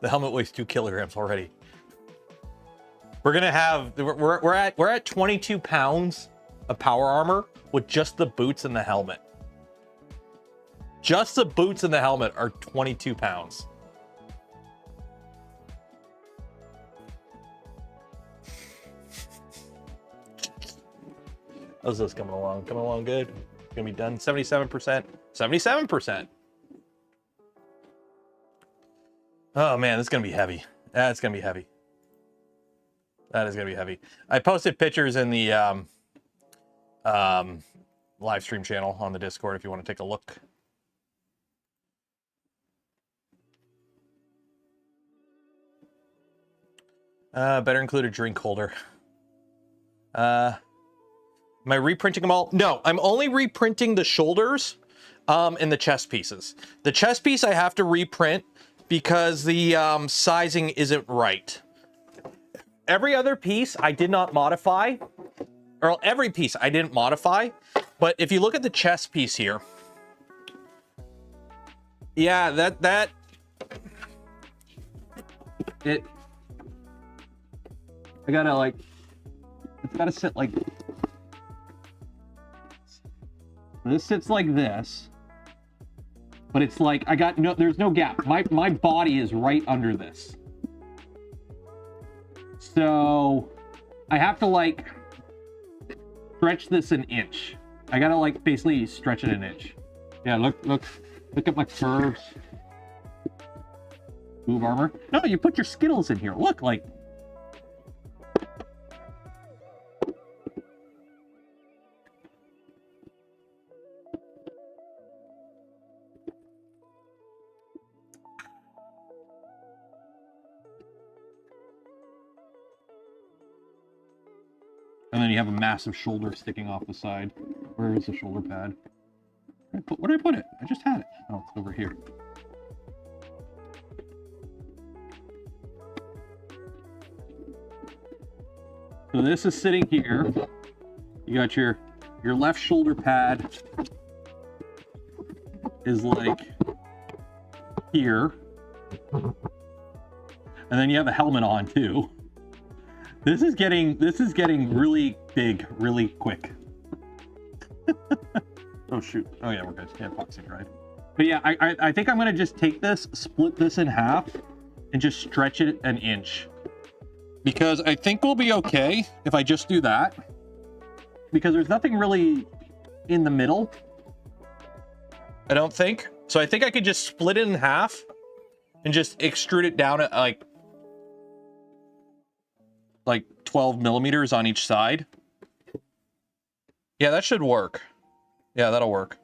The helmet weighs 2 kilograms already. We're gonna have, we're at 22 pounds of power armor with just the boots and the helmet. Just the boots and the helmet are 22 pounds. How's this coming along? Coming along good? Gonna be done 77%. 77%. Oh man, this is gonna be heavy. That's gonna be heavy. That is gonna be heavy. I posted pictures in the live stream channel on the Discord if you want to take a look. Better include a drink holder. Am I reprinting them all? No, I'm only reprinting the shoulders and the chest pieces. The chest piece I have to reprint because the sizing isn't right. Every other piece I did not modify, or every piece I didn't modify, but if you look at the chest piece here, yeah, I gotta like, it's gotta sit like, this sits like this, but it's like, I got no, there's no gap. My body is right under this. So I have to like stretch this an inch. I gotta like basically stretch it an inch. Yeah, look at my curves. Move armor. No, you put your Skittles in here. Look, like. And then you have a massive shoulder sticking off the side. Where is the shoulder pad? Where did I put it? I just had it. Oh, it's over here. So this is sitting here. You got your left shoulder pad is like here. And then you have a helmet on too. This is getting really big, really quick. Oh shoot. Oh yeah, we're good. Yeah, boxing, right? But yeah, I think I'm gonna just take this, split this in half, and just stretch it an inch. Because I think we'll be okay if I just do that. Because there's nothing really in the middle. I don't think. So I think I could just split it in half and just extrude it down at like 12 millimeters on each side. Yeah, that should work. Yeah, that'll work.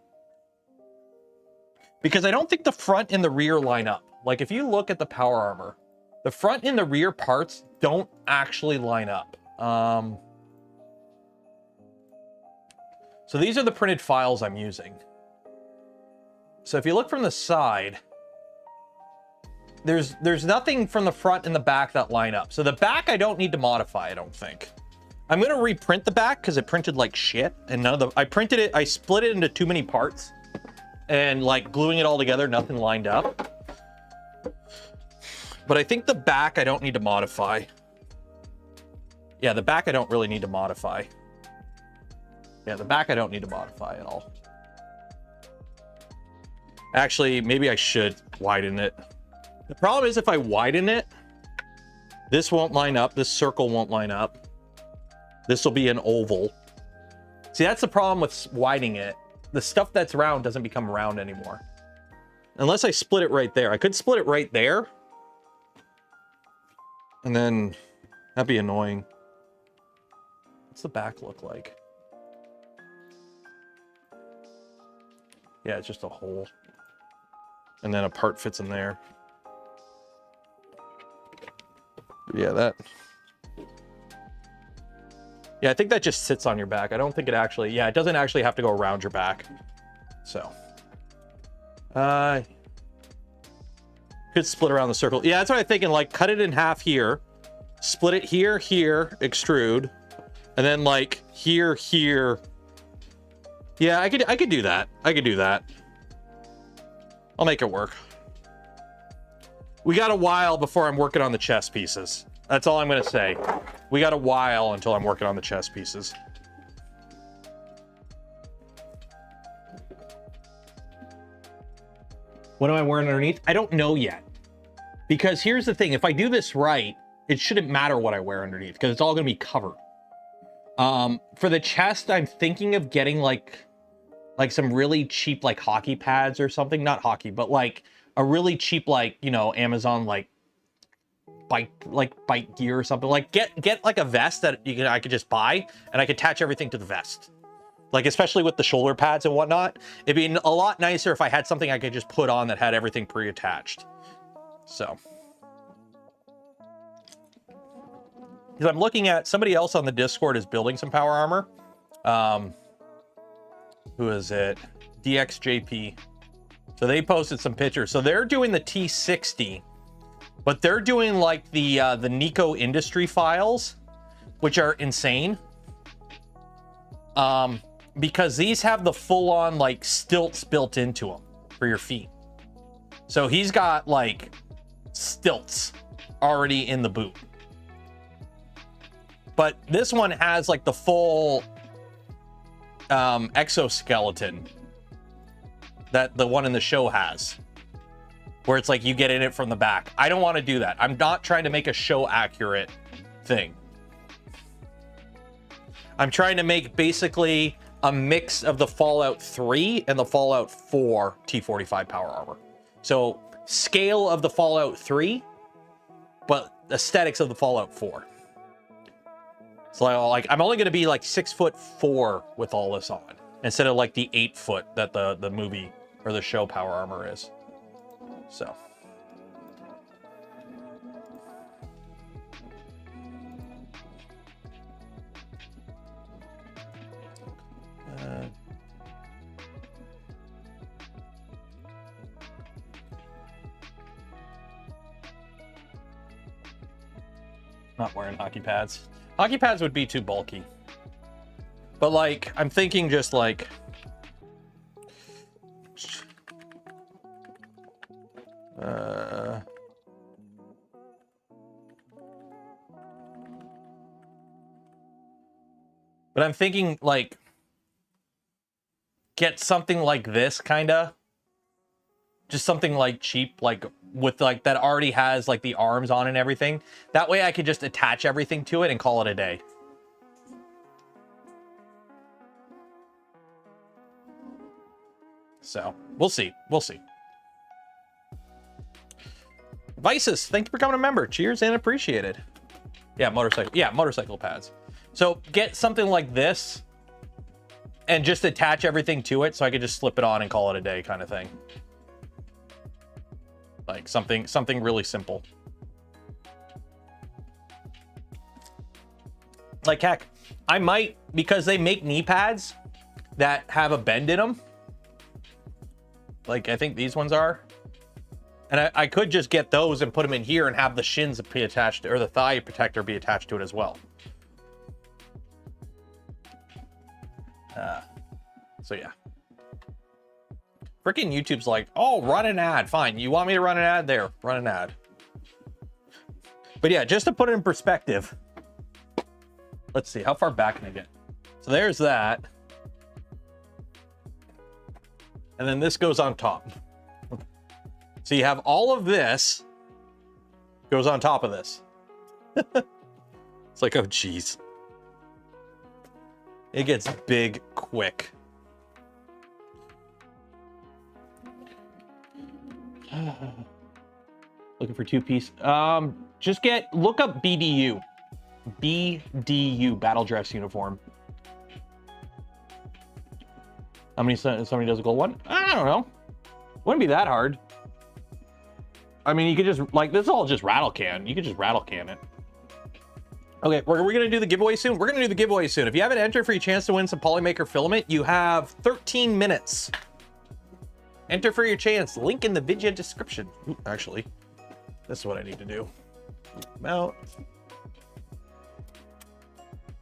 Because I don't think the front and the rear line up. Like if you look at the power armor, the front and the rear parts don't actually line up. So these are the printed files I'm using. So if you look from the side, there's nothing from the front and the back that line up. So the back I don't need to modify, I don't think. I'm gonna reprint the back because it printed like shit, and none of the, I split it into too many parts, and like gluing it all together, nothing lined up. But I think the back I don't need to modify. Yeah, the back I don't really need to modify. Yeah, the back I don't need to modify at all. Actually, maybe I should widen it. The problem is if I widen it, this won't line up. This circle won't line up. This will be an oval. See, that's the problem with widening it. The stuff that's round doesn't become round anymore. Unless I split it right there. I could split it right there. And then that'd be annoying. What's the back look like? Yeah, it's just a hole. And then a part fits in there. Yeah, that. Yeah, I think that just sits on your back. I don't think it actually, yeah, it doesn't actually have to go around your back. So. Could split around the circle. Yeah, that's what I'm thinking. Like, cut it in half here. Split it here, here, extrude. And then like here, here. Yeah, I could do that. I could do that. I'll make it work. We got a while before I'm working on the chest pieces. That's all I'm gonna say. We got a while until I'm working on the chest pieces. What am I wearing underneath? I don't know yet. Because here's the thing, if I do this right, it shouldn't matter what I wear underneath because it's all gonna be covered. For the chest, I'm thinking of getting like some really cheap like hockey pads or something. Not hockey, but like a really cheap like, you know, Amazon like bike gear or something. Like get like a vest that I could just buy and I could attach everything to the vest. Like especially with the shoulder pads and whatnot. It'd be a lot nicer if I had something I could just put on that had everything pre-attached. So. Because I'm looking at somebody else on the Discord is building some power armor. Who is it? DXJP. So they posted some pictures. So they're doing the T60, but they're doing like the Nico Industry files, which are insane. Because these have the full-on like stilts built into them for your feet. So he's got like stilts already in the boot. But this one has like the full exoskeleton that the one in the show has, where it's like you get in it from the back. I don't want to do that. I'm not trying to make a show accurate thing. I'm trying to make basically a mix of the Fallout 3 and the Fallout 4 T45 power armor. So scale of the Fallout 3, but aesthetics of the Fallout 4. So like I'm only going to be like 6'4" with all this on, instead of like the 8 foot that the movie or the show power armor is. So. Not wearing hockey pads. Hockey pads would be too bulky. But like, I'm thinking just like... But I'm thinking like... Get something like this, kinda. Just something like cheap, like with like that already has like the arms on and everything. That way I could just attach everything to it and call it a day. So we'll see. We'll see. Vices, thank you for becoming a member. Cheers and appreciated. Yeah, motorcycle. Yeah, motorcycle pads. So get something like this and just attach everything to it so I could just slip it on and call it a day kind of thing. Like something really simple. Like heck, I might, because they make knee pads that have a bend in them. Like I think these ones are. And I could just get those and put them in here and have the shins be attached, or the thigh protector be attached to it as well. So yeah. Freaking YouTube's like, oh, run an ad. Fine. You want me to run an ad? There, run an ad. But yeah, just to put it in perspective. Let's see, how far back can I get? So there's that. And then this goes on top. So you have all of this goes on top of this. It's like, oh, geez. It gets big quick. Looking for two-piece. Just look up BDU. BDU, battle dress uniform. How many somebody does a gold one? I don't know. Wouldn't be that hard. I mean, you could just, like, this is all just rattle can. You could just rattle can it. Okay, we're going to do the giveaway soon. We're going to do the giveaway soon. If you haven't entered for your chance to win some POLYMAKER filament, you have 13 minutes. Enter for your chance. Link in the video description. Ooh, actually, this is what I need to do. Mount.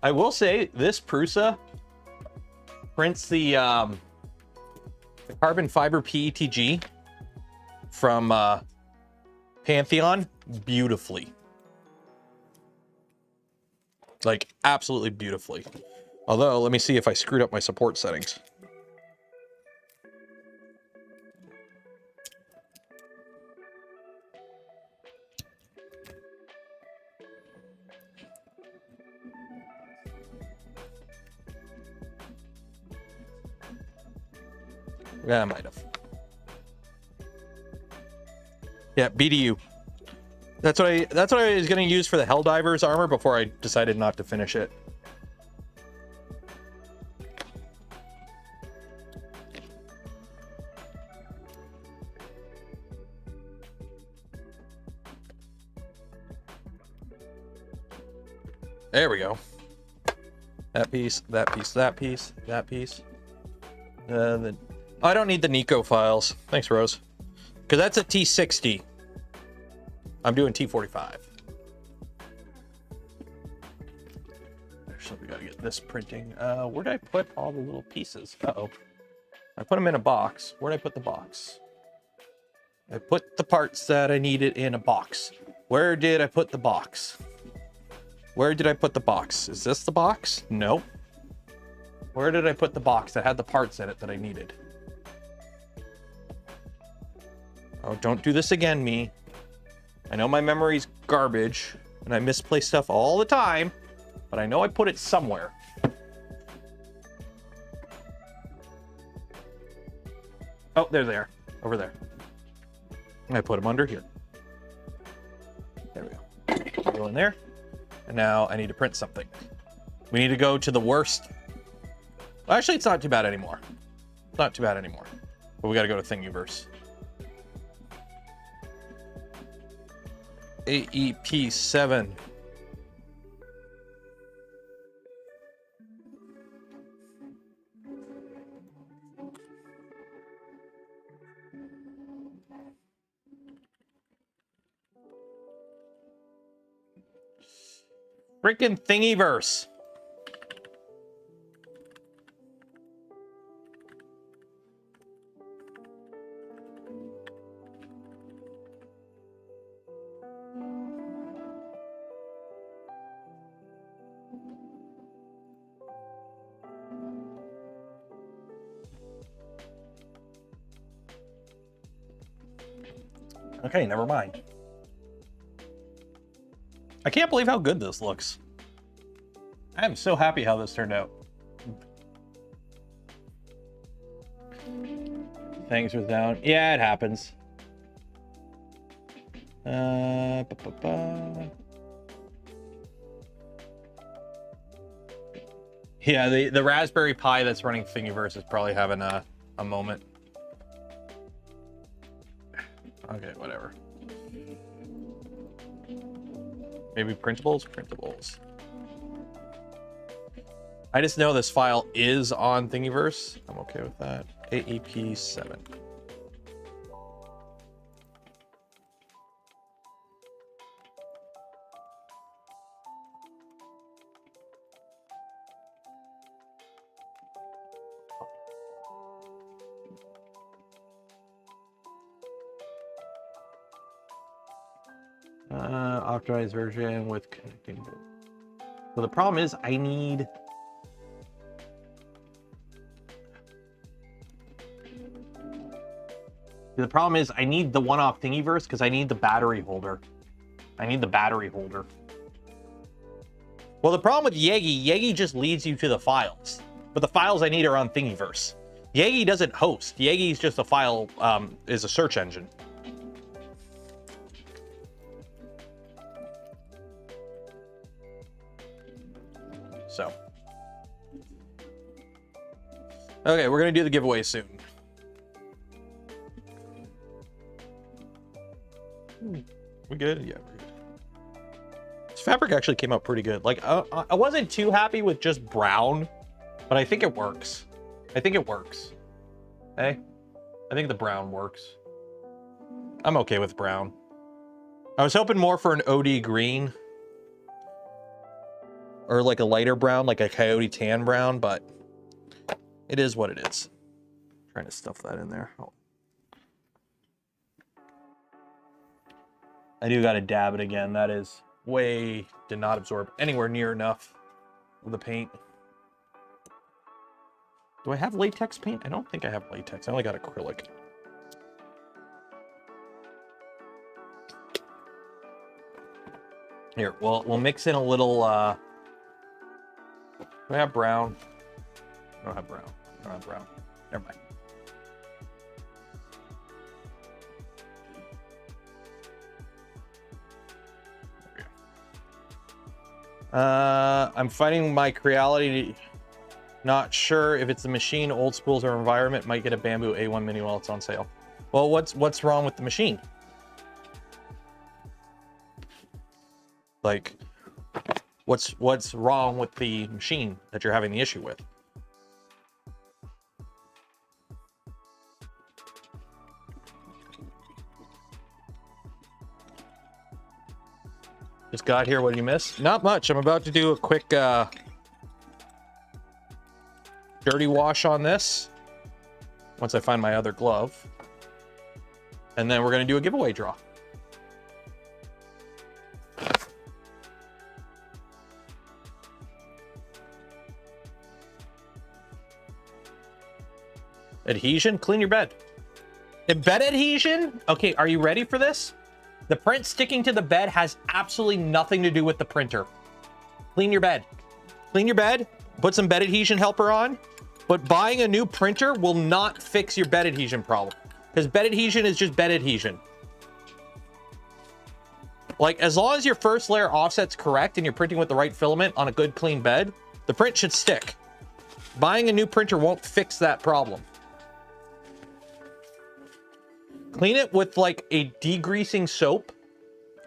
I will say this Prusa prints the carbon fiber PETG from Pantheon beautifully. Like, absolutely beautifully. Although, let me see if I screwed up my support settings. Yeah, I might have. Yeah, BDU. That's what I was gonna use for the Helldivers armor before I decided not to finish it. There we go. That piece, that piece, that piece, that piece. I don't need the Nico files. Thanks, Rose. Because that's a T60. I'm doing T45. So we gotta get this printing. Where did I put all the little pieces? Uh-oh. I put them in a box. Where did I put the box? I put the parts that I needed in a box. Where did I put the box? Where did I put the box? Is this the box? Nope. Where did I put the box that had the parts in it that I needed? Oh, don't do this again, me. I know my memory's garbage, and I misplace stuff all the time, but I know I put it somewhere. Oh, they're there. Over there. I put them under here. There we go. Go in there. And now I need to print something. We need to go to the worst. Well, actually, it's not too bad anymore. It's not too bad anymore. But we got to go to Thingiverse. AEP7. Freaking Thingiverse. Okay, never mind. I can't believe how good this looks. I am so happy how this turned out. Things was down. Yeah, it happens. Yeah, the Raspberry Pi that's running Thingiverse is probably having a moment. Okay, whatever. Maybe printables? Printables. I just know this file is on Thingiverse. I'm okay with that. AEP7. Optimized version with connecting. So the problem is I need the one off Thingiverse because I need the battery holder. I need the battery holder. Well, the problem with Yegi just leads you to the files, but the files I need are on Thingiverse. Yegi doesn't host. Yegi's just a file, is a search engine. So, okay, we're gonna do the giveaway soon. We good? Yeah, we're good. This fabric actually came out pretty good. Like, I wasn't too happy with just brown, but I think it works. I think it works. Hey, I think the brown works. I'm okay with brown. I was hoping more for an OD green. Or like a lighter brown, like a coyote tan brown, but it is what it is. Trying to stuff that in there. Oh. I do got to dab it again. That is did not absorb anywhere near enough of the paint. Do I have latex paint? I don't think I have latex. I only got acrylic. Here, we'll mix in a little, do I have brown? I don't have brown. I don't have brown. Never mind. I'm fighting my creality. Not sure if it's the machine, old schools, or environment. Might get a Bamboo A1 Mini while it's on sale. Well, what's wrong with the machine? Like, what's wrong with the machine that you're having the issue with. Just got here. What did you miss? Not much. I'm about to do a quick dirty wash on this once I find my other glove. And then we're going to do a giveaway draw. Adhesion? Clean your bed. Bed adhesion? Okay, are you ready for this? The print sticking to the bed has absolutely nothing to do with the printer. Clean your bed. Clean your bed, put some bed adhesion helper on, but buying a new printer will not fix your bed adhesion problem, because bed adhesion is just bed adhesion. Like, as long as your first layer offset's correct and you're printing with the right filament on a good clean bed, the print should stick. Buying a new printer won't fix that problem. Clean it with like a degreasing soap,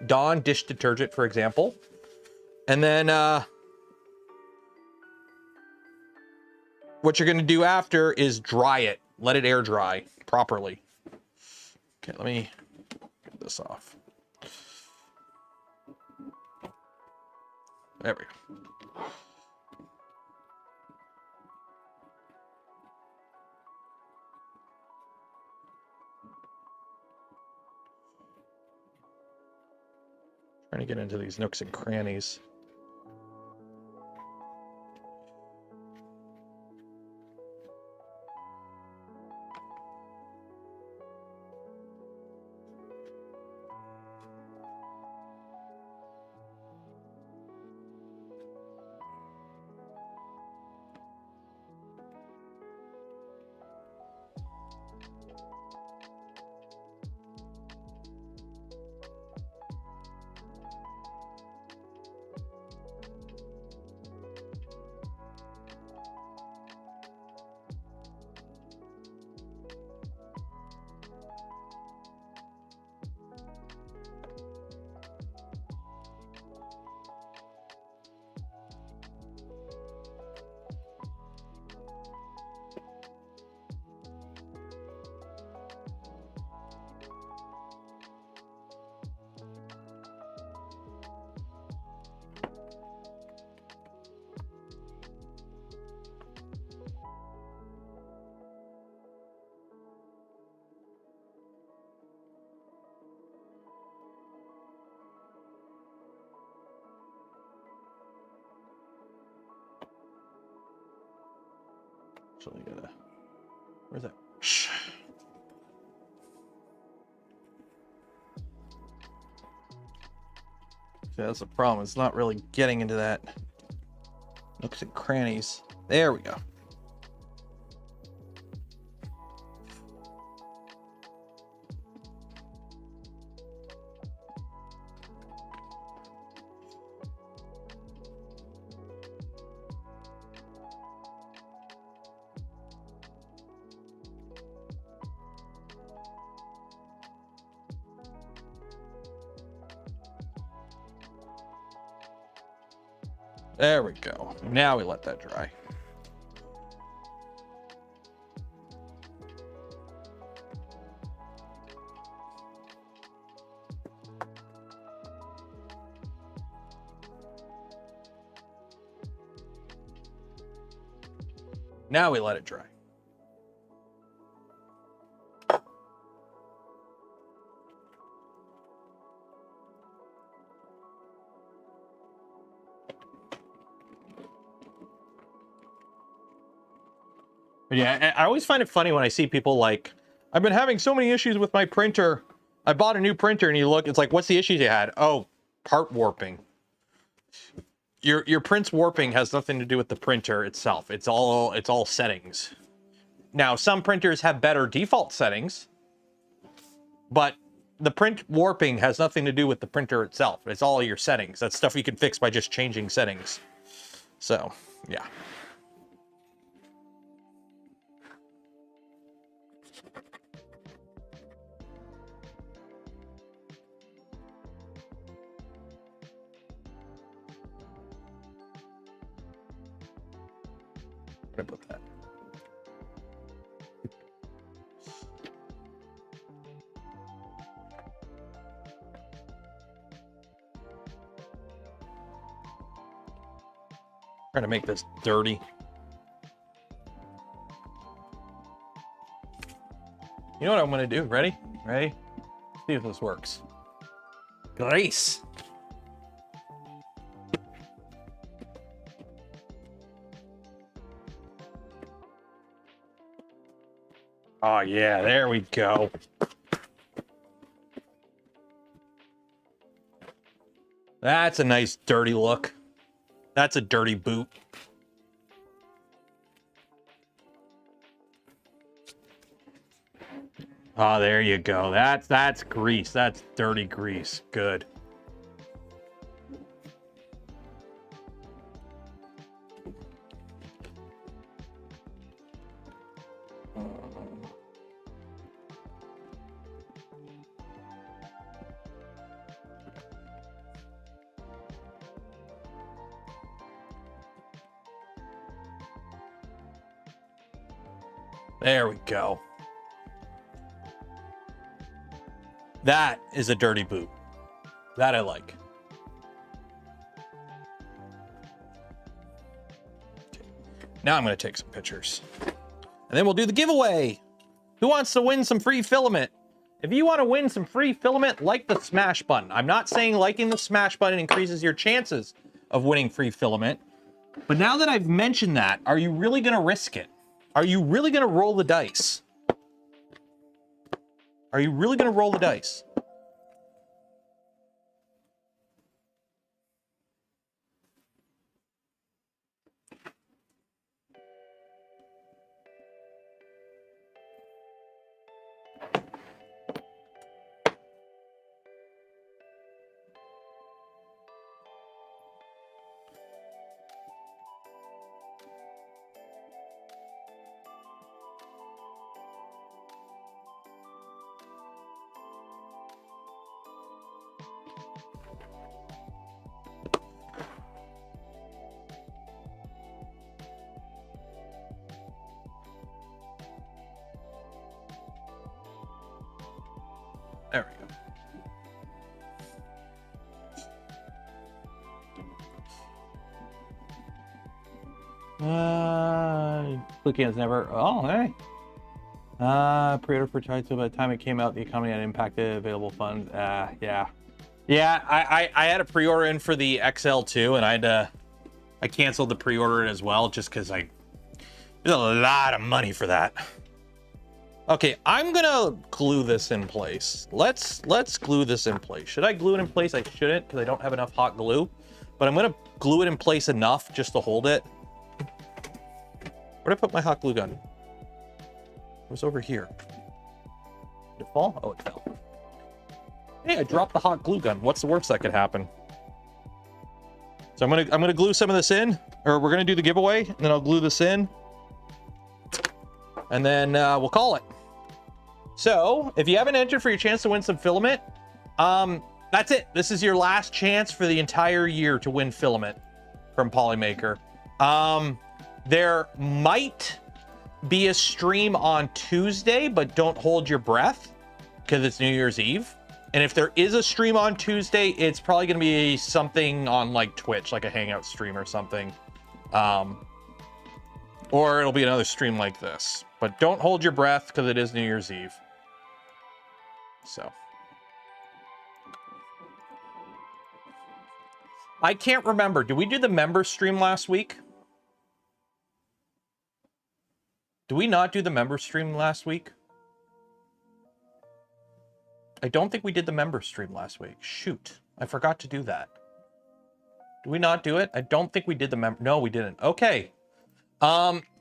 Dawn dish detergent, for example. And then what you're going to do after is dry it. Let it air dry properly. Okay, let me get this off. There we go. Trying to get into these nooks and crannies. Actually, where's that? See, that's the problem. It's not really getting into that nooks and crannies. There we go. There we go. Now we let that dry. Now we let it dry. But yeah, I always find it funny when I see people like, I've been having so many issues with my printer. I bought a new printer, and you look, it's like, what's the issues you had? Oh, part warping. Your print's warping has nothing to do with the printer itself. It's all settings. Now, some printers have better default settings, but the print warping has nothing to do with the printer itself. It's all your settings. That's stuff you can fix by just changing settings. So, yeah. Trying to make this dirty. You know what I'm gonna do? Ready? Ready? See if this works. Grease. Oh yeah, there we go. That's a nice dirty look. That's a dirty boot. Oh, there you go. That's grease. That's dirty grease. Good. There we go. That is a dirty boot. That I like. Okay. Now I'm going to take some pictures. And then we'll do the giveaway. Who wants to win some free filament? If you want to win some free filament, like the smash button. I'm not saying liking the smash button increases your chances of winning free filament. But now that I've mentioned that, are you really going to risk it? Are you really going to roll the dice? Are you really going to roll the dice? There we go. Clicking has never. Oh, hey. Pre-order for Chai, so by the time it came out, the economy had impacted available funds. Yeah. I had a pre-order in for the XL2, and I canceled the pre-order as well, just because there's a lot of money for that. Okay, I'm gonna glue this in place. Let's glue this in place. Should I glue it in place? I shouldn't, because I don't have enough hot glue. But I'm gonna glue it in place enough just to hold it. Where'd I put my hot glue gun? It was over here. Did it fall? Oh, it fell. Hey, I dropped the hot glue gun. What's the worst that could happen? So I'm gonna glue some of this in, or we're gonna do the giveaway, and then I'll glue this in, and then we'll call it. So if you haven't entered for your chance to win some filament, that's it. This is your last chance for the entire year to win filament from POLYMAKER. There might be a stream on Tuesday, but don't hold your breath because it's New Year's Eve. And if there is a stream on Tuesday, it's probably going to be something on like Twitch, like a Hangout stream or something. Or it'll be another stream like this. But don't hold your breath because it is New Year's Eve. So. I can't remember. Did we do the member stream last week? Did we not do the member stream last week? I don't think we did the member stream last week. Shoot. I forgot to do that. Did we not do it? I don't think we did the member. No, we didn't. Okay.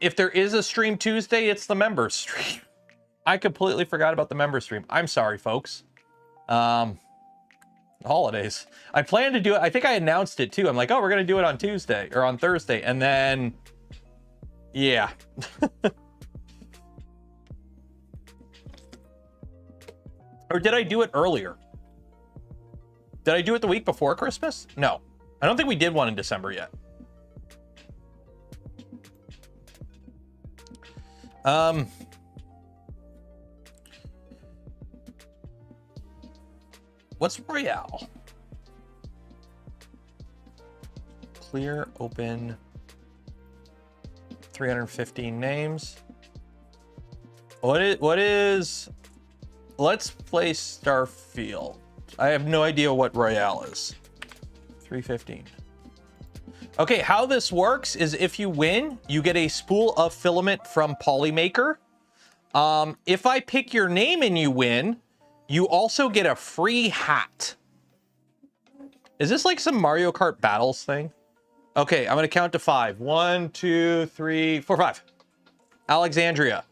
If there is a stream Tuesday, it's the member stream. I completely forgot about the member stream. I'm sorry, folks. Holidays. I plan to do it. I think I announced it too. I'm like, oh, we're going to do it on Tuesday or on Thursday. And then, yeah. Or did I do it earlier? Did I do it the week before Christmas? No. I don't think we did one in December yet. What's Royale? Clear, open, 315 names. What is Let's play Starfield. I have no idea what Royale is. 315. Okay, how this works is if you win, you get a spool of filament from POLYMAKER. If I pick your name and you win, you also get a free hat. Is this like some Mario Kart battles thing? Okay, I'm gonna count to 5. 1, 2, 3, 4, 5. Alexandria.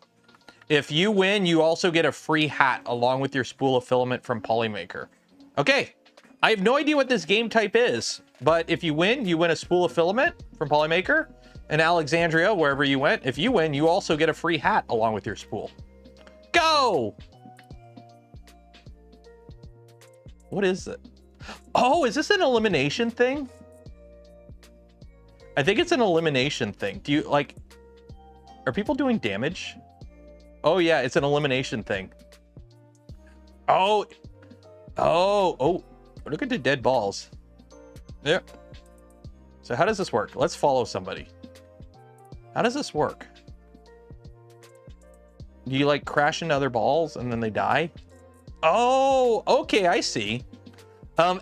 If you win, you also get a free hat along with your spool of filament from POLYMAKER. Okay, I have no idea what this game type is, but if you win a spool of filament from POLYMAKER. And Alexandria, wherever you went, if you win, you also get a free hat along with your spool. Go! What is it? Oh, is this an elimination thing? I think it's an elimination thing. Do you, like, are people doing damage? Oh, yeah, it's an elimination thing. Oh, look at the dead balls. There. So how does this work? Let's follow somebody. How does this work? Do you like crash into other balls and then they die? Oh, okay, I see.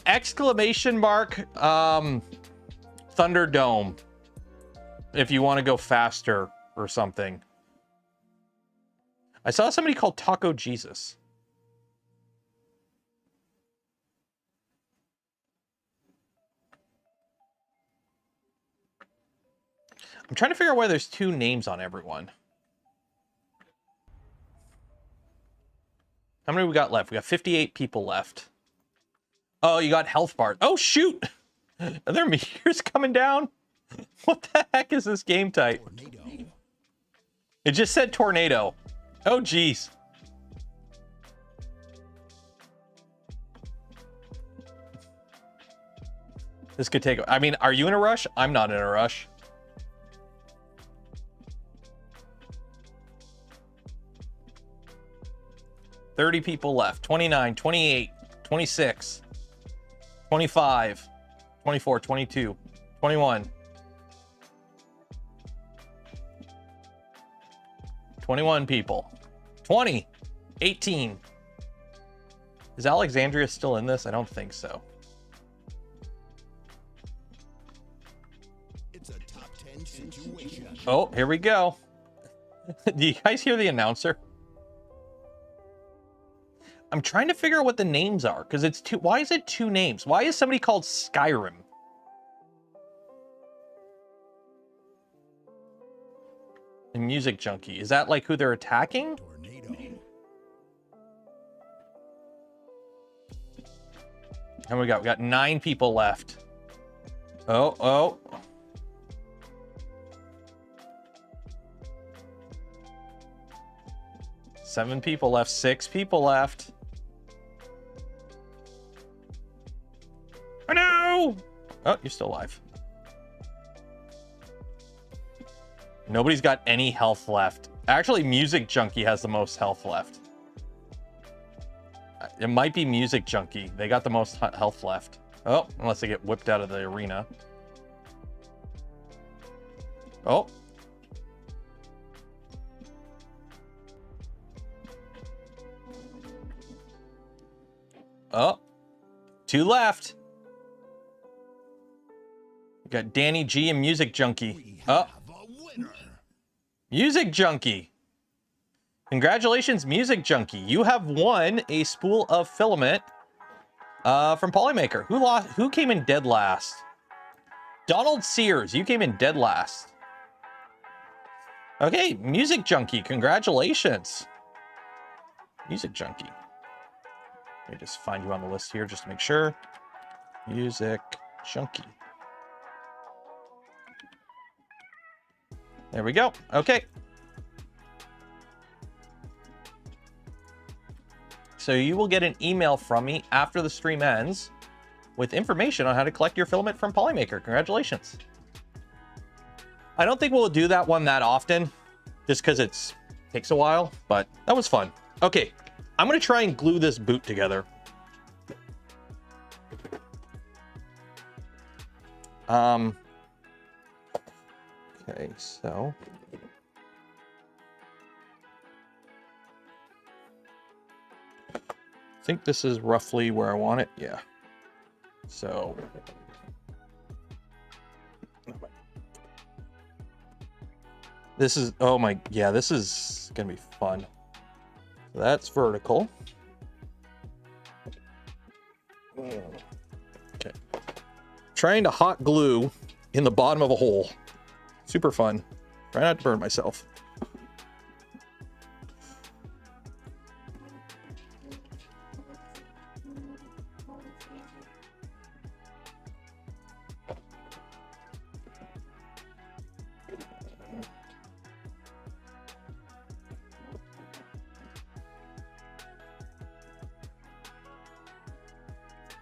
Exclamation mark, Thunderdome. If you want to go faster or something. I saw somebody called Taco Jesus. I'm trying to figure out why there's 2 names on everyone. How many we got left? We got 58 people left. Oh, you got health bar. Oh, shoot! Are there meteors coming down? What the heck is this game type? Tornado. It just said tornado. Oh, geez. This could take... I mean, are you in a rush? I'm not in a rush. $30 people left. 29, 28, 26, 25, 24, 22, 21, 21 people. 20, 18. Is Alexandria still in this? I don't think so. It's a top 10 situation. Oh, here we go. Do you guys hear the announcer? I'm trying to figure out what the names are, because it's 2. Why is it 2 names? Why is somebody called Skyrim? And Music Junkie. Is that like who they're attacking? Tornado. And we got 9 people left. Oh. 7 people left. 6 people left. Oh no! Oh, you're still alive. Nobody's got any health left. Actually, Music Junkie has the most health left. It might be Music Junkie. They got the most health left. Oh, unless they get whipped out of the arena. Oh. Oh. 2 left. We got Danny G and Music Junkie. Oh. Music Junkie. Congratulations, Music Junkie. You have won a spool of filament from POLYMAKER. Who came in dead last? Donald Sears, you came in dead last. Okay, Music Junkie, congratulations. Music Junkie. Let me just find you on the list here just to make sure. Music Junkie. There we go. Okay. So you will get an email from me after the stream ends with information on how to collect your filament from POLYMAKER. Congratulations. I don't think we'll do that one that often just because it takes a while, but that was fun. Okay, I'm going to try and glue this boot together. Okay, so think this is roughly where I want it. Yeah. So this is, oh my, yeah, this is gonna be fun. That's vertical. Okay. Trying to hot glue in the bottom of a hole. Super fun. Try not to burn myself.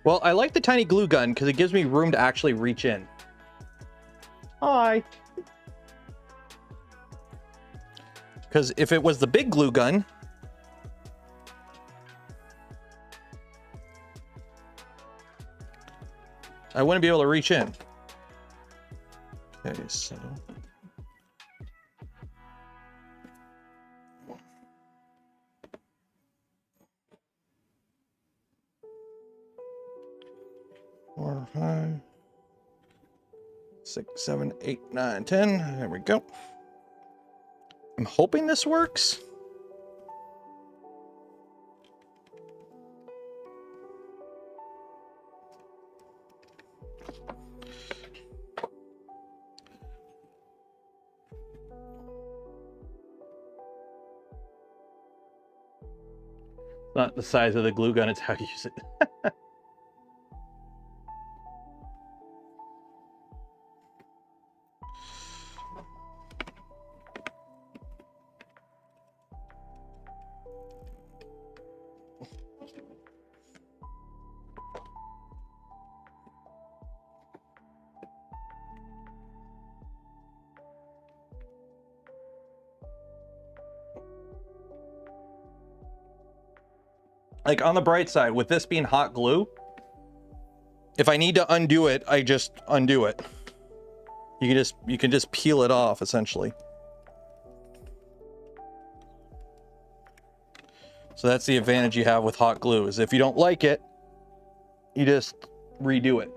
Well, I like the tiny glue gun because it gives me room to actually reach in. Hi. Because if it was the big glue gun, I wouldn't be able to reach in. Okay, so... Four, 5, 6, 7, 8, 9, 10. There we go. I'm hoping this works. Not the size of the glue gun, it's how you use it. Like, on the bright side, with this being hot glue, if I need to undo it, I just undo it. You can just peel it off, essentially. So that's the advantage you have with hot glue, is if you don't like it, you just redo it.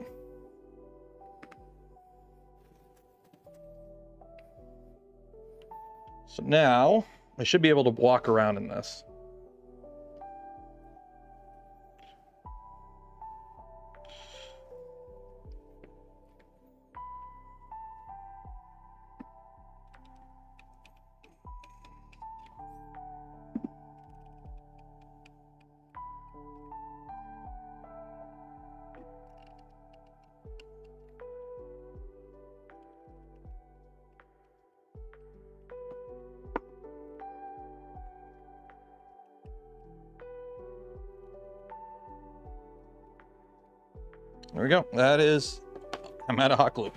So now, I should be able to walk around in this. There we go. That is, I'm out of hot glue.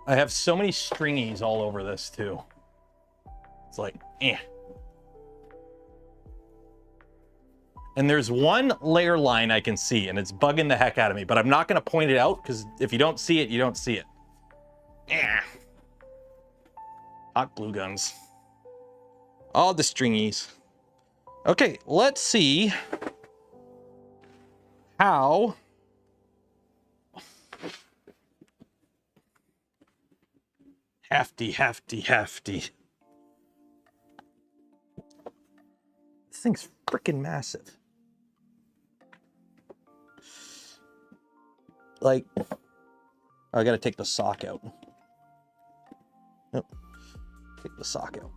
I have so many stringies all over this too. It's like, eh. And there's one layer line I can see, and it's bugging the heck out of me, but I'm not gonna point it out because if you don't see it, you don't see it. Eh. Hot glue guns. All the stringies. Okay, let's see how hefty. This thing's freaking massive. Like, I gotta take the sock out. Nope. Take the sock out.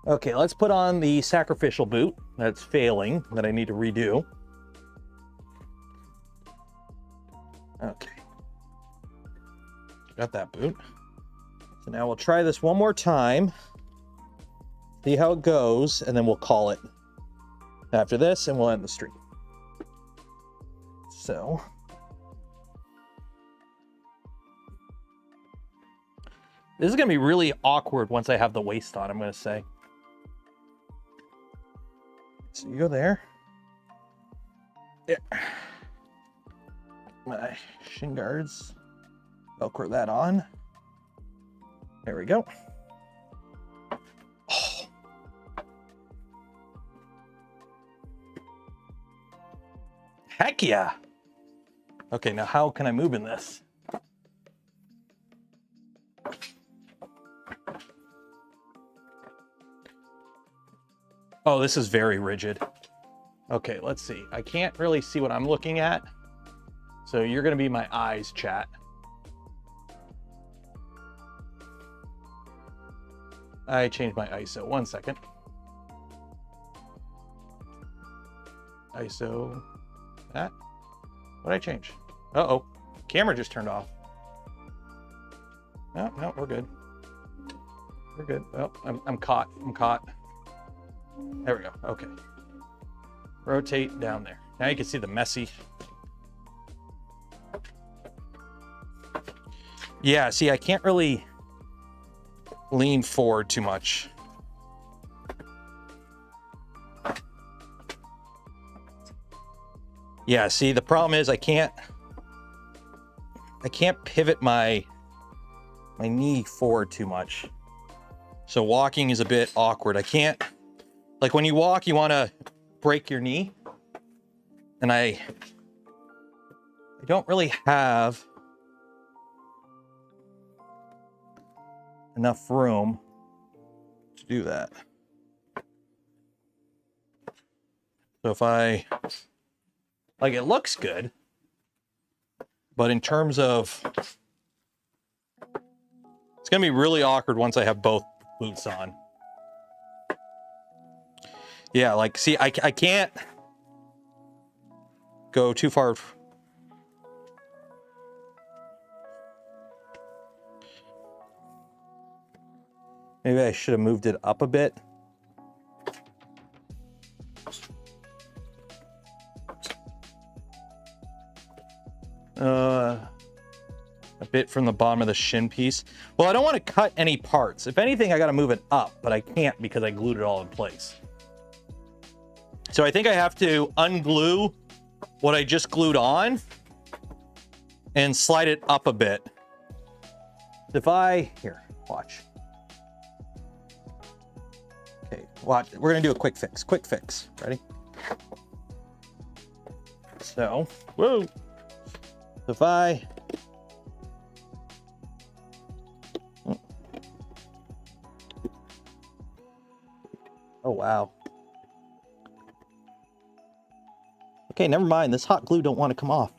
Okay, let's put on the sacrificial boot that's failing, that I need to redo. Okay. Got that boot. So now we'll try this one more time. See how it goes, and then we'll call it after this, and we'll end the stream. So. This is going to be really awkward once I have the waist on, I'm going to say. So you go there. Yeah. My shin guards. Velcro that on. There we go. Oh, Heck yeah. Okay, now how can I move in this? Oh, this is very rigid. Okay, let's see. I can't really see what I'm looking at. So you're gonna be my eyes, chat. I changed my ISO. 1 second. ISO. That. What did I change? Uh-oh. Camera just turned off. No, no, we're good. We're good. Oh, I'm caught. I'm caught. There we go. Okay. Rotate down there. Now you can see the messy. Yeah, see, I can't really lean forward too much. Yeah, see, the problem is I can't pivot my knee forward too much. So walking is a bit awkward. I can't, like when you walk, you want to break your knee. And I don't really have enough room to do that. So if I, like, it looks good, but in terms of, it's gonna be really awkward once I have both boots on. Yeah, like, see, I can't go too far. Maybe I should have moved it up a bit. A bit from the bottom of the shin piece. Well, I don't want to cut any parts. If anything, I got to move it up, but I can't because I glued it all in place. So I think I have to unglue what I just glued on and slide it up a bit. If I, here, watch. Okay, watch. We're gonna do a quick fix. Quick fix. Ready? So, whoa. If I, oh wow. Okay, never mind. This hot glue don't want to come off.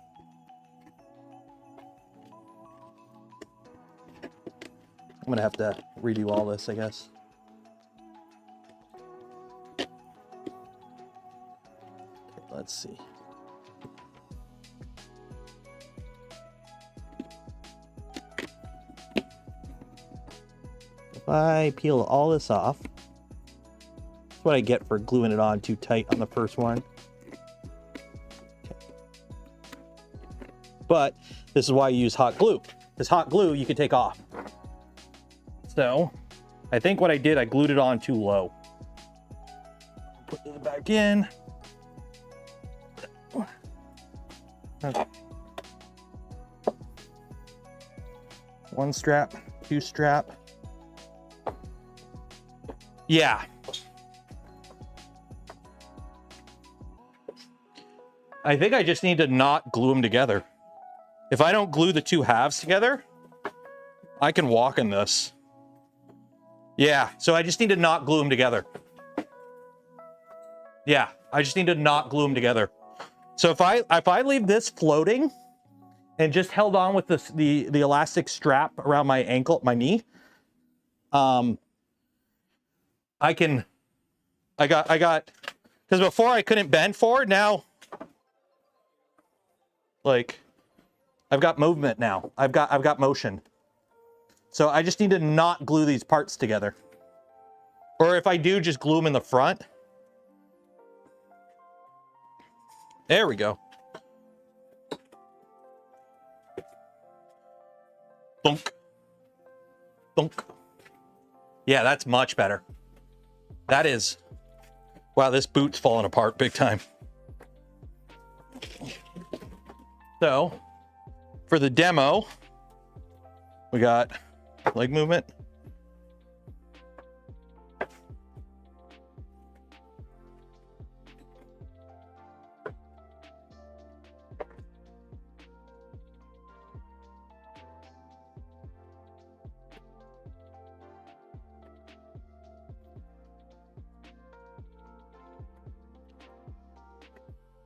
I'm gonna have to redo all this, I guess. Okay, let's see. If I peel all this off, that's what I get for gluing it on too tight on the first one. But this is why you use hot glue. Because hot glue you can take off. So I think what I did, I glued it on too low. Put it back in. Okay. One strap, two strap. Yeah. I think I just need to not glue them together. If I don't glue the two halves together, I can walk in this. Yeah, so I just need to not glue them together. Yeah, I just need to not glue them together. So if I leave this floating and just held on with the elastic strap around my ankle, my knee, I got, because before I couldn't bend forward, now, like, I've got movement now. I've got motion. So I just need to not glue these parts together. Or if I do, just glue them in the front. There we go. Thunk. Thunk. Yeah, that's much better. That is... Wow, this boot's falling apart big time. So, for the demo, we got leg movement.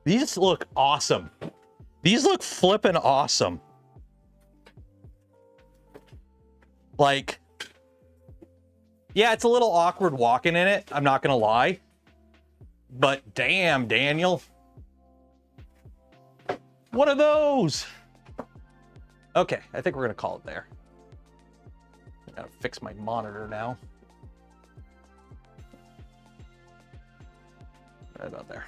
These look awesome. These look flippin' awesome. Like, yeah, it's a little awkward walking in it, I'm not gonna lie. But damn, Daniel. One of those. Okay, I think we're gonna call it there. I gotta fix my monitor now. Right about there.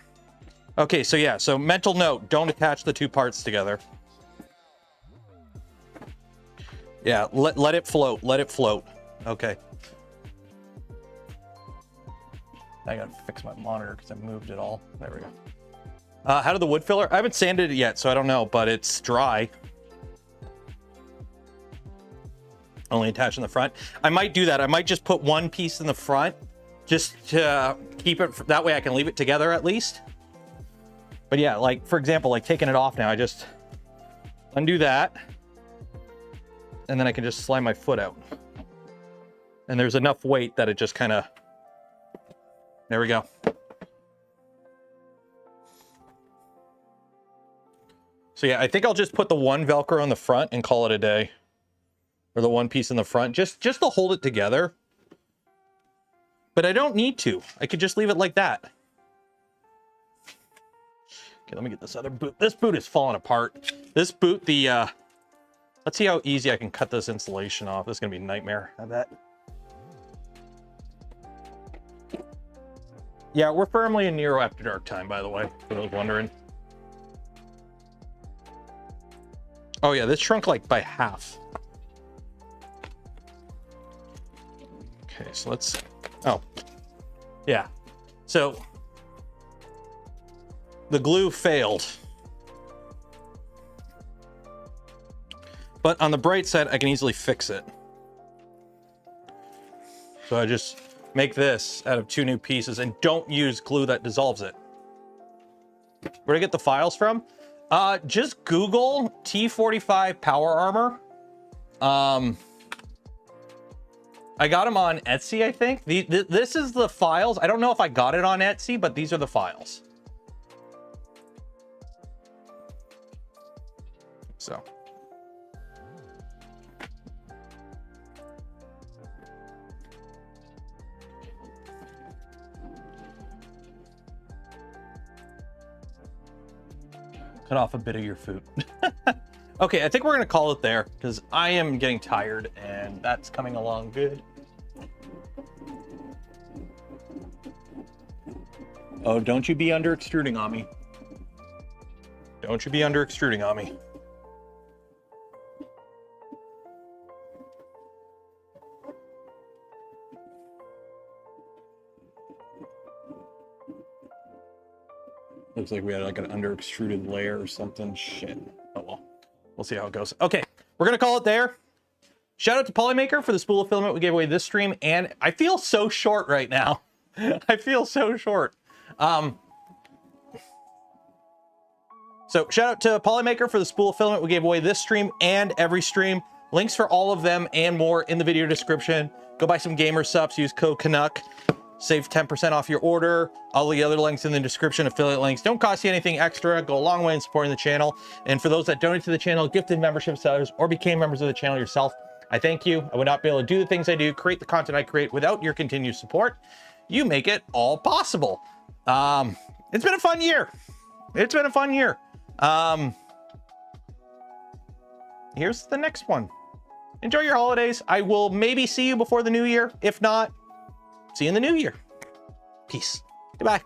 Okay, so yeah, so mental note, don't attach the two parts together. Yeah, let it float, let it float. Okay. I gotta fix my monitor because I moved it all. There we go. How did the wood filler? I haven't sanded it yet, so I don't know, but it's dry. Only attached in the front. I might do that. I might just put one piece in the front just to keep it, that way I can leave it together at least. But yeah, like, for example, like taking it off now, I just undo that, and then I can just slide my foot out. And there's enough weight that it just kind of, there we go. So yeah, I think I'll just put the one Velcro on the front and call it a day. Or the one piece in the front, just to hold it together. But I don't need to. I could just leave it like that. Okay, let me get this other boot. This boot is falling apart. This boot, let's see how easy I can cut this insulation off. This is gonna be a nightmare, I bet. Yeah, we're firmly in Nero After Dark time, by the way, for those wondering. Oh yeah, this shrunk like by half. Okay, so let's, oh, yeah. So the glue failed. But on the bright side, I can easily fix it. So I just make this out of 2 new pieces and don't use glue that dissolves it. Where did I get the files from? Just Google T45 Power Armor. I got them on Etsy, I think. This is the files. I don't know if I got it on Etsy, but these are the files. So. Cut off a bit of your food. Okay, I think we're gonna call it there because I am getting tired and that's coming along good. Oh, don't you be under extruding on me. Don't you be under extruding on me. Looks like we had like an under extruded layer or something. Shit. Oh well. We'll see how it goes. Okay, we're gonna call it there. Shout out to POLYMAKER for the spool of filament we gave away this stream, and I feel so short right now. I feel so short. So shout out to POLYMAKER for the spool of filament we gave away this stream and every stream. Links for all of them and more in the video description. Go buy some gamer subs, use code Canuck. Save 10% off your order. All the other links in the description, affiliate links, don't cost you anything extra. Go a long way in supporting the channel. And for those that donate to the channel, gifted memberships to others, or became members of the channel yourself, I thank you. I would not be able to do the things I do, create the content I create without your continued support. You make it all possible. It's been a fun year. It's been a fun year. Here's the next one. Enjoy your holidays. I will maybe see you before the new year. If not, see you in the new year. Peace. Goodbye.